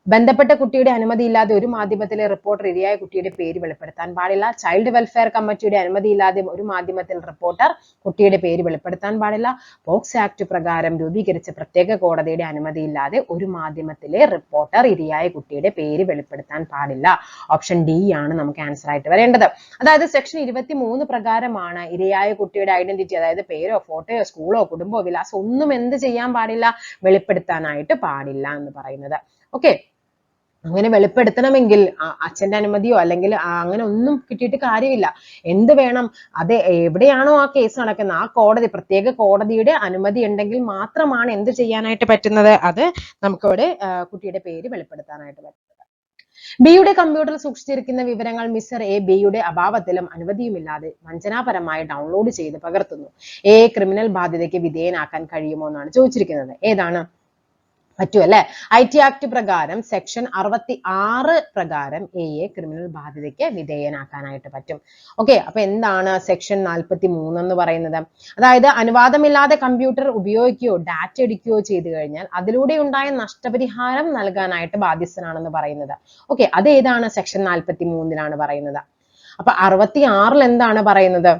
ബന്ധപ്പെട്ട കുട്ടിയുടെ അനുമതിയില്ലാതെ ഒരു മാധ്യമത്തിലെ റിപ്പോർട്ടർ ഇരയായ കുട്ടിയുടെ പേര് വെളിപ്പെടുത്താൻ പാടില്ല. ചൈൽഡ് വെൽഫെയർ കമ്മിറ്റിയുടെ അനുമതിയില്ലാതെ ഒരു മാധ്യമത്തിൽ റിപ്പോർട്ടർ കുട്ടിയുടെ പേര് വെളിപ്പെടുത്താൻ പാടില്ല. പോക്സോ ആക്ട് പ്രകാരം രൂപീകരിച്ച പ്രത്യേക കോടതിയുടെ അനുമതിയില്ലാതെ ഒരു മാധ്യമത്തിലെ റിപ്പോർട്ടർ ഇരയായ കുട്ടിയുടെ പേര് വെളിപ്പെടുത്താൻ പാടില്ല. ഓപ്ഷൻ D ആണ് നമുക്ക് ആൻസർ ആയിട്ട് വരേണ്ടത്. അതായത് സെക്ഷൻ 23 പ്രകാരമാണ് ഇരയായ കുട്ടിയുടെ ഐഡന്റിറ്റി, അതായത് പേരോ ഫോട്ടോയോ സ്കൂളോ കുടുംബോ വിലാസം ഒന്നും എന്ത് ചെയ്യാൻ പാടില്ല? വെളിപ്പെടുത്താനായിട്ട് പാടില്ല എന്ന് പറയുന്നത്. ഓക്കെ, അങ്ങനെ വെളിപ്പെടുത്തണമെങ്കിൽ അച്ഛന്റെ അനുമതിയോ അല്ലെങ്കിൽ അങ്ങനെ ഒന്നും കിട്ടിയിട്ട് കാര്യമില്ല. എന്ത് വേണം? അത് എവിടെയാണോ ആ കേസ് നടക്കുന്നത് ആ കോടതി, പ്രത്യേക കോടതിയുടെ അനുമതി ഉണ്ടെങ്കിൽ മാത്രമാണ് എന്ത് ചെയ്യാനായിട്ട് പറ്റുന്നത്? അത് നമുക്കവിടെ കുട്ടിയുടെ പേര് വെളിപ്പെടുത്താനായിട്ട് പറ്റുന്നത്. ബിയുടെ കമ്പ്യൂട്ടറിൽ സൂക്ഷിച്ചിരിക്കുന്ന വിവരങ്ങൾ മിസ്റ്റർ എ ബിയുടെ അഭാവത്തിലും അനുമതിയുമില്ലാതെ വഞ്ചനാപരമായി ഡൗൺലോഡ് ചെയ്ത് പകർത്തുന്നു. എ ക്രിമിനൽ ബാധ്യതയ്ക്ക് വിധേയനാക്കാൻ കഴിയുമോ എന്നാണ് ചോദിച്ചിരിക്കുന്നത്. ഏതാണ്? പറ്റും അല്ലെ. IT ആക്ട് പ്രകാരം സെക്ഷൻ 66 പ്രകാരം എയെ ക്രിമിനൽ ബാധ്യതയ്ക്ക് വിധേയനാക്കാനായിട്ട് പറ്റും. ഓക്കെ, അപ്പൊ എന്താണ് സെക്ഷൻ 43 എന്ന് പറയുന്നത്? അതായത് അനുവാദമില്ലാതെ കമ്പ്യൂട്ടർ ഉപയോഗിക്കുകയോ ഡാറ്റ എടുക്കുകയോ ചെയ്തു കഴിഞ്ഞാൽ അതിലൂടെ ഉണ്ടായ നഷ്ടപരിഹാരം നൽകാനായിട്ട് ബാധ്യസ്ഥനാണെന്ന് പറയുന്നത്. ഓക്കെ, അത് ഏതാണ്? സെക്ഷൻ 43 പറയുന്നത്. അപ്പൊ 66 എന്താണ് പറയുന്നത്?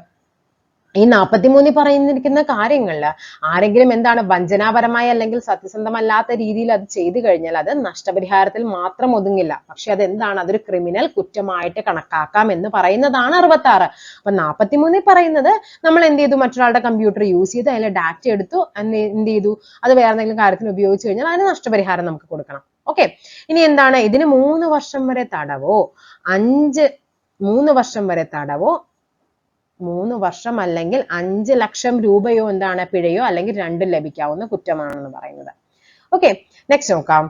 ഈ 43 പറയുന്നിരിക്കുന്ന കാര്യങ്ങളില് ആരെങ്കിലും എന്താണ് വഞ്ചനാപരമായി അല്ലെങ്കിൽ സത്യസന്ധമല്ലാത്ത രീതിയിൽ അത് ചെയ്തു കഴിഞ്ഞാൽ അത് നഷ്ടപരിഹാരത്തിൽ മാത്രം ഒതുങ്ങില്ല. പക്ഷെ അത് എന്താണ്? അതൊരു ക്രിമിനൽ കുറ്റമായിട്ട് കണക്കാക്കാം എന്ന് പറയുന്നതാണ് 66. അപ്പൊ 43 പറയുന്നത് നമ്മൾ എന്ത് ചെയ്തു? മറ്റൊരാളുടെ കമ്പ്യൂട്ടർ യൂസ് ചെയ്ത് അതിലെ ഡാറ്റ എടുത്തു, എന്ത് ചെയ്തു? അത് വേറെ എന്തെങ്കിലും കാര്യത്തിന് ഉപയോഗിച്ചു കഴിഞ്ഞാൽ അതിന് നഷ്ടപരിഹാരം നമുക്ക് കൊടുക്കണം. ഓക്കെ, ഇനി എന്താണ്? ഇതിന് 3 വർഷം വരെ തടവോ 3 വർഷം വരെ തടവോ 3 വർഷം അല്ലെങ്കിൽ 5 ലക്ഷം രൂപയോ എന്താണ്? പിഴയോ അല്ലെങ്കിൽ രണ്ടും ലഭിക്കാവുന്ന കുറ്റമാണെന്ന് പറയുന്നത്. ഓക്കെ, നെക്സ്റ്റ് നോക്കാം.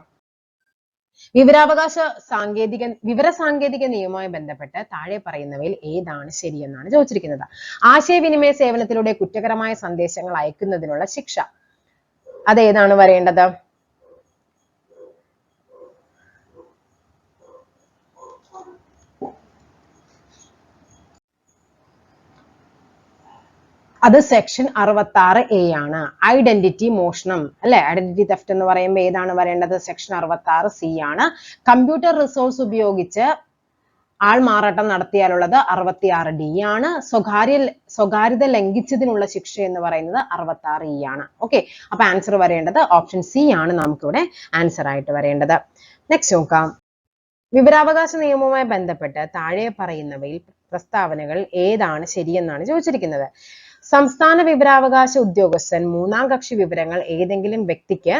വിവര സാങ്കേതിക നിയമവുമായി ബന്ധപ്പെട്ട് താഴെ പറയുന്നവയിൽ ഏതാണ് ശരിയെന്നാണ് ചോദിച്ചിരിക്കുന്നത്. ആശയവിനിമയ സേവനത്തിലൂടെ കുറ്റകരമായ സന്ദേശങ്ങൾ അയക്കുന്നതിനുള്ള ശിക്ഷ അത് ഏതാണ് വരേണ്ടത്? അത് സെക്ഷൻ 66A ആണ്. ഐഡന്റിറ്റി മോഷണം അല്ലെ, ഐഡന്റിറ്റി തെഫ്റ്റ് എന്ന് പറയുമ്പോൾ ഏതാണ് വരേണ്ടത്? സെക്ഷൻ 66C ആണ്. കമ്പ്യൂട്ടർ റിസോഴ്സ് ഉപയോഗിച്ച് ആൾമാറാട്ടം നടത്തിയാലുള്ളത് 66D ആണ്. സ്വകാര്യത ലംഘിച്ചതിനുള്ള ശിക്ഷ എന്ന് പറയുന്നത് 66E ആണ്. ഓക്കെ, അപ്പൊ ആൻസർ വരേണ്ടത് ഓപ്ഷൻ സി ആണ് നമുക്കിവിടെ ആൻസർ ആയിട്ട് വരേണ്ടത്. നെക്സ്റ്റ് നോക്കാം. വിവരാവകാശ നിയമവുമായി ബന്ധപ്പെട്ട് താഴെ പറയുന്നവയിൽ പ്രസ്താവനകൾ ഏതാണ് ശരിയെന്നാണ് ചോദിച്ചിരിക്കുന്നത്. സംസ്ഥാന വിവരാവകാശ ഉദ്യോഗസ്ഥൻ മൂന്നാം കക്ഷി വിവരങ്ങൾ ഏതെങ്കിലും വ്യക്തിക്ക്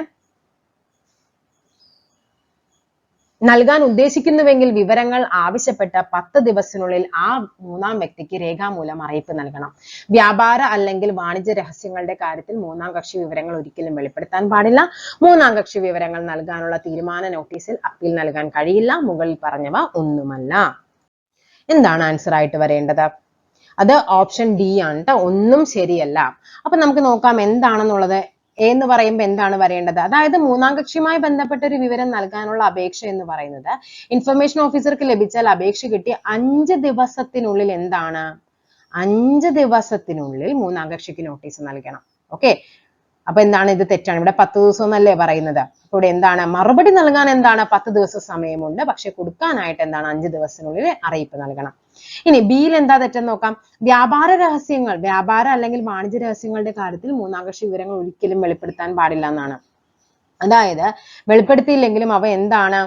നൽകാൻ ഉദ്ദേശിക്കുന്നുവെങ്കിൽ വിവരങ്ങൾ ആവശ്യപ്പെട്ട 10 ദിവസത്തിനുള്ളിൽ ആ മൂന്നാം വ്യക്തിക്ക് രേഖാമൂലം അറിയിപ്പ് നൽകണം. വ്യാപാര അല്ലെങ്കിൽ വാണിജ്യ രഹസ്യങ്ങളുടെ കാര്യത്തിൽ മൂന്നാം കക്ഷി വിവരങ്ങൾ ഒരിക്കലും വെളിപ്പെടുത്താൻ പാടില്ല. മൂന്നാം കക്ഷി വിവരങ്ങൾ നൽകാനുള്ള തീരുമാന നോട്ടീസിൽ അപ്പീൽ നൽകാൻ കഴിയില്ല. മുകളിൽ പറഞ്ഞവ ഒന്നുമല്ല. എന്താണ് ആൻസർ ആയിട്ട് വരേണ്ടത്? അത് ഓപ്ഷൻ ഡി ആണ് ട്ടോ. ഒന്നും ശരിയല്ല. അപ്പൊ നമുക്ക് നോക്കാം എന്താണെന്നുള്ളത്. എ എന്ന് പറയുമ്പോൾ എന്താണ് വരേണ്ടത്? അതായത് മൂന്നാം കക്ഷിയുമായി ബന്ധപ്പെട്ട ഒരു വിവരം നൽകാനുള്ള അപേക്ഷ എന്ന് പറയുന്നത് ഇൻഫർമേഷൻ ഓഫീസർക്ക് ലഭിച്ചാൽ അപേക്ഷ കിട്ടി 5 ദിവസത്തിനുള്ളിൽ എന്താണ്? 5 ദിവസത്തിനുള്ളിൽ മൂന്നാം കക്ഷിക്ക് നോട്ടീസ് നൽകണം. ഓക്കെ, അപ്പൊ എന്താണ്? ഇത് തെറ്റാണ്. ഇവിടെ 10 ദിവസം എന്നല്ലേ പറയുന്നത്. അപ്പൊ ഇവിടെ എന്താണ്? മറുപടി നൽകാൻ എന്താണ്? 10 ദിവസം സമയമുണ്ട്. പക്ഷെ കൊടുക്കാനായിട്ട് എന്താണ്? 5 ദിവസത്തിനുള്ളിൽ അറിയിപ്പ് നൽകണം. ഇനി ബിയിൽ എന്താ തെറ്റെന്ന് നോക്കാം. വ്യാപാര അല്ലെങ്കിൽ വാണിജ്യ രഹസ്യങ്ങളുടെ കാര്യത്തിൽ മൂന്നാം കക്ഷി വിവരങ്ങൾ ഒരിക്കലും വെളിപ്പെടുത്താൻ പാടില്ല എന്നാണ്. അതായത് വെളിപ്പെടുത്തിയില്ലെങ്കിലും അവ എന്താണ്?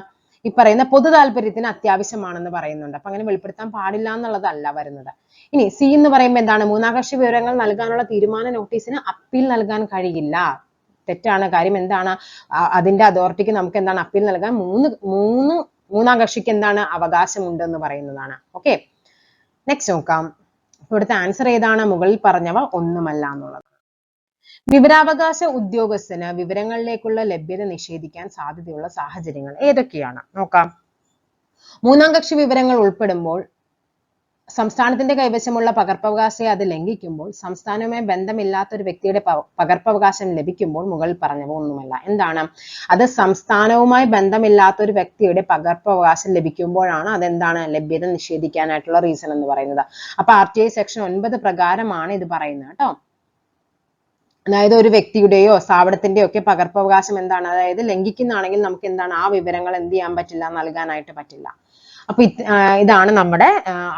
ഈ പറയുന്ന പൊതു താല്പര്യത്തിന് അത്യാവശ്യമാണെന്ന് പറയുന്നുണ്ട്. അപ്പൊ അങ്ങനെ വെളിപ്പെടുത്താൻ പാടില്ല എന്നുള്ളതല്ല വരുന്നത്. ഇനി സി എന്ന് പറയുമ്പോൾ എന്താണ്? മൂന്നാം കക്ഷി വിവരങ്ങൾ നൽകാനുള്ള തീരുമാന നോട്ടീസിന് അപ്പീൽ നൽകാൻ കഴിയില്ല. തെറ്റാണ്. കാര്യം എന്താണ്? അതിന്റെ അതോറിറ്റിക്ക് നമുക്ക് എന്താണ്? അപ്പീൽ നൽകാൻ മൂന്നാം കക്ഷിക്ക് എന്താണ്? അവകാശമുണ്ട് എന്ന് പറയുന്നതാണ്. ഓക്കെ, നെക്സ്റ്റ് നോക്കാം. ഇവിടുത്തെ ആൻസർ ഏതാണ്? മുകളിൽ പറഞ്ഞവ ഒന്നുമല്ല എന്നുള്ളത്. വിവരാവകാശ ഉദ്യോഗസ്ഥന് വിവരങ്ങളിലേക്കുള്ള ലഭ്യത നിഷേധിക്കാൻ സാധ്യതയുള്ള സാഹചര്യങ്ങൾ ഏതൊക്കെയാണ്? നോക്കാം. മൂന്നാം കക്ഷി വിവരങ്ങൾ ഉൾപ്പെടുമ്പോൾ സംസ്ഥാനത്തിന്റെ കൈവശമുള്ള പകർപ്പവകാശത്തെ അത് ലംഘിക്കുമ്പോൾ സംസ്ഥാനവുമായി ബന്ധമില്ലാത്ത ഒരു വ്യക്തിയുടെ പകർപ്പവകാശം ലഭിക്കുമ്പോൾ മുകളിൽ പറഞ്ഞവ ഒന്നുമല്ല. എന്താണ്? അത് സംസ്ഥാനവുമായി ബന്ധമില്ലാത്ത ഒരു വ്യക്തിയുടെ പകർപ്പവകാശം ലഭിക്കുമ്പോഴാണ് അതെന്താണ്? ലഭ്യത നിഷേധിക്കാനായിട്ടുള്ള റീസൺ എന്ന് പറയുന്നത്. അപ്പൊ RTI സെക്ഷൻ 9 പ്രകാരമാണ് ഇത് പറയുന്നത് കേട്ടോ. അതായത് ഒരു വ്യക്തിയുടെയോ സ്ഥാപനത്തിന്റെയോ ഒക്കെ പകർപ്പവകാശം എന്താണ്? അതായത് ലംഘിക്കുന്നതാണെങ്കിൽ നമുക്ക് എന്താണ്? ആ വിവരങ്ങൾ എന്ത് ചെയ്യാൻ പറ്റില്ല? നൽകാനായിട്ട് പറ്റില്ല. അപ്പൊ ഇതാണ് നമ്മുടെ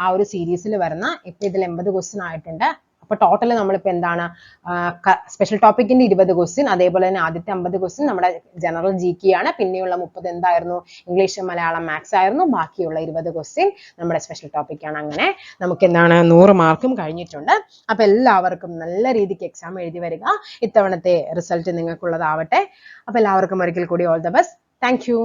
ആ ഒരു സീരീസിൽ വരുന്ന. ഇപ്പൊ ഇതിൽ 80 ക്വസ്റ്റ്യൻ ആയിട്ടുണ്ട്. അപ്പൊ ടോട്ടൽ നമ്മളിപ്പോ എന്താണ്? സ്പെഷ്യൽ ടോപ്പിക്കിന്റെ 20 ക്വസ്റ്റ്യൻ, അതേപോലെ തന്നെ ആദ്യത്തെ 50 ക്വസ്റ്റ്യൻ നമ്മുടെ ജനറൽ GK ആണ്. പിന്നെയുള്ള 30 എന്തായിരുന്നു? ഇംഗ്ലീഷ്, മലയാളം, മാത്സ് ആയിരുന്നു. ബാക്കിയുള്ള 20 ക്വസ്റ്റ്യൻ നമ്മുടെ സ്പെഷ്യൽ ടോപ്പിക് ആണ്. അങ്ങനെ നമുക്ക് എന്താണ്? 100 മാർക്കും കഴിഞ്ഞിട്ടുണ്ട്. അപ്പൊ എല്ലാവർക്കും നല്ല രീതിക്ക് എക്സാം എഴുതി വരിക. ഇത്തവണത്തെ റിസൾട്ട് നിങ്ങൾക്കുള്ളതാവട്ടെ. അപ്പൊ എല്ലാവർക്കും ഒരിക്കൽ കൂടി all the best. Thank you.